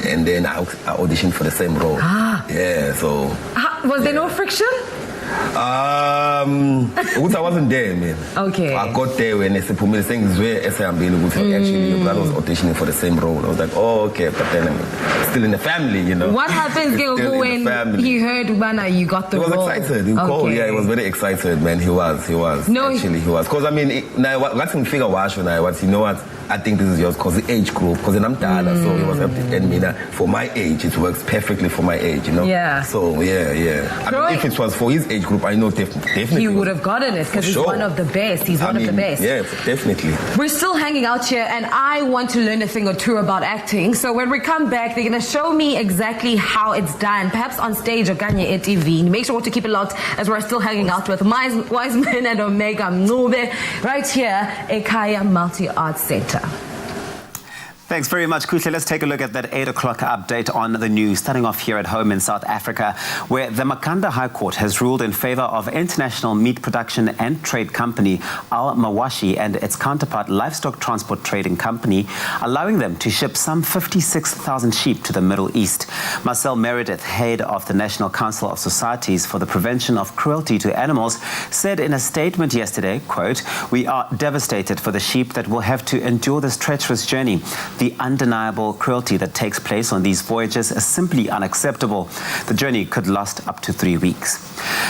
And then I auditioned for the same role. Yeah, so. Was there no friction? I wasn't there, man. Okay. I got there when they said, actually your brother was auditioning for the same role. I was like, oh, okay, but then I'm still in the family, you know. What happens when family. He heard when you got the He was role. excited. He called. Yeah, he was very excited, man. He was. No, actually, he was. Because I mean, now what's in figure wash when I was, you know what? I think this is yours because the age group. Because I'm Dala, so he was able to tell me that for my age, it works perfectly for my age. You know. Yeah. So yeah. I mean, if it was for his age group, I know definitely. He would have gotten it because he's one of the best. He's one of the best. Yeah, definitely. We're still hanging out here, and I want to learn a thing or two about acting. So when we come back, they're going to show me exactly how it's done, perhaps on stage or Kanye TV. Make sure to keep it locked as we're still hanging out with Wiseman and Omega Mncube right here at Kaya Multi-Arts Center. Thanks very much, Kuhle. Let's take a look at that 8 o'clock update on the news, starting off here at home in South Africa, where the Makanda High Court has ruled in favor of international meat production and trade company Al Mawashi and its counterpart Livestock Transport Trading Company, allowing them to ship some 56,000 sheep to the Middle East. Marcel Meredith, head of the National Council of Societies for the Prevention of Cruelty to Animals, said in a statement yesterday, quote, "We are devastated for the sheep that will have to endure this treacherous journey. The undeniable cruelty that takes place on these voyages is simply unacceptable. The journey could last up to 3 weeks."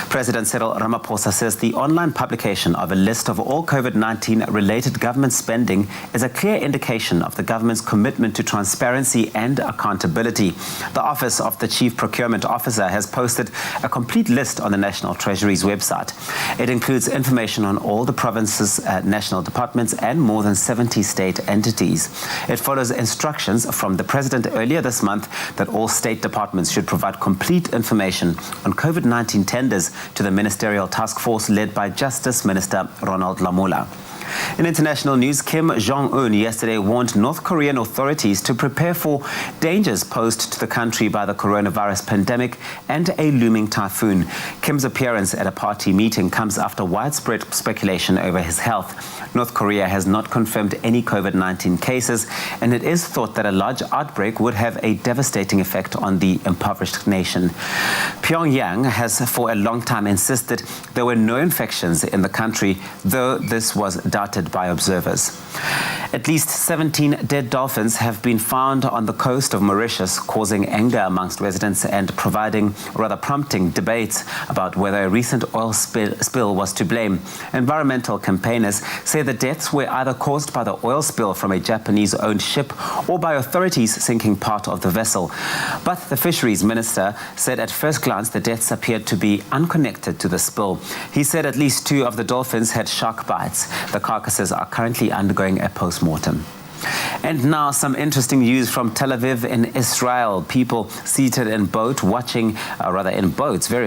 President Cyril Ramaphosa says the online publication of a list of all COVID-19 related government spending is a clear indication of the government's commitment to transparency and accountability. The Office of the Chief Procurement Officer has posted a complete list on the National Treasury's website. It includes information on all the provinces, national departments and more than 70 state entities. It follows instructions from the President earlier this month that all state departments should provide complete information on COVID-19 tenders to the ministerial task force led by Justice Minister Ronald Lamola. In international news, Kim Jong-un yesterday warned North Korean authorities to prepare for dangers posed to the country by the coronavirus pandemic and a looming typhoon. Kim's appearance at a party meeting comes after widespread speculation over his health. North Korea has not confirmed any COVID-19 cases, and it is thought that a large outbreak would have a devastating effect on the impoverished nation. Pyongyang has for a long time insisted there were no infections in the country, though this was doubted by observers. At least 17 dead dolphins have been found on the coast of Mauritius, causing anger amongst residents and prompting debates about whether a recent oil spill was to blame. Environmental campaigners say the deaths were either caused by the oil spill from a Japanese-owned ship or by authorities sinking part of the vessel. But the fisheries minister said at first glance the deaths appeared to be unconnected to the spill. He said at least 2 of the dolphins had shark bites. The carcasses are currently undergoing a post-mortem. And now some interesting news from Tel Aviv in Israel. People seated in various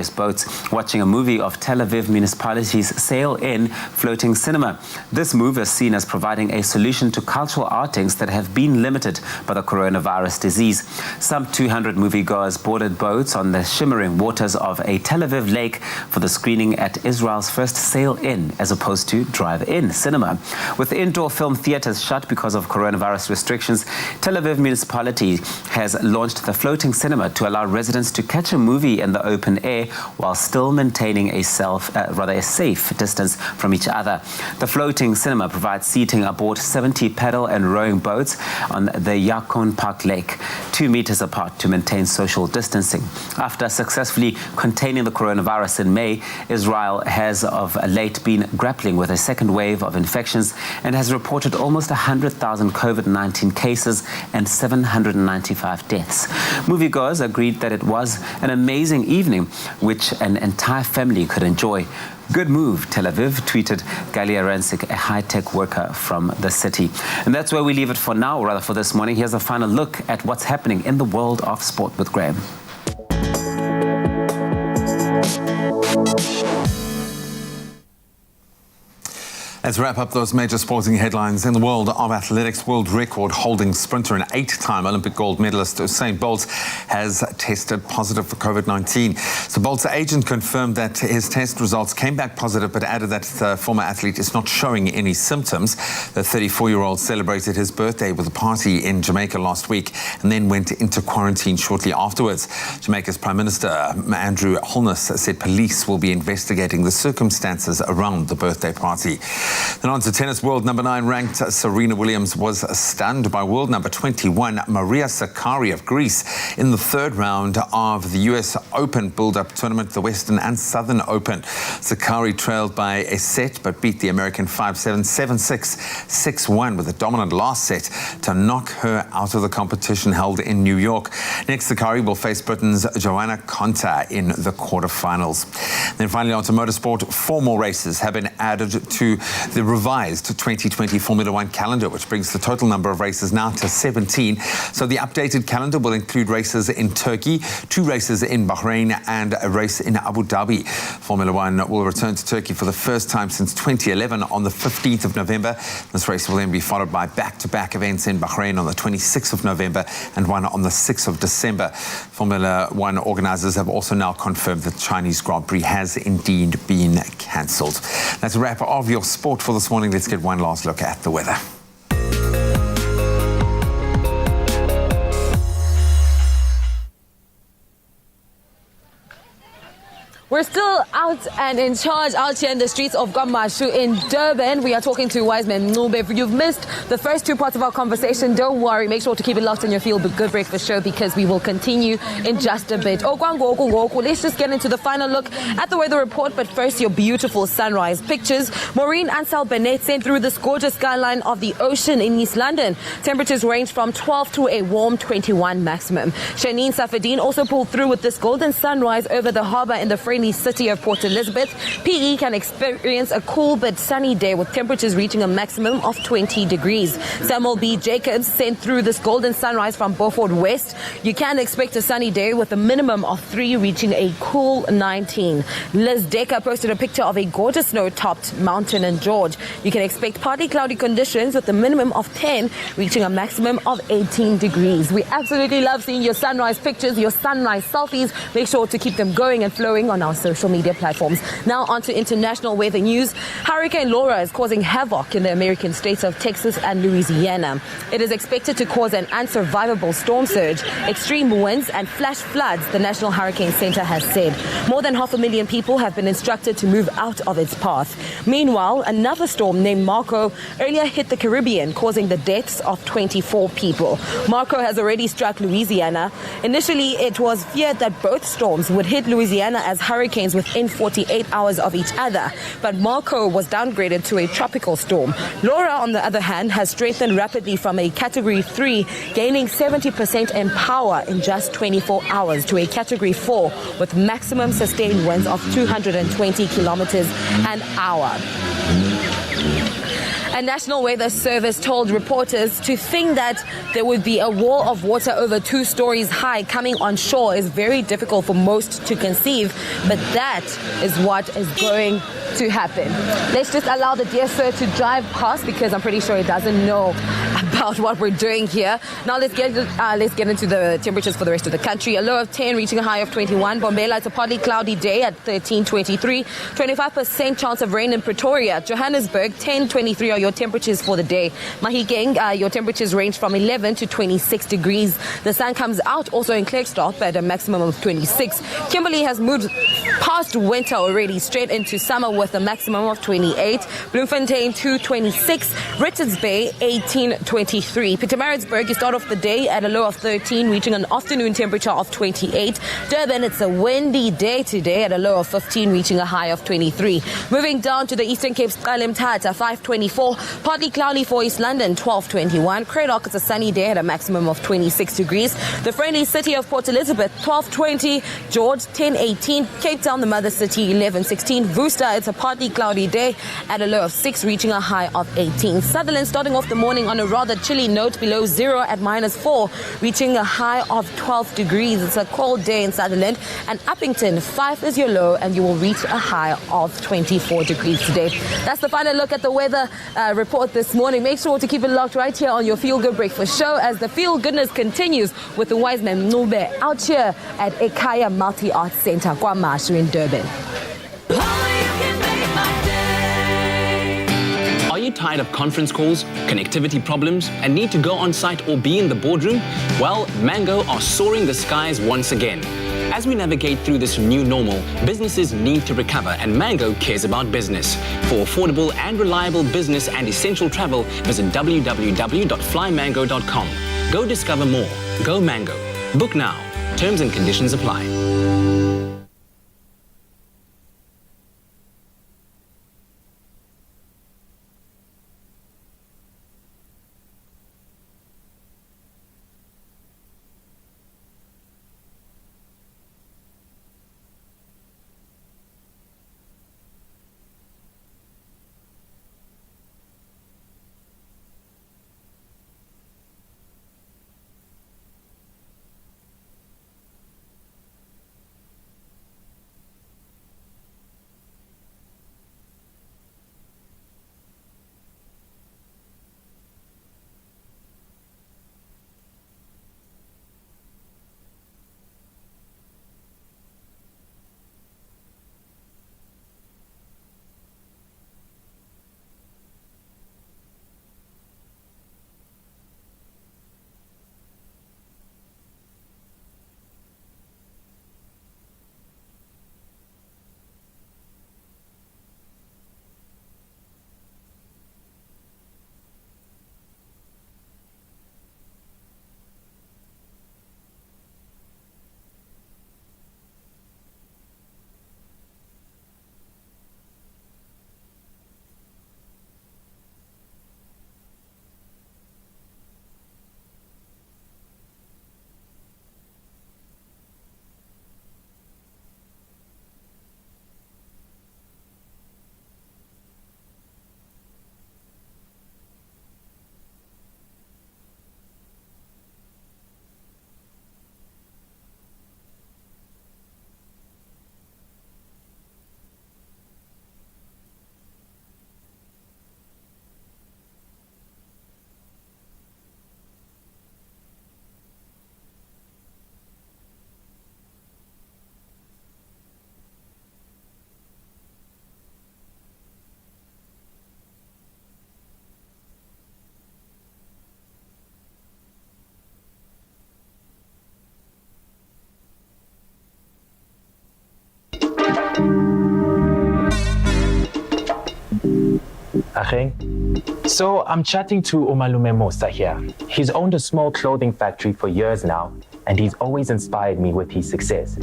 boats, watching a movie of Tel Aviv municipality's sail-in floating cinema. This move is seen as providing a solution to cultural outings that have been limited by the coronavirus disease. Some 200 moviegoers boarded boats on the shimmering waters of a Tel Aviv lake for the screening at Israel's first sail-in as opposed to drive-in cinema. With indoor film theaters shut because of coronavirus restrictions, Tel Aviv municipality has launched the floating cinema to allow residents to catch a movie in the open air while still maintaining a safe distance from each other. The floating cinema provides seating aboard 70 paddle and rowing boats on the Yakon Park Lake, 2 meters apart to maintain social distancing. After successfully containing the coronavirus in May, Israel has of late been grappling with a second wave of infections and has reported almost 100,000 COVID-19 cases and 795 deaths. Moviegoers agreed that it was an amazing evening which an entire family could enjoy. Good move, Tel Aviv, tweeted Galia Ransik, a high-tech worker from the city. And that's where we leave it for now, or rather for this morning. Here's a final look at what's happening in the world of sport with Graham. Let's wrap up those major sporting headlines. In the world of athletics, world record holding sprinter and 8-time Olympic gold medalist Usain Bolt has tested positive for COVID-19. So Bolt's agent confirmed that his test results came back positive, but added that the former athlete is not showing any symptoms. The 34-year-old celebrated his birthday with a party in Jamaica last week and then went into quarantine shortly afterwards. Jamaica's Prime Minister Andrew Holness said police will be investigating the circumstances around the birthday party. Then on to tennis. World number 9 ranked Serena Williams was stunned by world number 21 Maria Sakkari of Greece in the third round of the US Open build-up tournament, the Western and Southern Open. Sakkari trailed by a set but beat the American 5-7, 7-6, 6-1 with a dominant last set to knock her out of the competition held in New York. Next, Sakkari will face Britain's Joanna Konta in the quarterfinals. Then finally on to motorsport. 4 more races have been added to the revised 2020 Formula One calendar, which brings the total number of races now to 17. So the updated calendar will include races in Turkey, 2 races in Bahrain, and a race in Abu Dhabi. Formula One will return to Turkey for the first time since 2011 on the 15th of November. This race will then be followed by back-to-back events in Bahrain on the 26th of November and one on the 6th of December. Formula One organisers have also now confirmed that the Chinese Grand Prix has indeed been cancelled. That's a wrap of your sport for this morning. Let's get one last look at the weather. We're still out and in charge out here in the streets of Kwamashu in Durban. We are talking to Wiseman Ncube. If you've missed the first 2 parts of our conversation, don't worry. Make sure to keep it locked on your Feel Good Breakfast show because we will continue in just a bit. Let's just get into the final look at the weather report. But first, your beautiful sunrise pictures. Maureen Ansel Bennett sent through this gorgeous skyline of the ocean in East London. Temperatures range from 12 to a warm 21 maximum. Shanine Safadine also pulled through with this golden sunrise over the harbour in the friendly city of Port Elizabeth. PE can experience a cool but sunny day with temperatures reaching a maximum of 20 degrees. Samuel B. Jacobs sent through this golden sunrise from Beaufort West. You can expect a sunny day with a minimum of 3 reaching a cool 19. Liz Decker posted a picture of a gorgeous snow-topped mountain in George. You can expect partly cloudy conditions with a minimum of 10 reaching a maximum of 18 degrees. We absolutely love seeing your sunrise pictures, your sunrise selfies. Make sure to keep them going and flowing on our social media platforms. Now on to international weather news. Hurricane Laura is causing havoc in the American states of Texas and Louisiana. It is expected to cause an unsurvivable storm surge, extreme winds and flash floods, the National Hurricane Center has said. More than 500,000 people have been instructed to move out of its path. Meanwhile, another storm named Marco earlier hit the Caribbean, causing the deaths of 24 people. Marco has already struck Louisiana. Initially, it was feared that both storms would hit Louisiana as hurricanes within 48 hours of each other, but Marco was downgraded to a tropical storm. Laura, on the other hand, has strengthened rapidly from a Category 3, gaining 70% in power in just 24 hours to a Category 4 with maximum sustained winds of 220 kilometers an hour. A National Weather Service told reporters to think that there would be a wall of water over 2 stories high coming on shore is very difficult for most to conceive, but that is what is going to happen. Let's just allow the dear sir to drive past because I'm pretty sure he doesn't know about what we're doing here. Now let's get into the temperatures for the rest of the country. A low of 10 reaching a high of 21. Bombela, it's a partly cloudy day at 13.23. 25% chance of rain in Pretoria. Johannesburg, 10.23 are your temperatures for the day. Mahikeng, your temperatures range from 11 to 26 degrees. The sun comes out also in Klerksdorp at a maximum of 26. Kimberley has moved past winter already, straight into summer with a maximum of 28. Bloemfontein, 2.26. Richards Bay, 18.23. Pietermaritzburg, you start off the day at a low of 13, reaching an afternoon temperature of 28. Durban, it's a windy day today at a low of 15, reaching a high of 23. Moving down to the Eastern Cape, Mthatha, 5.24. Partly cloudy for East London, 12.21. Cradock, it's a sunny day at a maximum of 26 degrees. The friendly city of Port Elizabeth, 12.20. George, 10.18. Cape Town, the mother city, 11.16. Worcester, it's a partly cloudy day at a low of 6, reaching a high of 18. Sutherland starting off the morning on a rather chilly note, below 0 at -4, reaching a high of 12 degrees. It's a cold day in Sutherland. And Uppington, 5 is your low, and you will reach a high of 24 degrees today. That's the final look at the weather report this morning. Make sure to keep it locked right here on your Feel Good Breakfast show as the Feel Goodness continues with the Wiseman Ncube out here at Ekaya Multi-Arts Centre, Kwamashu in Durban. Are you tired of conference calls, connectivity problems, and need to go on site or be in the boardroom? Well, Mango are soaring the skies once again. As As we navigate through this new normal, businesses need to recover, and Mango cares about business. For affordable and reliable business and essential travel, visit www.flymango.com. Go discover more. Go Mango. Book now. Terms and conditions apply. So I'm chatting to Umalume Musa here. He's owned a small clothing factory for years now, and he's always inspired me with his success.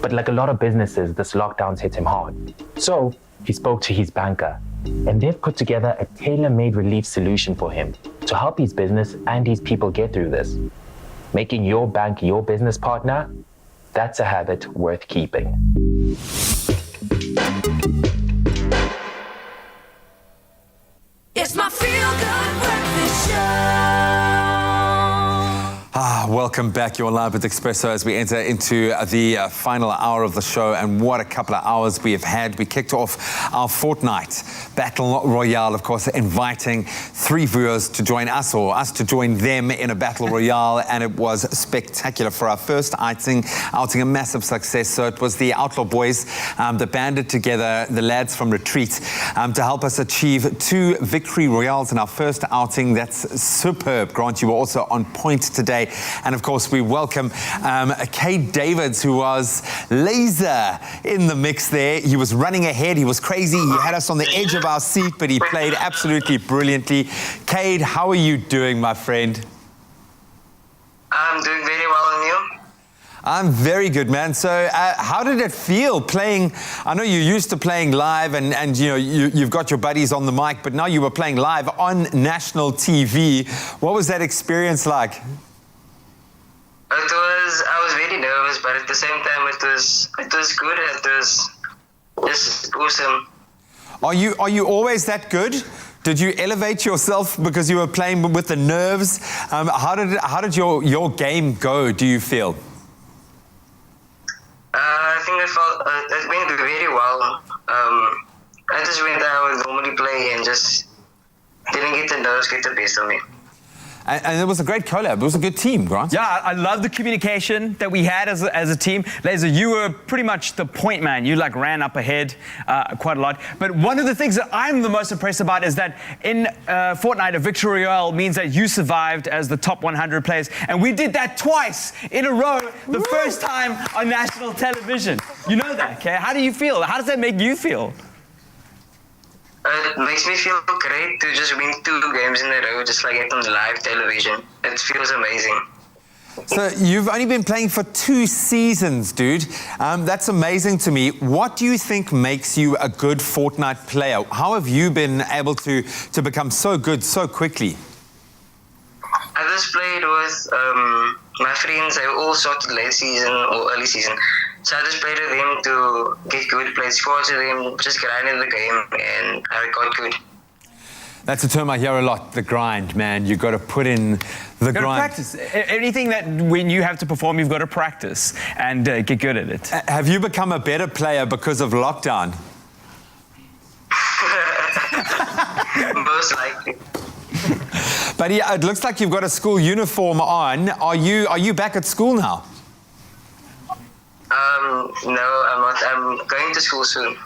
But like a lot of businesses, this lockdown's hit him hard. So he spoke to his banker, and they've put together a tailor-made relief solution for him to help his business and his people get through this. Making your bank your business partner, that's a habit worth keeping. It's my feel-good breakfast show. Welcome back. You're live with Expresso as we enter into the final hour of the show, and what a couple of hours we have had. We kicked off our Fortnite Battle Royale, of course, inviting 3 viewers to join us, or us to join them in a Battle Royale, and it was spectacular. For our first outing, a massive success. So it was the Outlaw Boys that banded together the lads from Retreat to help us achieve 2 victory royales in our first outing. That's superb. Grant, you were also on point today. And of course, we welcome Cade Davids, who was laser in the mix there. He was running ahead. He was crazy. He had us on the edge of our seat, but he played absolutely brilliantly. Cade, how are you doing, my friend? I'm doing very well, and you? I'm very good, man. So how did it feel playing? I know you're used to playing live, and you know, you've got your buddies on the mic, but now you were playing live on national TV. What was that experience like? I was very nervous, but at the same time, it was good. It was just awesome. Are you always that good? Did you elevate yourself because you were playing with the nerves? How did your game go, do you feel? I think it went very well. I just went how I would normally play and just didn't get the nerves get the best of me. And it was a great collab. It was a good team, Grant. Yeah, I love the communication that we had as a team. Laser, you were pretty much the point man. You like ran up ahead quite a lot. But one of the things that I'm the most impressed about is that in Fortnite, a victory royale means that you survived as the top 100 players. And we did that twice in a row, the first time on national television. You know that, okay? How do you feel? How does that make you feel? It makes me feel great to just win 2 games in a row, just like it on live television. It feels amazing. So you've only been playing for 2 seasons, dude. That's amazing to me. What do you think makes you a good Fortnite player? How have you been able to become so good so quickly? I just played with my friends. They all started late season or early season. So I just played with them to get good, played squads with them, just grinded the game, and I got good. That's a term I hear a lot, the grind, man. You've got to put in the You've got to grind. practice. Anything that when you have to perform, you've got to practice and get good at it. Have you become a better player because of lockdown? Most likely. But yeah, it looks like you've got a school uniform on. Are you back at school now? No, I'm not. I'm going to school soon.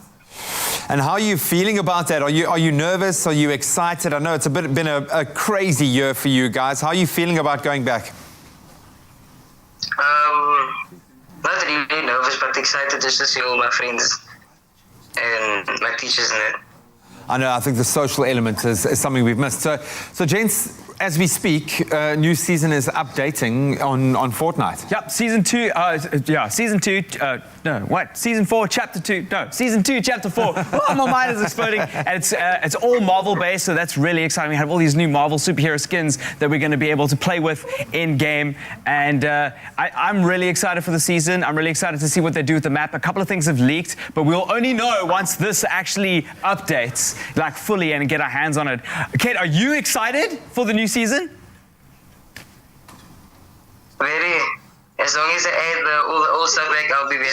And how are you feeling about that? Are you nervous? Are you excited? I know it's been a crazy year for you guys. How are you feeling about going back? Not really nervous, but excited just to see all my friends and my teachers and that. I know, I think the social element is something we've missed. So gents, as we speak, new season is updating on Fortnite. Yep, season 2, season 4, chapter 2, no, season 2, chapter 4. Oh, my mind is exploding. And it's all Marvel-based, so that's really exciting. We have all these new Marvel superhero skins that we're going to be able to play with in-game. And I'm really excited for the season. I'm really excited to see what they do with the map. A couple of things have leaked, but we'll only know once this actually updates, like fully, and get our hands on it. Kate, are you excited for the new season? Very. As long as I add all the old stuff back, I'll be very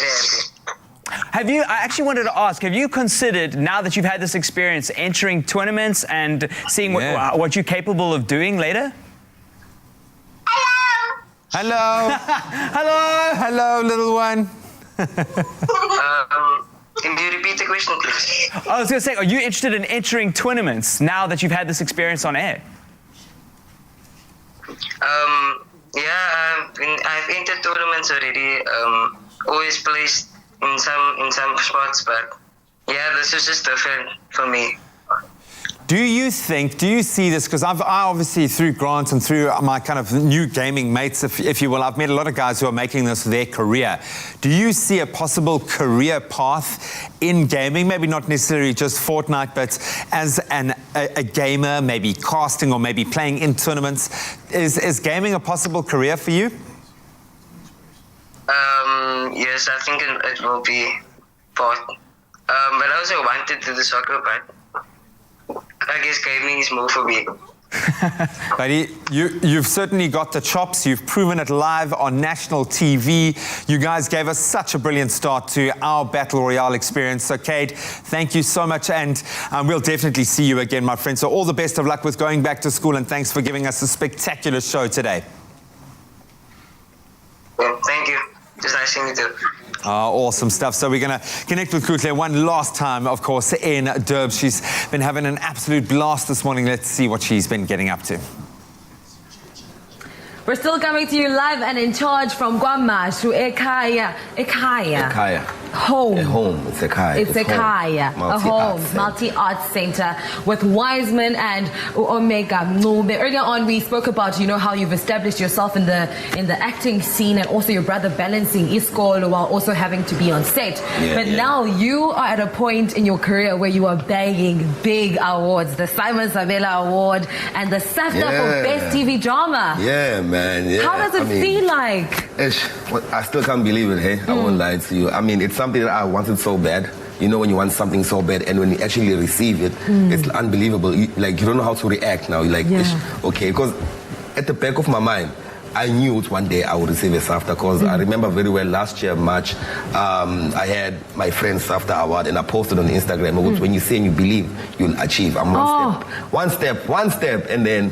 happy. I actually wanted to ask, have you considered, now that you've had this experience, entering tournaments and seeing what you're capable of doing later? Hello. Hello. Hello, little one. Can you repeat the question, please? I was going to say, are you interested in entering tournaments now that you've had this experience on air? Yeah, I've entered tournaments already. Always placed in some spots, but yeah, this is just different for me. Do you see this, because I obviously, through Grant and through my kind of new gaming mates, if you will, I've met a lot of guys who are making this their career. Do you see a possible career path in gaming? Maybe not necessarily just Fortnite, but as a gamer, maybe casting or maybe playing in tournaments. Is gaming a possible career for you? Yes, I think it will be part. But I also wanted to do the soccer part. I guess gaming is more for me. Buddy, you've certainly got the chops. You've proven it live on national TV. You guys gave us such a brilliant start to our Battle Royale experience. So, Cade, thank you so much, and we'll definitely see you again, my friend. So all the best of luck with going back to school, and thanks for giving us a spectacular show today. Well, thank you. Just nice seeing you too. Awesome stuff. So we're going to connect with Kutle one last time, of course, in Durban. She's been having an absolute blast this morning. Let's see what she's been getting up to. We're still coming to you live and in charge from KwaMashu, Ekhaya. Home. A home. It's Ekhaya. It's Ekhaya. A home. Multi-arts center with Wiseman and Omega Mncube. Earlier on, we spoke about, how you've established yourself in the acting scene, and also your brother balancing iskolo while also having to be on set. Now you are at a point in your career where you are bagging big awards, the Simon Sabela Award and the SAFTA for Best TV Drama. Yeah, man. Yeah. How does it feel like? I still can't believe it, hey? I won't lie to you. I mean, it's something that I wanted so bad. You know when you want something so bad and when you actually receive it, it's unbelievable. You don't know how to react now. You're like, okay. Because at the back of my mind, I knew one day I would receive a SAFTA, because I remember very well last year, March, I had my friend's SAFTA award and I posted on Instagram, when you say and you believe, you'll achieve. I'm one step, and then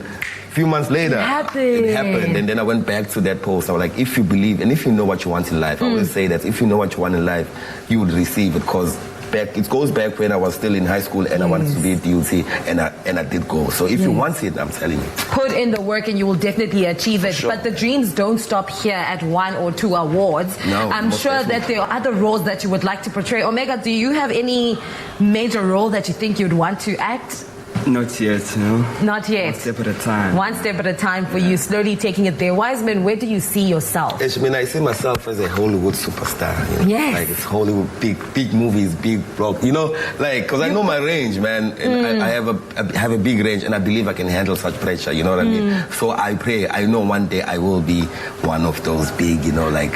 few months later, it happened. And then I went back to that post. I was like, if you believe and if you know what you want in life, I always say that if you know what you want in life, you would receive it, because it goes back when I was still in high school and I wanted to be a DUT, and I did go. So if you want it, I'm telling you. Put in the work and you will definitely achieve it. Sure. But the dreams don't stop here at 1 or 2 awards. No, I'm most sure definitely. that there are other roles that you would like to portray. Omega, do you have any major role that you think you'd want to act? Not yet, you know. Not yet. One step at a time. One step at a time for you, slowly taking it there. Wiseman, where do you see yourself? I mean, I see myself as a Hollywood superstar. You know? Yes. Like, it's Hollywood, big movies, big block. You know, like, because I know my range, man. And I have a big range, and I believe I can handle such pressure. You know what I mean? So I pray. I know one day I will be one of those big, you know, like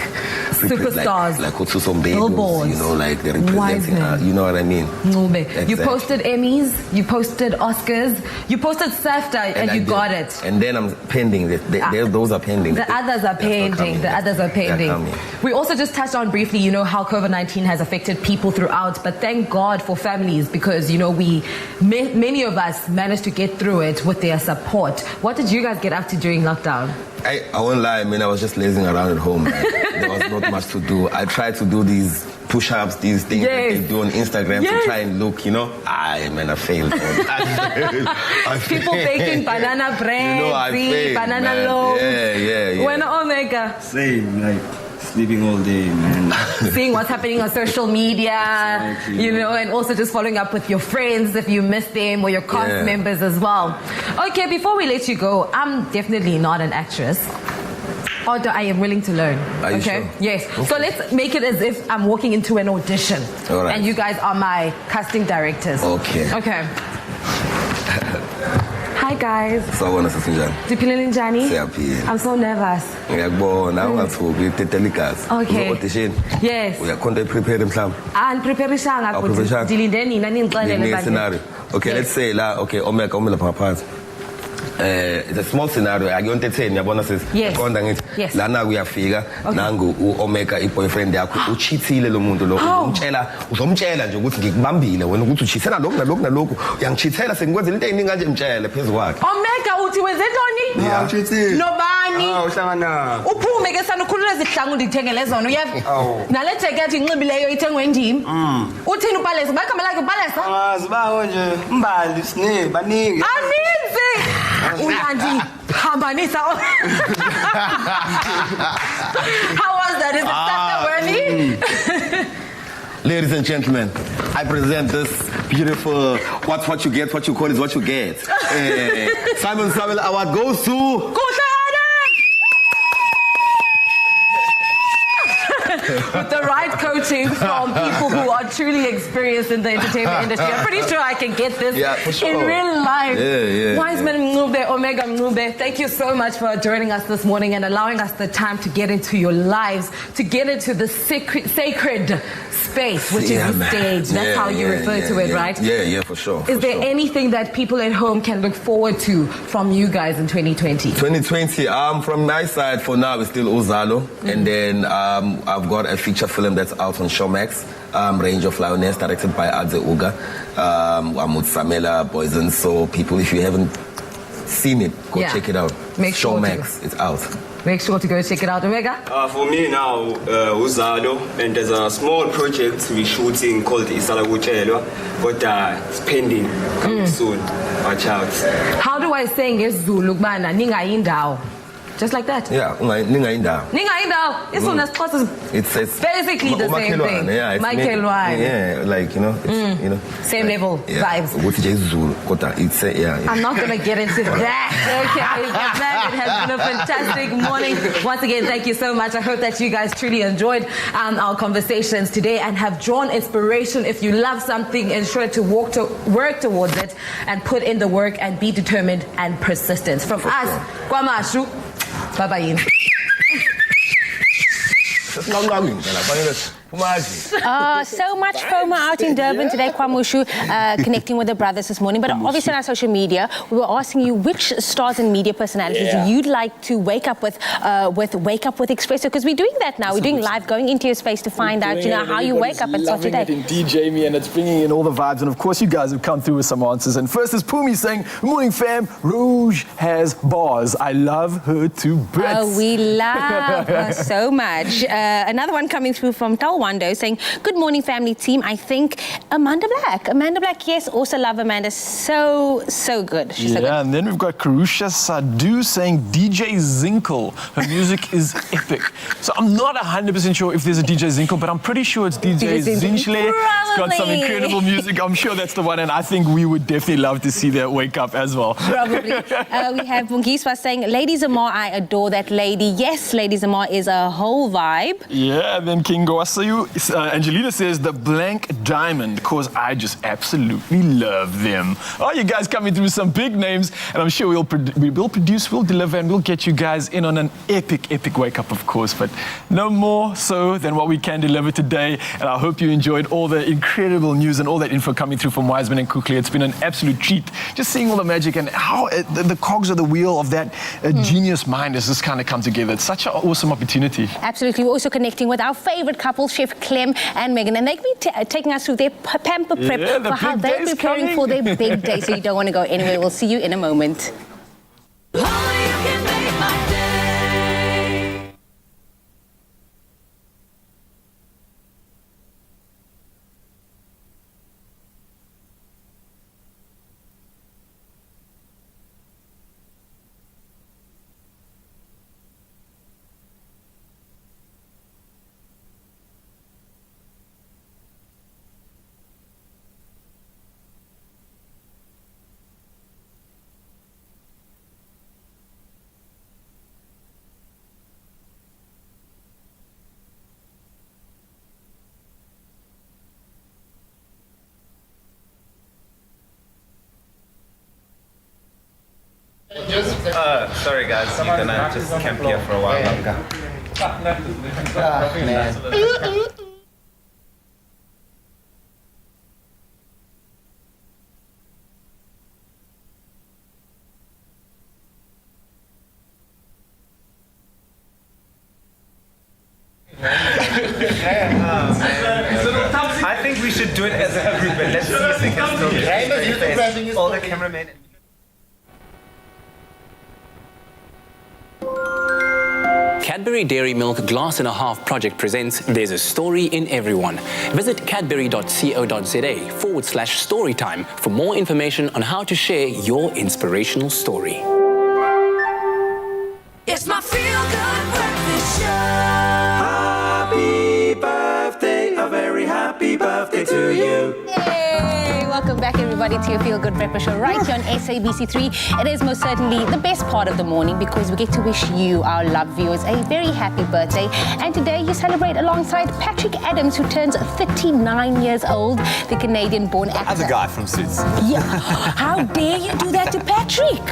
superstars, like Otsusom billboards. You know, like they're representing. You know what I mean? Exactly. You posted Emmys, you posted Oscars, you posted SAFTA, and you got it. And then I'm pending. Those are pending. The others are pending. The others are pending. We also just touched on briefly, you know, how COVID-19 has affected people throughout, but thank God for families, because, you know, many of us managed to get through it with their support. What did you guys get up to during lockdown? I won't lie, I mean, I was just lazing around at home. There was not much to do. I tried to do these push-ups, these things that they do on Instagram to try and look, you know. I failed. People baking banana bread, You know, I failed, banana man. loaves. Yeah. When Omega? Same, like sleeping all day, man. Seeing what's happening on social media, you know, and also just following up with your friends if you miss them, or your cast members as well. Okay, before we let you go, I'm definitely not an actress. Although I am willing to learn. Are you okay? sure? Yes. So let's make it as if I'm walking into an audition. All right. And you guys are my casting directors. Okay. Okay. Hi guys. Sawubona sasinjani? Ndiphilile njani? Siyaphila. I'm so nervous. Ngiyakubona ungathuki utetela igazi. Okay. Uzo-audition. Yes. Uyakhona prepare mhlawumbe. Andipreparishanga futhi. Awupreparishanga? Ndilinde nina ningixelele Nginika bandle. scenario. Okay, let's say Omega umela phakathi. It's a small scenario. Akuyonteteni yabona sis. Yes. Qonda ngithi Yes. lana kuyafika nangu uOmega iboyfriend yakho uchithile lo muntu lo uzomtshela nje ukuthi ngikubambile wena ukuthi uchithela lokhu nalokhu uyangichithela sengikwenzela into eyiningi kanje mtshele phezulu kwakhe. Omega uthi wenze ntoni? Uchithile. Nobani? Uhlangana. Uphume ke sanukhulula izihlangu ndithengele zona uyeva? Nale jacket inxibileyo ithengwe ndim. Uthini uPalesa? Bagama lakhe uPalesa? Azibaho nje Mbali sine baningi. Aninzi. Uyandi phambanisa. How was that? Is it worthy? Ladies and gentlemen, I present this beautiful what you get, what you call is what you get. Simon Savile Award goes to with the right coaching from people who are truly experienced in the entertainment industry. I'm pretty sure I can get this for sure. in real life. Yeah. Wiseman Mngube, Omega Mngube, thank you so much for joining us this morning and allowing us the time to get into your lives, to get into the sacred space, which is the stage. That's how you refer to it, right? Yeah, for sure. Is there anything that people at home can look forward to from you guys in 2020? 2020, from my side for now is still Uzalo, and then I've got a feature film that's out on Showmax, Range of Lioness, directed by Adze Uga, with Samela Poison. So people, if you haven't seen it, go check it out. Make sure Showmax, it's out. Make sure to go check it out, Omega. For me now, Uzalo, and there's a small project we're shooting called Isala Kuchelwa, but it's pending, coming soon. Watch out. How do I say ngesiZulu kubana ningayindawo? Just like that. Yeah, Ningainda. Ningayindawo. It's basically the same thing. Yeah, Makhelwane. Yeah, like you know. Same level vibes. I'm not gonna get into that. Okay, it has been a fantastic morning. Once again, thank you so much. I hope that you guys truly enjoyed our conversations today and have drawn inspiration. If you love something, ensure to work towards it and put in the work and be determined and persistent. From us, Kwamashu. Bye-bye. So much FOMO out in Durban today, Kwamushu, connecting with the brothers this morning. But obviously on our social media, we were asking you which stars and media personalities you'd like to wake up with Wake Up with Expresso, because we're doing that now. We're doing live, going into your space to find out, how you wake up and start your day. Indeed, Jamie, and it's bringing in all the vibes. And of course, you guys have come through with some answers. And first is Pumi saying, "Good morning, fam. Rouge has bars. I love her to bits." Oh, we love her so much. Another one coming through from Talwando saying, "Good morning, family team. I think Amanda Black. Amanda Black, yes, also love Amanda. So good. She's so good." And then we've got Karusha Sadu saying DJ Zinkel. Her music is epic. So I'm not 100% sure if there's a DJ Zinkel, but I'm pretty sure it's DJ Zinchle. It's got some incredible music. I'm sure that's the one, and I think we would definitely love to see that wake up as well. Probably. We have Bungiswa saying, "Lady Zamar, I adore that lady." Yes, Lady Zamar is a whole vibe. Yeah, and then King Goasayu, Angelina says, "The Blank Diamond, because I just absolutely love them." Oh, you guys coming through some big names, and I'm sure we will produce, we'll deliver, and we'll get you guys in on an epic wake up, of course, but no more so than what we can deliver today. And I hope you enjoyed all the incredible news and all that info coming through from Wiseman and Kukli. It's been an absolute treat just seeing all the magic and how the cogs of the wheel of that genius mind has just kind of come together. It's such an awesome opportunity. Absolutely. We're also connecting with our favorite couple, Chef Clem and Megan, and they'll be taking us through their pamper prep for how they're preparing for their big day. So you don't want to go anywhere. We'll see you in a moment. Sorry guys, you're gonna just camp here for a while longer. I think we should do it as a group, but let's see if we can still get all the cameramen. Cadbury Dairy Milk Glass and a Half project presents There's a Story in Everyone. Visit cadbury.co.za/storytime for more information on how to share your inspirational story. It's my feel-good breakfast show. Happy birthday, a very happy birthday to you. Yay! Welcome back, everybody, to your Feel Good Breakfast Show right here on SABC3. It is most certainly the best part of the morning because we get to wish you, our loved viewers, a very happy birthday. And today you celebrate alongside Patrick Adams, who turns 39 years old, the Canadian-born actor. As a guy from Suits. Yeah. How dare you do that to Patrick?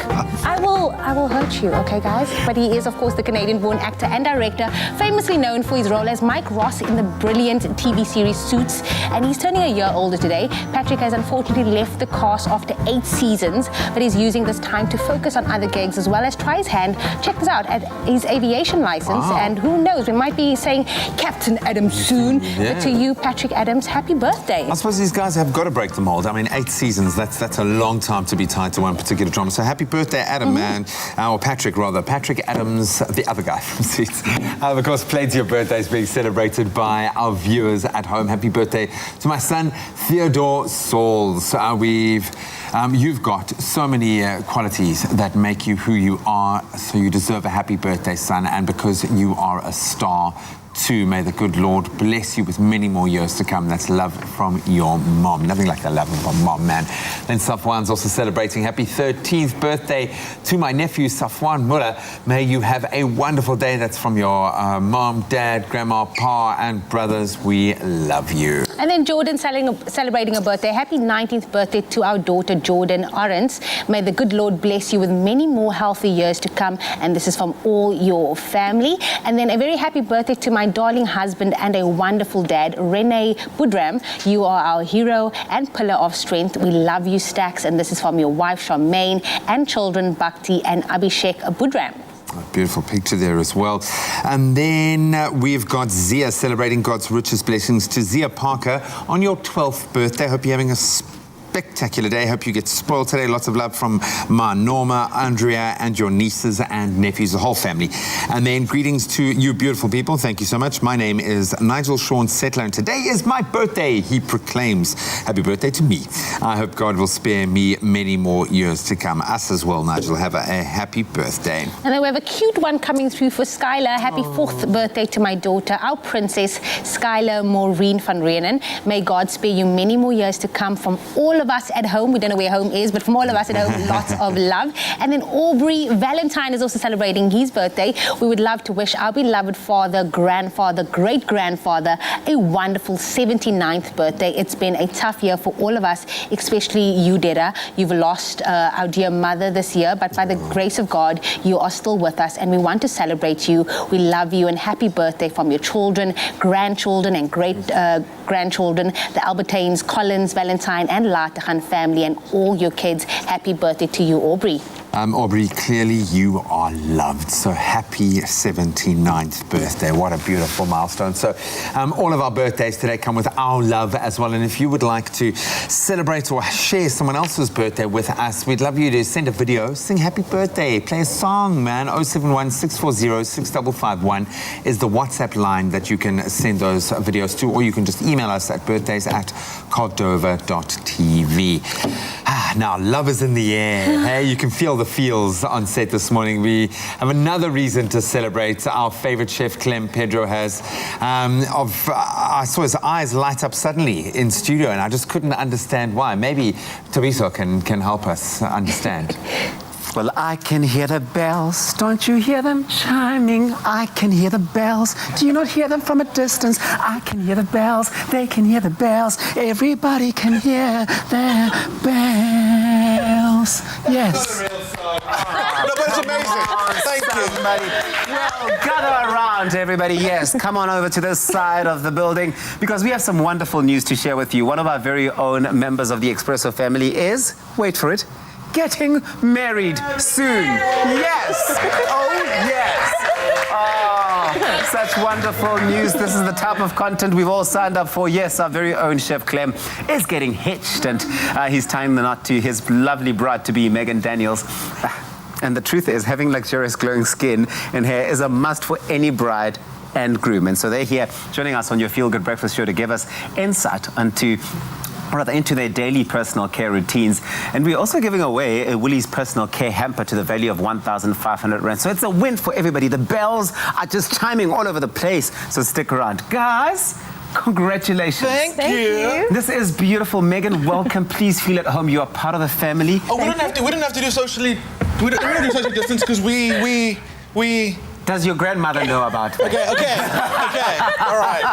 I will hurt you, okay, guys? But he is, of course, the Canadian-born actor and director, famously known for his role as Mike Ross in the brilliant TV series Suits. And he's turning a year older today. Patrick has unfortunately left the cast after 8 seasons, but he's using this time to focus on other gigs as well as try his hand, check this out, at his aviation license. Wow. And who knows, we might be saying Captain Adams soon. Yeah. But to you, Patrick Adams, happy birthday. I suppose these guys have got to break the mold. I mean, 8 seasons, that's a long time to be tied to one particular drama. So happy birthday, Adam, man. Or Patrick, rather. Patrick Adams, the other guy from Suits. Of course, plenty of birthdays being celebrated by our viewers at home. Happy birthday to my son, Theodore Sauls. You've got so many qualities that make you who you are, so you deserve a happy birthday, son. And because you are a star too, may the good Lord bless you with many more years to come. That's love from your mom. Nothing like the love of a mom, man. Then Safwan's also celebrating happy 13th birthday to my nephew, Safwan Muller. May you have a wonderful day. That's from your mom, dad, grandma, pa, and brothers. We love you. And then Jordan celebrating a birthday. Happy 19th birthday to our daughter, Jordan Orens. May the good Lord bless you with many more healthy years to come. And this is from all your family. And then a very happy birthday to my my darling husband and a wonderful dad, Rene Budram. You are our hero and pillar of strength. We love you, Stacks. And this is from your wife, Charmaine, and children, Bhakti and Abhishek Budram. A beautiful picture there as well. And then we've got Zia celebrating God's richest blessings to Zia Parker on your 12th birthday. Hope you're having a spectacular day. Hope you get spoiled today. Lots of love from Ma, Norma, Andrea, and your nieces and nephews, the whole family. And then greetings to you beautiful people. Thank you so much. My name is Nigel Sean Settler, and today is my birthday, he proclaims. Happy birthday to me. I hope God will spare me many more years to come. Us as well, Nigel. Have a happy birthday. And then we have a cute one coming through for Skylar. Happy 4th birthday to my daughter, our princess, Skylar Maureen van Reenen. May God spare you many more years to come from all of us at home. We don't know where home is, but from all of us at home, lots of love. And then Aubrey Valentine is also celebrating his birthday. We would love to wish our beloved father, grandfather, great-grandfather a wonderful 79th birthday. It's been a tough year for all of us, especially you, Deda. You've lost our dear mother this year, but by the grace of God, you are still with us, and we want to celebrate you. We love you, and happy birthday from your children, grandchildren, and great-grandchildren, the Albertaines, Collins, Valentine, and Latahan family, and all your kids. Happy birthday to you, Aubrey. Aubrey, clearly you are loved. So happy 79th birthday. What a beautiful milestone. So all of our birthdays today come with our love as well. And if you would like to celebrate or share someone else's birthday with us, we'd love you to send a video, sing happy birthday, play a song, man. 071-640-6551 is the WhatsApp line that you can send those videos to, or you can just email us at birthdays@cogdover.tv. Now, love is in the air. Hey, you can feel the feels on set this morning. We have another reason to celebrate. Our favorite chef, Clem Pedro, has. I saw his eyes light up suddenly in studio, and I just couldn't understand why. Maybe Tabiso can help us understand. Well, I can hear the bells. Don't you hear them chiming? I can hear the bells. Do you not hear them from a distance? I can hear the bells. They can hear the bells. Everybody can hear their bells. Yes. No, but it's amazing. Thank you. Well, gather around, everybody. Yes, come on over to this side of the building, because we have some wonderful news to share with you. One of our very own members of the Expresso family is, wait for it, getting married soon. Yes. Oh, yes. Oh, such wonderful news. This is the type of content we've all signed up for. Yes, our very own Chef Clem is getting hitched, and he's tying the knot to his lovely bride-to-be, Megan Daniels. And the truth is, having luxurious glowing skin and hair is a must for any bride and groom. And so they're here joining us on your Feel Good Breakfast show to give us insight into their daily personal care routines. And we're also giving away a Woolies personal care hamper to the value of 1,500 rand. So it's a win for everybody. The bells are just chiming all over the place. So stick around. Guys, congratulations. Thank you. This is beautiful. Megan, welcome. Please feel at home. You are part of the family. Oh, we don't have to do socially. We don't do social distance because we. Does your grandmother know about it? Okay. All right.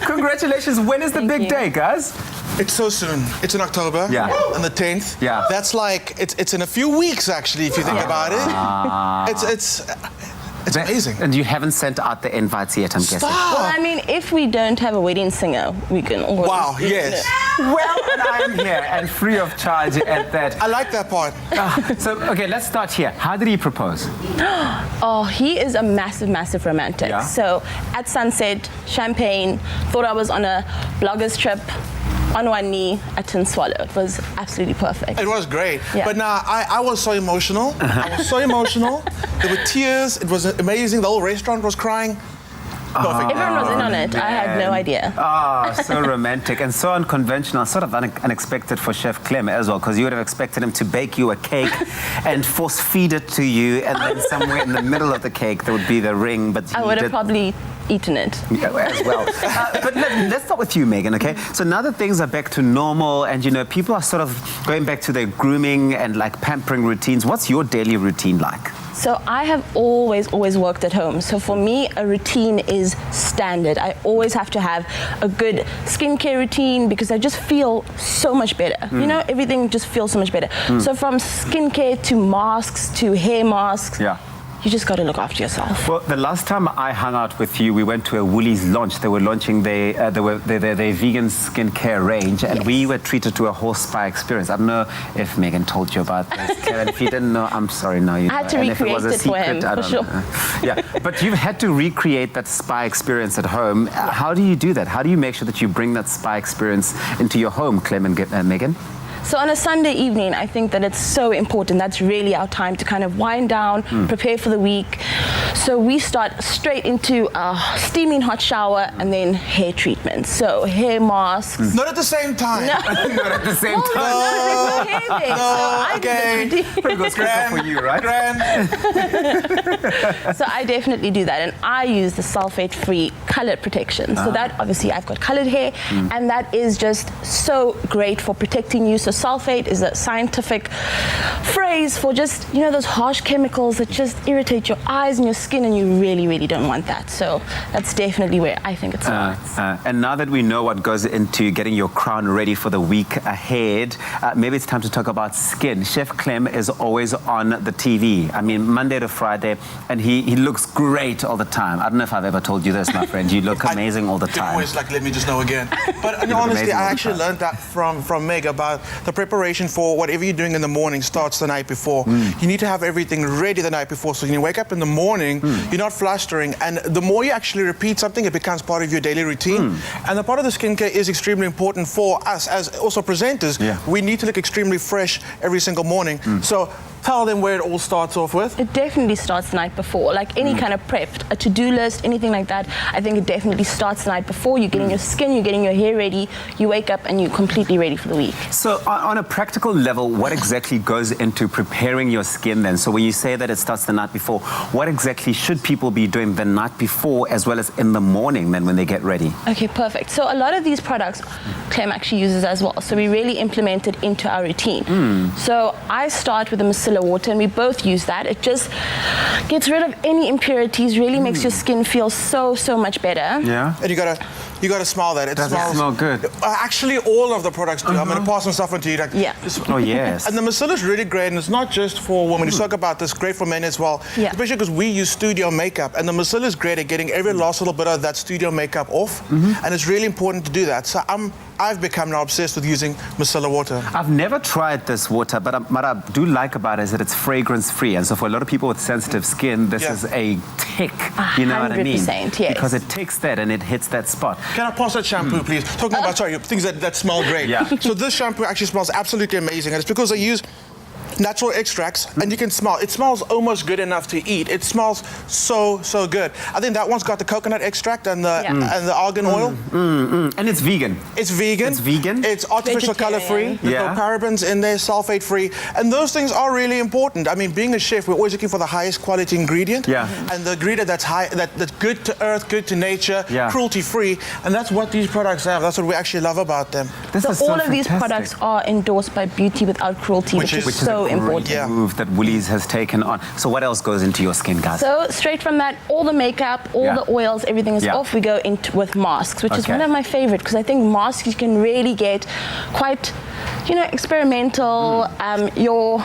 Congratulations. When is the big day, guys? It's so soon. It's in October. Yeah. On the 10th. Yeah. That's like it's in a few weeks actually, if you think about it. It's amazing. And you haven't sent out the invites yet, I'm guessing. Well, I mean, if we don't have a wedding singer, we can always. Wow, yes. Well, and I'm here and free of charge at that. I like that part. So, okay, let's start here. How did he propose? Oh, he is a massive, massive romantic. Yeah. So, at sunset, champagne, thought I was on a blogger's trip. On one knee, I didn't swallow. It was absolutely perfect. It was great. Yeah. But now I was so emotional. I was so emotional. There were tears. It was amazing. The whole restaurant was crying. Perfect. Everyone was in on it. Man. I had no idea. Oh, so romantic and so unconventional, sort of unexpected for Chef Clem as well, because you would have expected him to bake you a cake and force feed it to you, and then somewhere in the middle of the cake there would be the ring. But I would have probably eaten it. Yeah, as well. But let's start with you, Megan, okay? So now that things are back to normal and, you know, people are sort of going back to their grooming and, like, pampering routines, what's your daily routine like? So I have always worked at home. So for me, a routine is standard. I always have to have a good skincare routine because I just feel so much better. You know, everything just feels so much better. So from skincare to masks to hair masks. Yeah. you just got to look after yourself. Well, the last time I hung out with you, we went to a Woolies launch. They were launching their vegan skincare range, and we were treated to a whole spa experience. I don't know if Megan told you about this, Karen. If you didn't know, I'm sorry. No, you I had to and if it recreate was a it for secret, him, I for don't sure. know. Yeah, but you've had to recreate that spa experience at home. How do you do that? How do you make sure that you bring that spa experience into your home, Clem and Megan? So on a Sunday evening, I think that it's so important. That's really our time to kind of wind down, prepare for the week. So we start straight into a steaming hot shower and then hair treatment. So hair masks. Not at the same time. No. Not at the same time. No, there's no hair there. So I do the routine. Pretty good schedule for you, right? So I definitely do that, and I use the sulfate-free color protection. So that, obviously, I've got colored hair, and that is just so great for protecting you. So sulfate is a scientific phrase for just, you know, those harsh chemicals that just irritate your eyes and your skin, and you really, really don't want that. So that's definitely where I think it starts. And now that we know what goes into getting your crown ready for the week ahead, maybe it's time to talk about skin. Chef Clem is always on the TV. I mean, Monday to Friday, and he looks great all the time. I don't know if I've ever told you this, my friend. You look amazing all the time. Always like, let me just know again. But honestly, I actually learned that from Meg about the preparation for whatever you're doing in the morning starts the night before. You need to have everything ready the night before, so when you wake up in the morning, you're not flustering, and the more you actually repeat something, it becomes part of your daily routine. And the part of the skincare is extremely important for us as also presenters. We need to look extremely fresh every single morning. So tell them where it all starts off with. It definitely starts the night before, like any kind of prep, a to-do list, anything like that. I think it definitely starts the night before. You're getting your skin, you're getting your hair ready, you wake up and you're completely ready for the week. So on a practical level, what exactly goes into preparing your skin then? So when you say that it starts the night before, what exactly should people be doing the night before as well as in the morning then when they get ready? Okay, perfect. So a lot of these products Clem actually uses as well. So we really implement it into our routine. So I start with the micellar water, and we both use that. It just gets rid of any impurities, really makes your skin feel so much better. Yeah. And you gotta smell that. It Does it smell good? Actually, all of the products do. I'm gonna pass some stuff on to you. Like, Oh, yes. And the micellar is really great, and it's not just for women. You talk about this, great for men as well. Especially because we use studio makeup, and the micellar is great at getting every last little bit of that studio makeup off, and it's really important to do that. So I've become now obsessed with using micellar water. I've never tried this water, but what I do like about it is that it's fragrance-free. And so for a lot of people with sensitive skin, this is a tick. You know what I mean? 100%, yes. Because it takes that and it hits that spot. Can I pass that shampoo, please? Talking about, things that smell great. So this shampoo actually smells absolutely amazing, and it's because I use natural extracts, and you can smell. It smells almost good enough to eat. It smells so good. I think that one's got the coconut extract and the argan oil. And it's vegan. It's vegan. It's vegan. It's artificial color-free. There's no parabens in there, sulfate-free, and those things are really important. I mean, being a chef, we're always looking for the highest quality ingredient. And the ingredient that's that's good to earth, good to nature, cruelty-free, and that's what these products have. That's what we actually love about them. So all of these products are endorsed by Beauty Without Cruelty, which is so important. Move that Woolies has taken on. So what else goes into your skin, guys? So straight from that, all the makeup, all the oils, everything is off. We go into with masks, which is one of my favorite, because I think masks you can really get quite, experimental. Your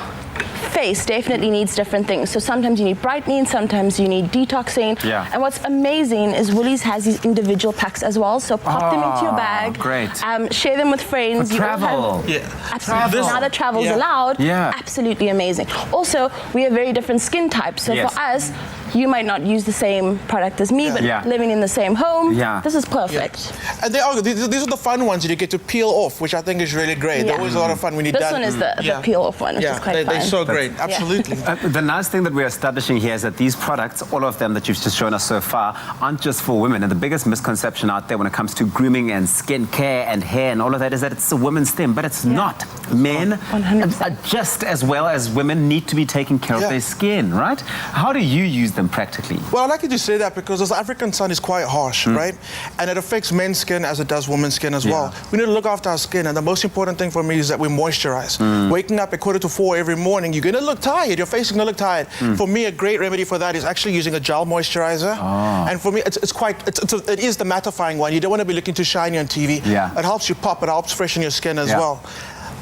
face definitely needs different things. So sometimes you need brightening, sometimes you need detoxing. And what's amazing is Woolies has these individual packs as well. So pop them into your bag. Great. Share them with friends. For travel. Absolutely. Now that travel's allowed. Absolutely amazing. Also, we have very different skin types. So for us, you might not use the same product as me, but living in the same home, this is perfect. And these are the fun ones that you get to peel off, which I think is really great. They're always a lot of fun when you This one is the peel off one, which is quite fun. They're so great, absolutely. The nice thing that we're establishing here is that these products, all of them that you've just shown us so far, aren't just for women. And the biggest misconception out there when it comes to grooming and skin care and hair and all of that is that it's a woman's thing, but it's not. Men, 100%. Just as well as women, need to be taking care of their skin, right? How do you use them practically? Well, I like you to say that because the African sun is quite harsh, right? And it affects men's skin as it does women's skin as well. We need to look after our skin, and the most important thing for me is that we moisturize. Waking up at 3:45 every morning, you're going to look tired. Your face is going to look tired. For me, a great remedy for that is actually using a gel moisturizer. And for me, it is the mattifying one. You don't want to be looking too shiny on TV. It helps you pop. It helps freshen your skin as well.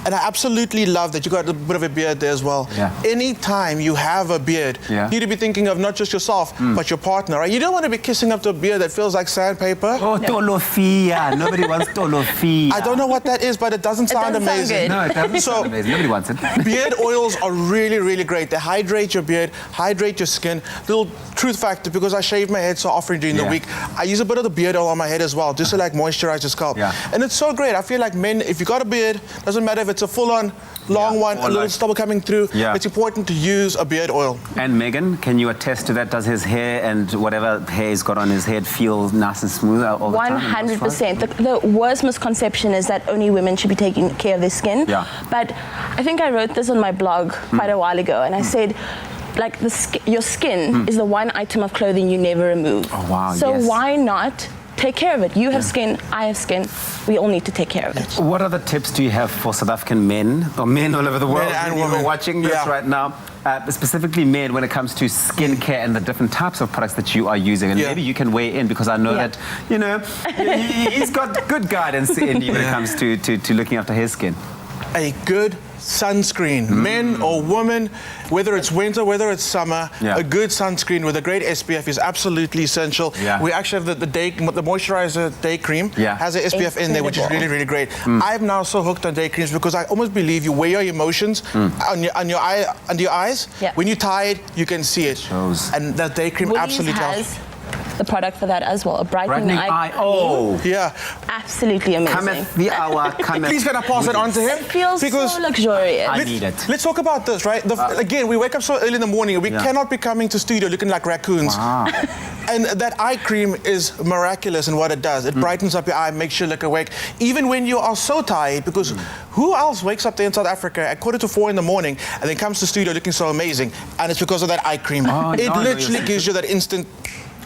And I absolutely love that you got a bit of a beard there as well. Yeah. Anytime you have a beard, Yeah. you need to be thinking of not just yourself, but your partner, right? You don't want to be kissing up to a beard that feels like sandpaper. Oh, tolofia. Nobody wants tolofia. I don't know what that is, but it doesn't sound doesn't sound amazing. good. No, it doesn't So- sound amazing. Nobody wants it. Beard oils are really, really great. They hydrate your beard, hydrate your skin. Little truth factor, because I shave my head so often during the Yeah. week, I use a bit of the beard oil on my head as well, just to like moisturize your scalp. Yeah. And it's so great. I feel like men, if you got a beard, doesn't matter if it's a full-on long one, or a little like- stubble coming through, Yeah. it's important to use a beard oil. And Megan, can you attest to that? Does his hair and whatever hair he's got on his head feel nice and smooth all the time? 100%. The worst misconception is that only women should be taking care of their skin. Yeah. But I think I wrote this on my blog quite a while ago, and I said, like, your skin is the one item of clothing you never remove. Oh, wow, So yes. why not take care of it? You have skin, I have skin. We all need to take care of it. What other tips do you have for South African men, or men all over the world, Men and who are women. watching this Yeah. right now? Specifically men, when it comes to skincare and the different types of products that you are using. And Yeah. maybe you can weigh in, because I know Yeah. that, you know, he's got good guidance in when it comes to looking after his skin. A good sunscreen, men or women, whether it's winter, whether it's summer, Yeah. a good sunscreen with a great SPF is absolutely essential. Yeah. We actually have the moisturizer day cream, Yeah. has a SPF in there, which is really, really great. I'm now so hooked on day creams because I almost believe you wear your emotions on your under your eyes. Yeah. When you're tired, you can see it. Shows. And that day cream Woolies absolutely has helps. the product for that as well, a brightening eye. Oh, Yeah. Absolutely amazing. cometh the hour, cometh. Please can I pass it on to him? It feels Because so luxurious. I need it. Let's talk about this, right? Again, we wake up so early in the morning. We Yeah. cannot be coming to studio looking like raccoons. Wow. And that eye cream is miraculous in what it does. It brightens up your eye, makes you look awake, even when you are so tired, because who else wakes up there in South Africa at 3:45 in the morning and then comes to studio looking so amazing? And it's because of that eye cream. Oh, It no, literally you're- gives you that instant,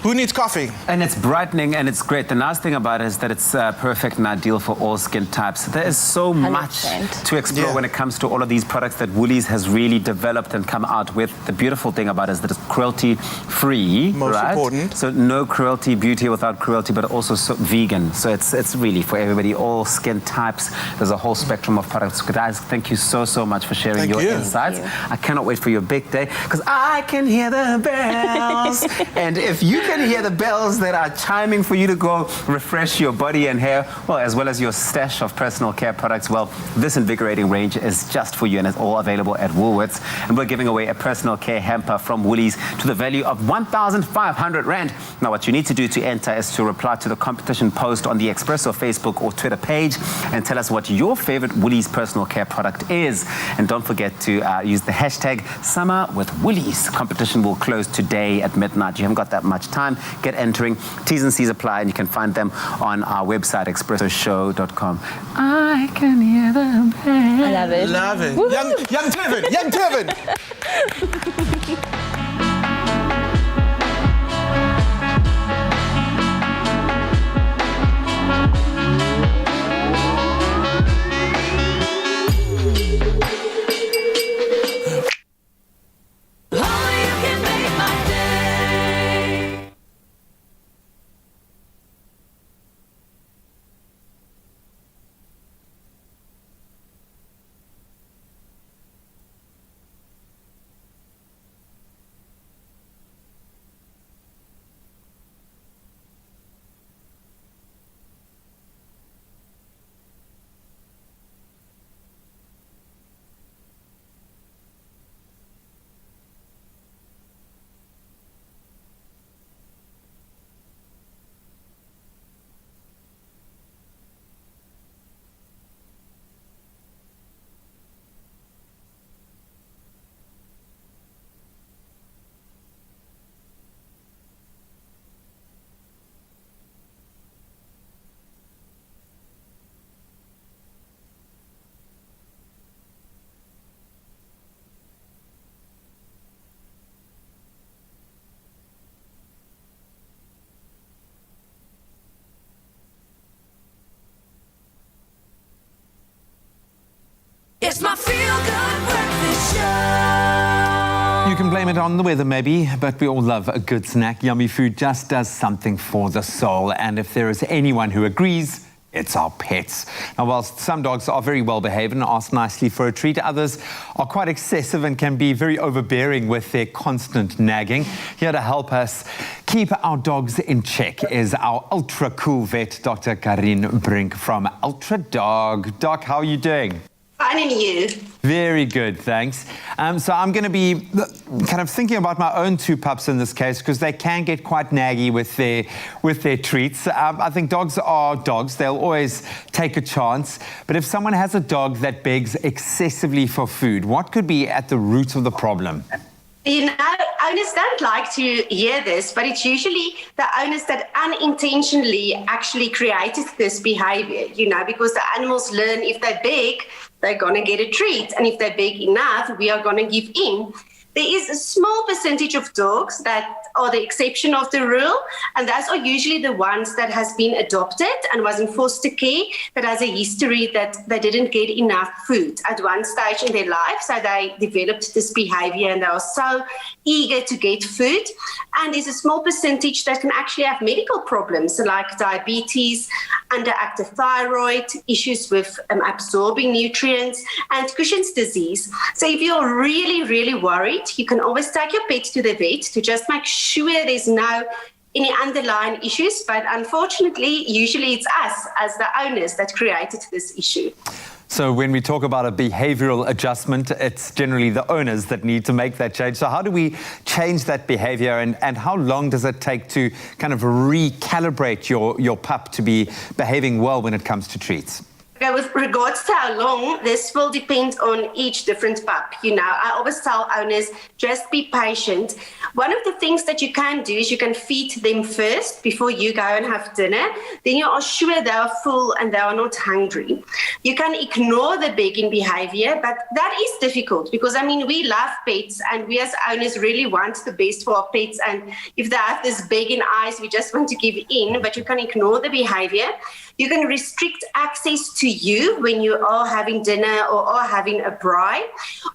who needs coffee? And it's brightening and it's great. The nice thing about it is that it's perfect and ideal for all skin types. There is so much 100%. to explore Yeah. when it comes to all of these products that Woolies has really developed and come out with. The beautiful thing about it is that it's cruelty-free. Most right? important. So no cruelty, beauty without cruelty, but also vegan. So it's really for everybody, all skin types. There's a whole spectrum of products. Guys, thank you so much for sharing Thank your you. insights. Thank I cannot wait for your big day, because I can hear the bells. And if you can hear the bells that are chiming for you to go refresh your body and hair, well, as well as your stash of personal care products, well, this invigorating range is just for you, and it's all available at Woolworths. And we're giving away a personal care hamper from Woolies to the value of 1,500 Rand. Now, what you need to do to enter is to reply to the competition post on the Expresso Facebook or Twitter page and tell us what your favorite Woolies personal care product is. And don't forget to use the hashtag Summer with Woolies. Competition will close today at midnight. You haven't got that much time. Get entering. T's and C's apply, and you can find them on our website, expressoshow.com. I can hear the bells. I love it. Love it. Woohoo! Young Tevin, young Tevin. Only you can make my day. It's my feel-good breakfast show. You can blame it on the weather maybe, but we all love a good snack. Yummy food just does something for the soul. And if there is anyone who agrees, It's our pets. Now, whilst some dogs are very well behaved and ask nicely for a treat, others are quite excessive and can be very overbearing with their constant nagging. Here to help us keep our dogs in check is our ultra cool vet, Dr. Karin Brink from Ultra Dog. Doc, how are you doing? Fine, and you? Very good, thanks. So I'm going to be kind of thinking about my own two pups in this case because they can get quite naggy with their treats. I think dogs are dogs. They'll always take a chance. But if someone has a dog that begs excessively for food, what could be at the root of the problem? You know, owners don't like to hear this, but it's usually the owners that unintentionally actually created this behavior, you know, because the animals learn if they beg, they're going to get a treat. And if they beg enough, we are going to give in. There is a small percentage of dogs that are the exception of the rule, and those are usually the ones that has been adopted and was in foster care, that has a history that they didn't get enough food at one stage in their life, so they developed this behavior and they are so eager to get food. And there's a small percentage that can actually have medical problems like diabetes, underactive thyroid, issues with absorbing nutrients, and Cushing's disease. So if you're really, really worried, you can always take your pet to the vet to just make sure there's no any underlying issues. But unfortunately, usually it's us as the owners that created this issue. So when we talk about a behavioral adjustment, it's generally the owners that need to make that change. So how do we change that behavior, and how long does it take to kind of recalibrate your pup to be behaving well when it comes to treats? With regards to how long, this will depend on each different pup. You know, I always tell owners, just be patient. One of the things that you can do is you can feed them first before you go and have dinner. Then you are sure they are full and they are not hungry. You can ignore the begging behavior, but that is difficult because, I mean, we love pets and we as owners really want the best for our pets. And if they have this begging eyes, we just want to give in, but you can ignore the behavior. You can restrict access to you when you are having dinner or are having a braai,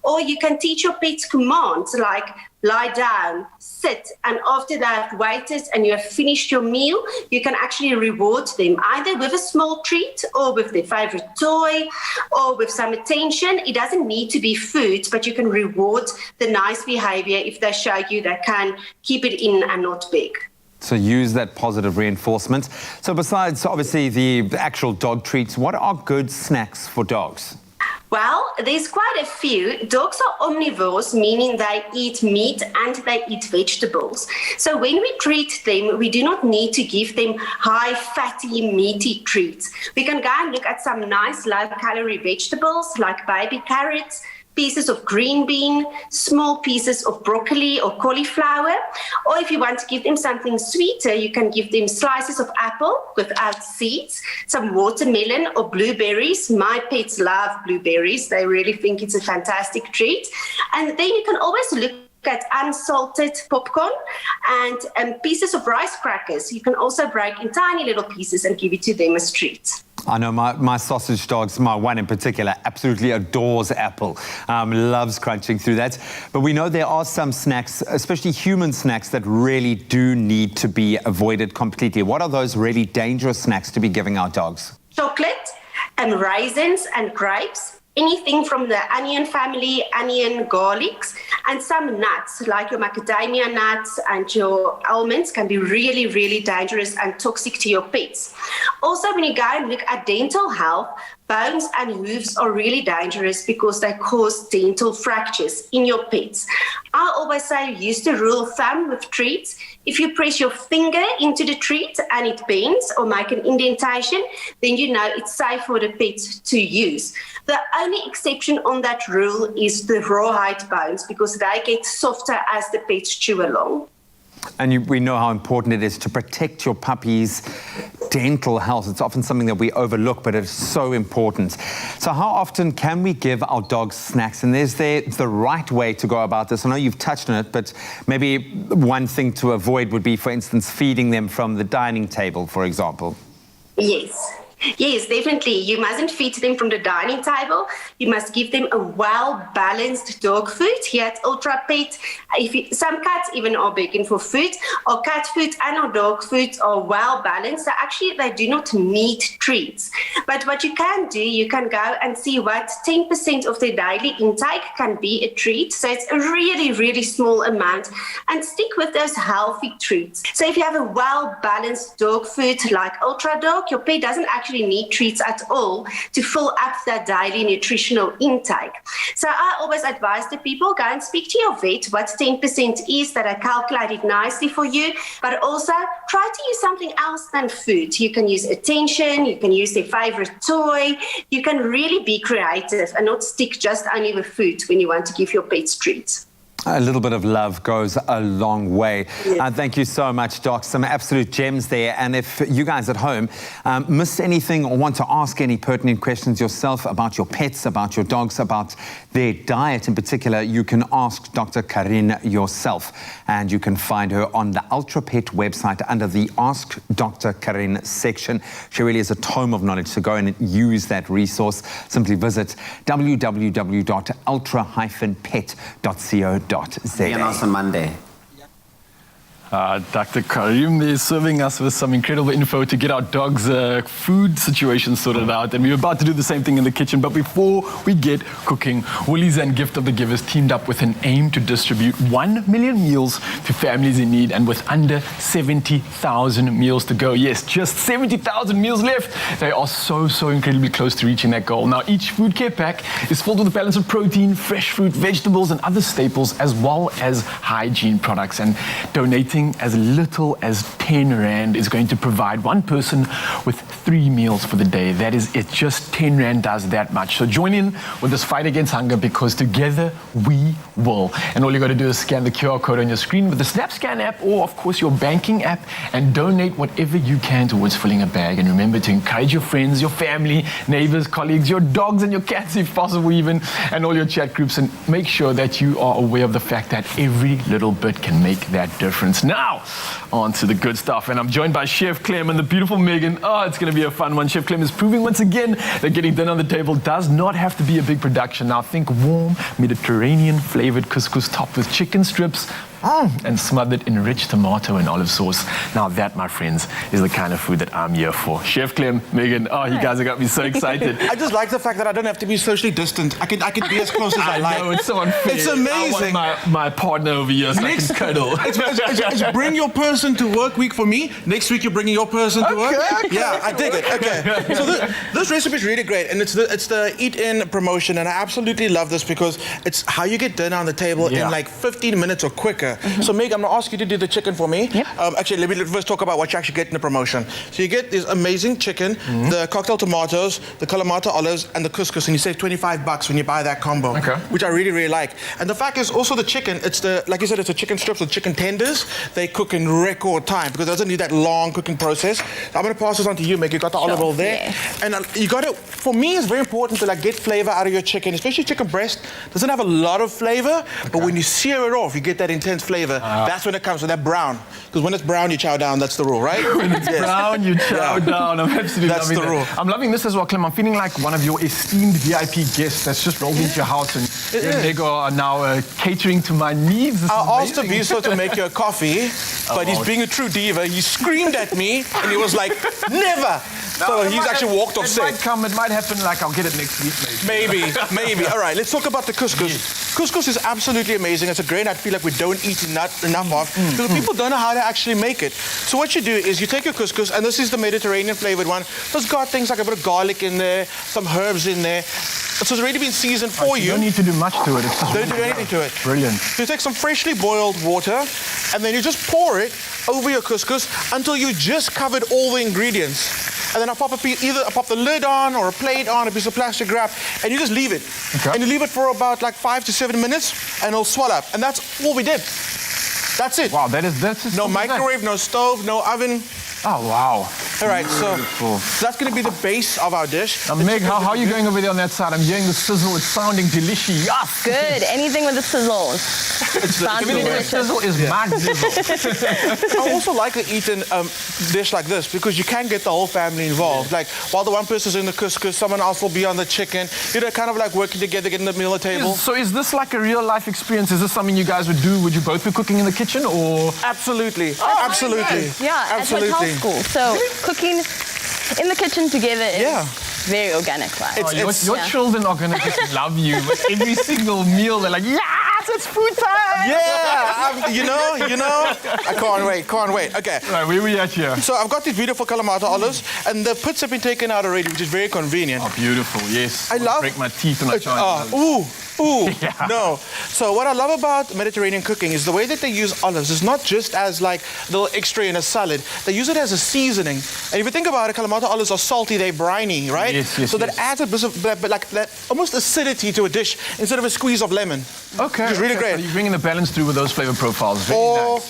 or you can teach your pets commands like lie down, sit, and after they have waited and you have finished your meal, you can actually reward them either with a small treat or with their favorite toy or with some attention. It doesn't need to be food, but you can reward the nice behavior if they show you they can keep it in and not beg. So use that positive reinforcement. So besides, obviously, the actual dog treats, what are good snacks for dogs? Well, there's quite a few. Dogs are omnivores, meaning they eat meat and they eat vegetables. So when we treat them, we do not need to give them high fatty, meaty treats. We can go and look at some nice low-calorie vegetables like baby carrots, pieces of green bean, small pieces of broccoli or cauliflower. Or if you want to give them something sweeter, you can give them slices of apple without seeds, some watermelon or blueberries. My pets love blueberries. They really think it's a fantastic treat. And then you can always look at unsalted popcorn and pieces of rice crackers. You can also break in tiny little pieces and give it to them as treats. I know my sausage dogs, my one in particular, absolutely adores apple, loves crunching through that. But we know there are some snacks, especially human snacks, that really do need to be avoided completely. What are those really dangerous snacks to be giving our dogs? Chocolate and raisins and grapes. Anything from the onion family, onion, garlics, and some nuts like your macadamia nuts and your almonds can be really, really dangerous and toxic to your pets. Also, when you go and look at dental health, bones and hooves are really dangerous because they cause dental fractures in your pets. I always say use the rule of thumb with treats. If you press your finger into the treat and it bends or make an indentation, then you know it's safe for the pet to use. The only exception on that rule is the rawhide bones because they get softer as the pets chew along. And we know how important it is to protect your puppy's dental health. It's often something that we overlook, but it's so important. So how often can we give our dogs snacks? And is there the right way to go about this? I know you've touched on it, but maybe one thing to avoid would be, for instance, feeding them from the dining table, for example. Yes. Yes, definitely. You mustn't feed them from the dining table. You must give them a well-balanced dog food. Here at Ultra Pet, some cats even are begging for food. Our cat food and our dog food are well-balanced. So actually, they do not need treats. But what you can do, you can go and see what 10% of their daily intake can be a treat. So it's a really, really small amount. And stick with those healthy treats. So if you have a well-balanced dog food like Ultra Dog, your pet doesn't actually need treats at all to fill up that daily nutritional intake. So I always advise the people, go and speak to your vet what 10% is, that I calculate it nicely for you, but also try to use something else than food. You can use attention, you can use their favorite toy, you can really be creative and not stick just only with food when you want to give your pets treats. A little bit of love goes a long way. Thank you so much, Doc. Some absolute gems there. And if you guys at home miss anything or want to ask any pertinent questions yourself about your pets, about your dogs, about their diet in particular, you can ask Dr. Karin yourself. And you can find her on the Ultra Pet website under the Ask Dr. Karin section. She really is a tome of knowledge, so go and use that resource. Simply visit www.ultra-pet.co.za. And also Monday. Dr. Karim is serving us with some incredible info to get our dog's food situation sorted out. And we're about to do the same thing in the kitchen. But before we get cooking, Woolies and Gift of the Givers teamed up with an aim to distribute 1 million meals to families in need, and with under 70,000 meals to go. Yes, just 70,000 meals left. They are so incredibly close to reaching that goal. Now, each food care pack is filled with a balance of protein, fresh fruit, vegetables, and other staples, as well as hygiene products. And donating as little as 10 Rand is going to provide one person with 3 meals for the day. That is it. Just 10 Rand does that much. So join in with this fight against hunger, because together we will. And all you got to do is scan the QR code on your screen with the SnapScan app, or of course your banking app, and donate whatever you can towards filling a bag. And remember to encourage your friends, your family, neighbors, colleagues, your dogs and your cats if possible even, and all your chat groups, and make sure that you are aware of the fact that every little bit can make that difference. Now, on to the good stuff. And I'm joined by Chef Clem and the beautiful Megan. Oh, it's going to be a fun one. Chef Clem is proving once again that getting dinner on the table does not have to be a big production. Now, think warm, Mediterranean-flavored couscous topped with chicken strips, and smothered in rich tomato and olive sauce. Now that, my friends, is the kind of food that I'm here for. Chef Clem, Megan, oh, you guys have got me so excited. I just like the fact that I don't have to be socially distant. I can be as close as I like. I know, it's so unfair. It's amazing. I want my partner over here so I can cuddle. It's bring your person to work week for me. Next week you're bringing your person to work. Okay. Yeah, I dig it. Okay. So this recipe is really great, and it's the Eat-In promotion, and I absolutely love this because it's how you get dinner on the table in like 15 minutes or quicker. So Meg, I'm going to ask you to do the chicken for me. Actually, let me first talk about what you actually get in the promotion. So you get this amazing chicken, the cocktail tomatoes, the Kalamata olives, and the couscous, and you save $25 when you buy that combo, which I really, really like. And the fact is also the chicken, it's like you said, it's a chicken strips with chicken tenders. They cook in record time because it doesn't need that long cooking process. I'm going to pass this on to you, Meg. You got the olive oil there. And you got it, for me, it's very important to like get flavor out of your chicken, especially chicken breast. Doesn't have a lot of flavor, but when you sear it off, you get that intense flavor. That's when it comes with that brown. Because when it's brown, you chow down. That's the rule, right? When it's brown, you chow down. I'm absolutely That's loving the rule. I'm loving this as well, Clem. I'm feeling like one of your esteemed VIP guests that's just rolled into your house, and you and Nego are now catering to my needs. I asked Abiso to make you a coffee, but he's being a true diva. He screamed at me, and he was like, never. So he's actually walked off set. It might happen, like I'll get it next week, maybe. Maybe. All right, let's talk about the couscous. Couscous is absolutely amazing. It's a grain I feel like we don't eat enough of because people don't know how to actually make it. So what you do is you take your couscous, and this is the Mediterranean flavored one. It's got things like a bit of garlic in there, some herbs in there. So it's already been seasoned for you. You don't need to do much to it. It's just don't do anything to it. Brilliant. So you take some freshly boiled water, and then you just pour it over your couscous until you just covered all the ingredients. And then I pop the lid on or a plate on, a piece of plastic wrap, and you just leave it. And you leave it for about like 5 to 7 minutes, and it'll swell up. And that's all we did. That's it. Wow, that's no microwave, no stove, no oven. Oh, wow. All right, so that's going to be the base of our dish. Meg, how are you going over there on that side? I'm hearing the sizzle. It's sounding delicious. Yes. Good. Anything with the sizzle. Anything with the sizzle is my sizzle. I also like to eat a dish like this because you can get the whole family involved. Like, while the one person's in the couscous, someone else will be on the chicken. You know, kind of like working together, getting the meal at the table. So is this like a real life experience? Is this something you guys would do? Would you both be cooking in the kitchen or? Absolutely. Oh, Absolutely. nice. Yeah, Absolutely. at hotel school. So cooking in the kitchen together is very organic, right? Your children are going to just love you with every single meal. They're like, yes, it's food time. Yeah, you know. I can't wait. Okay. Right, where we at here? So I've got these beautiful Kalamata olives, and the pits have been taken out already, which is very convenient. Oh, beautiful, yes. I love... break my teeth when I try it. Ooh, no. So what I love about Mediterranean cooking is the way that they use olives. It's not just as like a little extra in a salad. They use it as a seasoning. And if you think about it, Kalamata olives are salty, they're briny, right? Yes. So that adds a bit of that almost acidity to a dish instead of a squeeze of lemon. Okay. Which is really great. So you're bringing the balance through with those flavor profiles.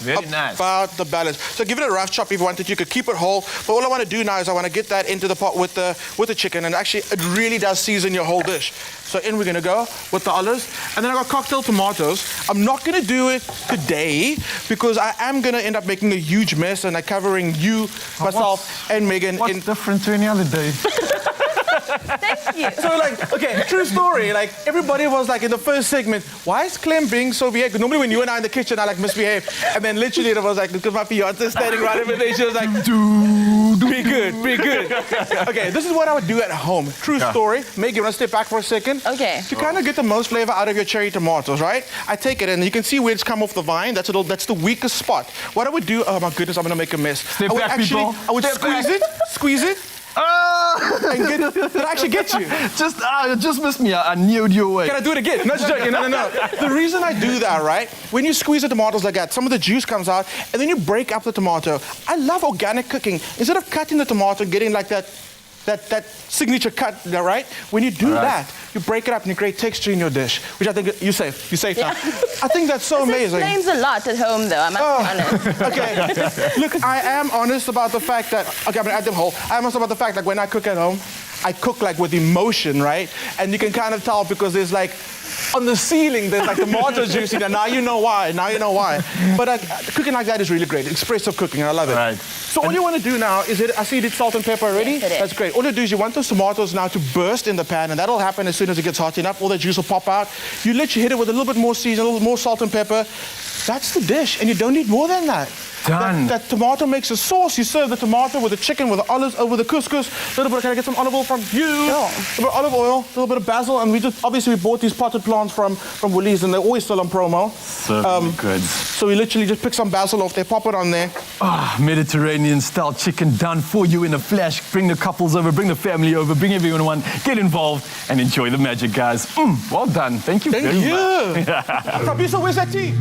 Very nice. About the balance. So give it a rough chop if you wanted. You could keep it whole. But all I want to do now is I want to get that into the pot with the chicken, and actually it really does season your whole dish. So in we're gonna go with the olives, and then I got cocktail tomatoes. I'm not gonna do it today because I am gonna end up making a huge mess and covering you, myself, and Megan. What's different to any other day? Thank you. So like, okay, true story. Like everybody was like in the first segment, why is Clem being so behaved? Because normally when you and I in the kitchen, I like misbehave, and then literally it was like because my fiance standing right over there, she was like, be good. Okay, this is what I would do at home. True story. Meg, you want to step back for a second? Okay. To kind of get the most flavor out of your cherry tomatoes, right? I take it and you can see where it's come off the vine. That's the weakest spot. What I would do, oh my goodness, I'm gonna make a mess. Step back, people. I would squeeze it. And did I actually get you? Just missed me. I knew your way. Can I do it again? No, just joking. No. The reason I do that, right? When you squeeze the tomatoes like that, some of the juice comes out, and then you break up the tomato. I love organic cooking. Instead of cutting the tomato, getting like that signature cut, right? When you do that, you break it up and you create texture in your dish, which I think you're safe. You're safe now. I think that's so amazing. This explains a lot at home, though. I must be honest. Okay. Look, I am honest about the fact that, okay, I'm gonna add them whole. I'm honest about the fact like when I cook at home, I cook like with emotion, right? And you can kind of tell because there's like, on the ceiling, there's like tomato juice in there. Now you know why. But cooking like that is really great. Expressive cooking, I love it. Right. So all you want to do now is, I see you did salt and pepper already? Yes, it is. That's great. All you do is you want those tomatoes now to burst in the pan, and that'll happen as soon as it gets hot enough. All the juice will pop out. You literally hit it with a little bit more season, a little more salt and pepper. That's the dish, and you don't need more than that. Done. That tomato makes a sauce. You serve the tomato with the chicken, with the olives, over the couscous. A little bit, can I get some olive oil from you? A little bit of olive oil, a little bit of basil, and we bought these potted plants from Woolies, and they're always still on promo. So good. So we literally just pick some basil off there, pop it on there. Mediterranean style chicken done for you in a flash. Bring the couples over, bring the family over, bring everyone, get involved, and enjoy the magic, guys. Well done. Thank you very much. Fabiosa, where's that tea?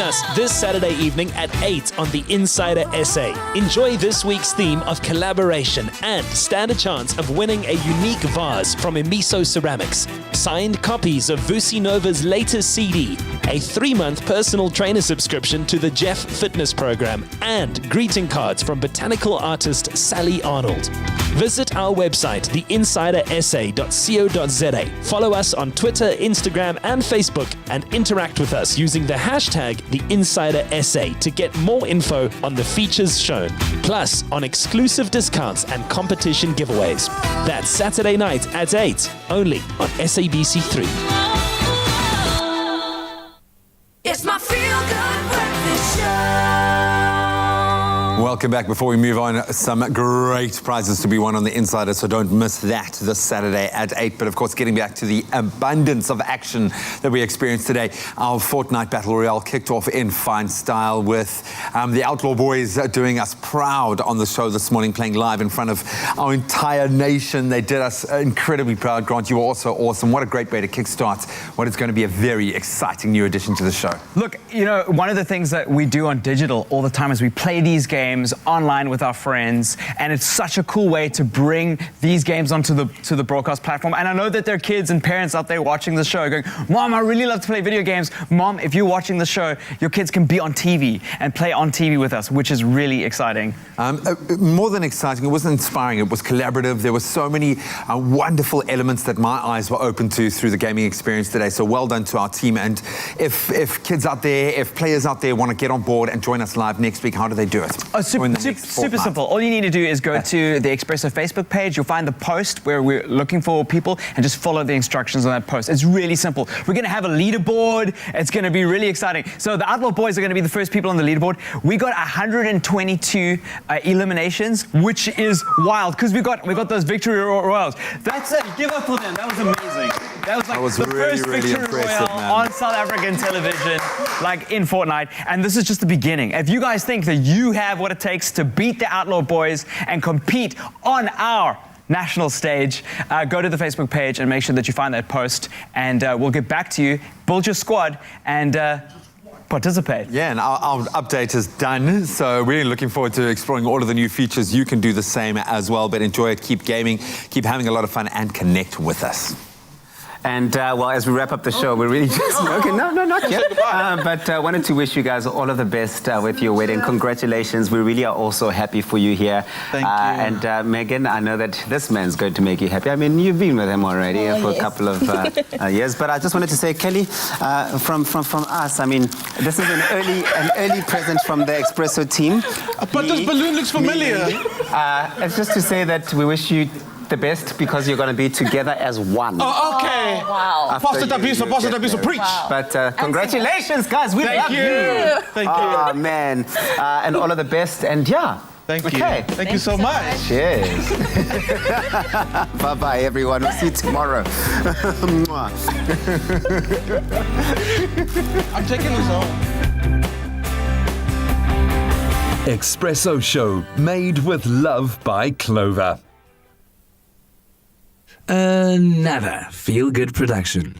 us this Saturday evening at 8 on the Insider SA. Enjoy this week's theme of collaboration and stand a chance of winning a unique vase from Emiso Ceramics, signed copies of Vusi Nova's latest CD, a 3-month personal trainer subscription to the Jeff Fitness program, and greeting cards from botanical artist Sally Arnold. Visit our website, theinsidersa.co.za. Follow us on Twitter, Instagram, and Facebook, and interact with us using the hashtag #TheInsiderSA to get more info on the features shown, plus on exclusive discounts and competition giveaways. That's Saturday night at 8, only on SABC3. It's my feel-good breakfast show. Welcome back. Before we move on, some great prizes to be won on the Insider, so don't miss that this Saturday at 8. But of course, getting back to the abundance of action that we experienced today, our Fortnite Battle Royale kicked off in fine style with the Outlaw Boys doing us proud on the show this morning, playing live in front of our entire nation. They did us incredibly proud. Grant, you were also awesome. What a great way to kickstart what is going to be a very exciting new addition to the show. Look, you know, one of the things that we do on digital all the time is we play these games online with our friends, and it's such a cool way to bring these games onto the broadcast platform. And I know that there are kids and parents out there watching the show going, Mom, I really love to play video games. Mom, if you're watching the show, your kids can be on TV and play on TV with us, which is really exciting. More than exciting, it was inspiring. It was collaborative. There were so many wonderful elements that my eyes were open to through the gaming experience today. So well done to our team. And if kids out there, if players out there want to get on board and join us live next week, how do they do it? Super simple. All you need to do is go to the Expresso Facebook page. You'll find the post where we're looking for people, and just follow the instructions on that post. It's really simple. We're going to have a leaderboard. It's going to be really exciting. So the Outlaw Boys are going to be the first people on the leaderboard. We got 122 eliminations, which is wild because we got those victory royals. That's it. Give up for them. That was amazing. That was like the first victory royale on South African television, like in Fortnite. And this is just the beginning. If you guys think that you have what it takes to beat the Outlaw Boys and compete on our national stage, go to the Facebook page and make sure that you find that post, and we'll get back to you, build your squad, and participate. Yeah, and our update is done, so we're looking forward to exploring all of the new features. You can do the same as well, but enjoy it, keep gaming, keep having a lot of fun, and connect with us. And well, as we wrap up the show, we're really just okay. No, not yet. But wanted to wish you guys all of the best with your wedding. Congratulations! We really are also happy for you here. Thank you. And Megan, I know that this man's going to make you happy. I mean, you've been with him already for a couple of years. But I just wanted to say, Kelly, from us, I mean, this is an early present from the Expresso team. But this balloon looks familiar. It's just to say that we wish you the best because you're going to be together as one. Oh, okay. Wow. Positive abuse, preach. But congratulations, guys. We love you. Thank you. Oh, man. And all of the best. And yeah. Thank you. Okay. Thank you so much. Cheers. Bye-bye, everyone. We'll see you tomorrow. I'm taking this home. Expresso Show, made with love by Clover. Another feel-good production.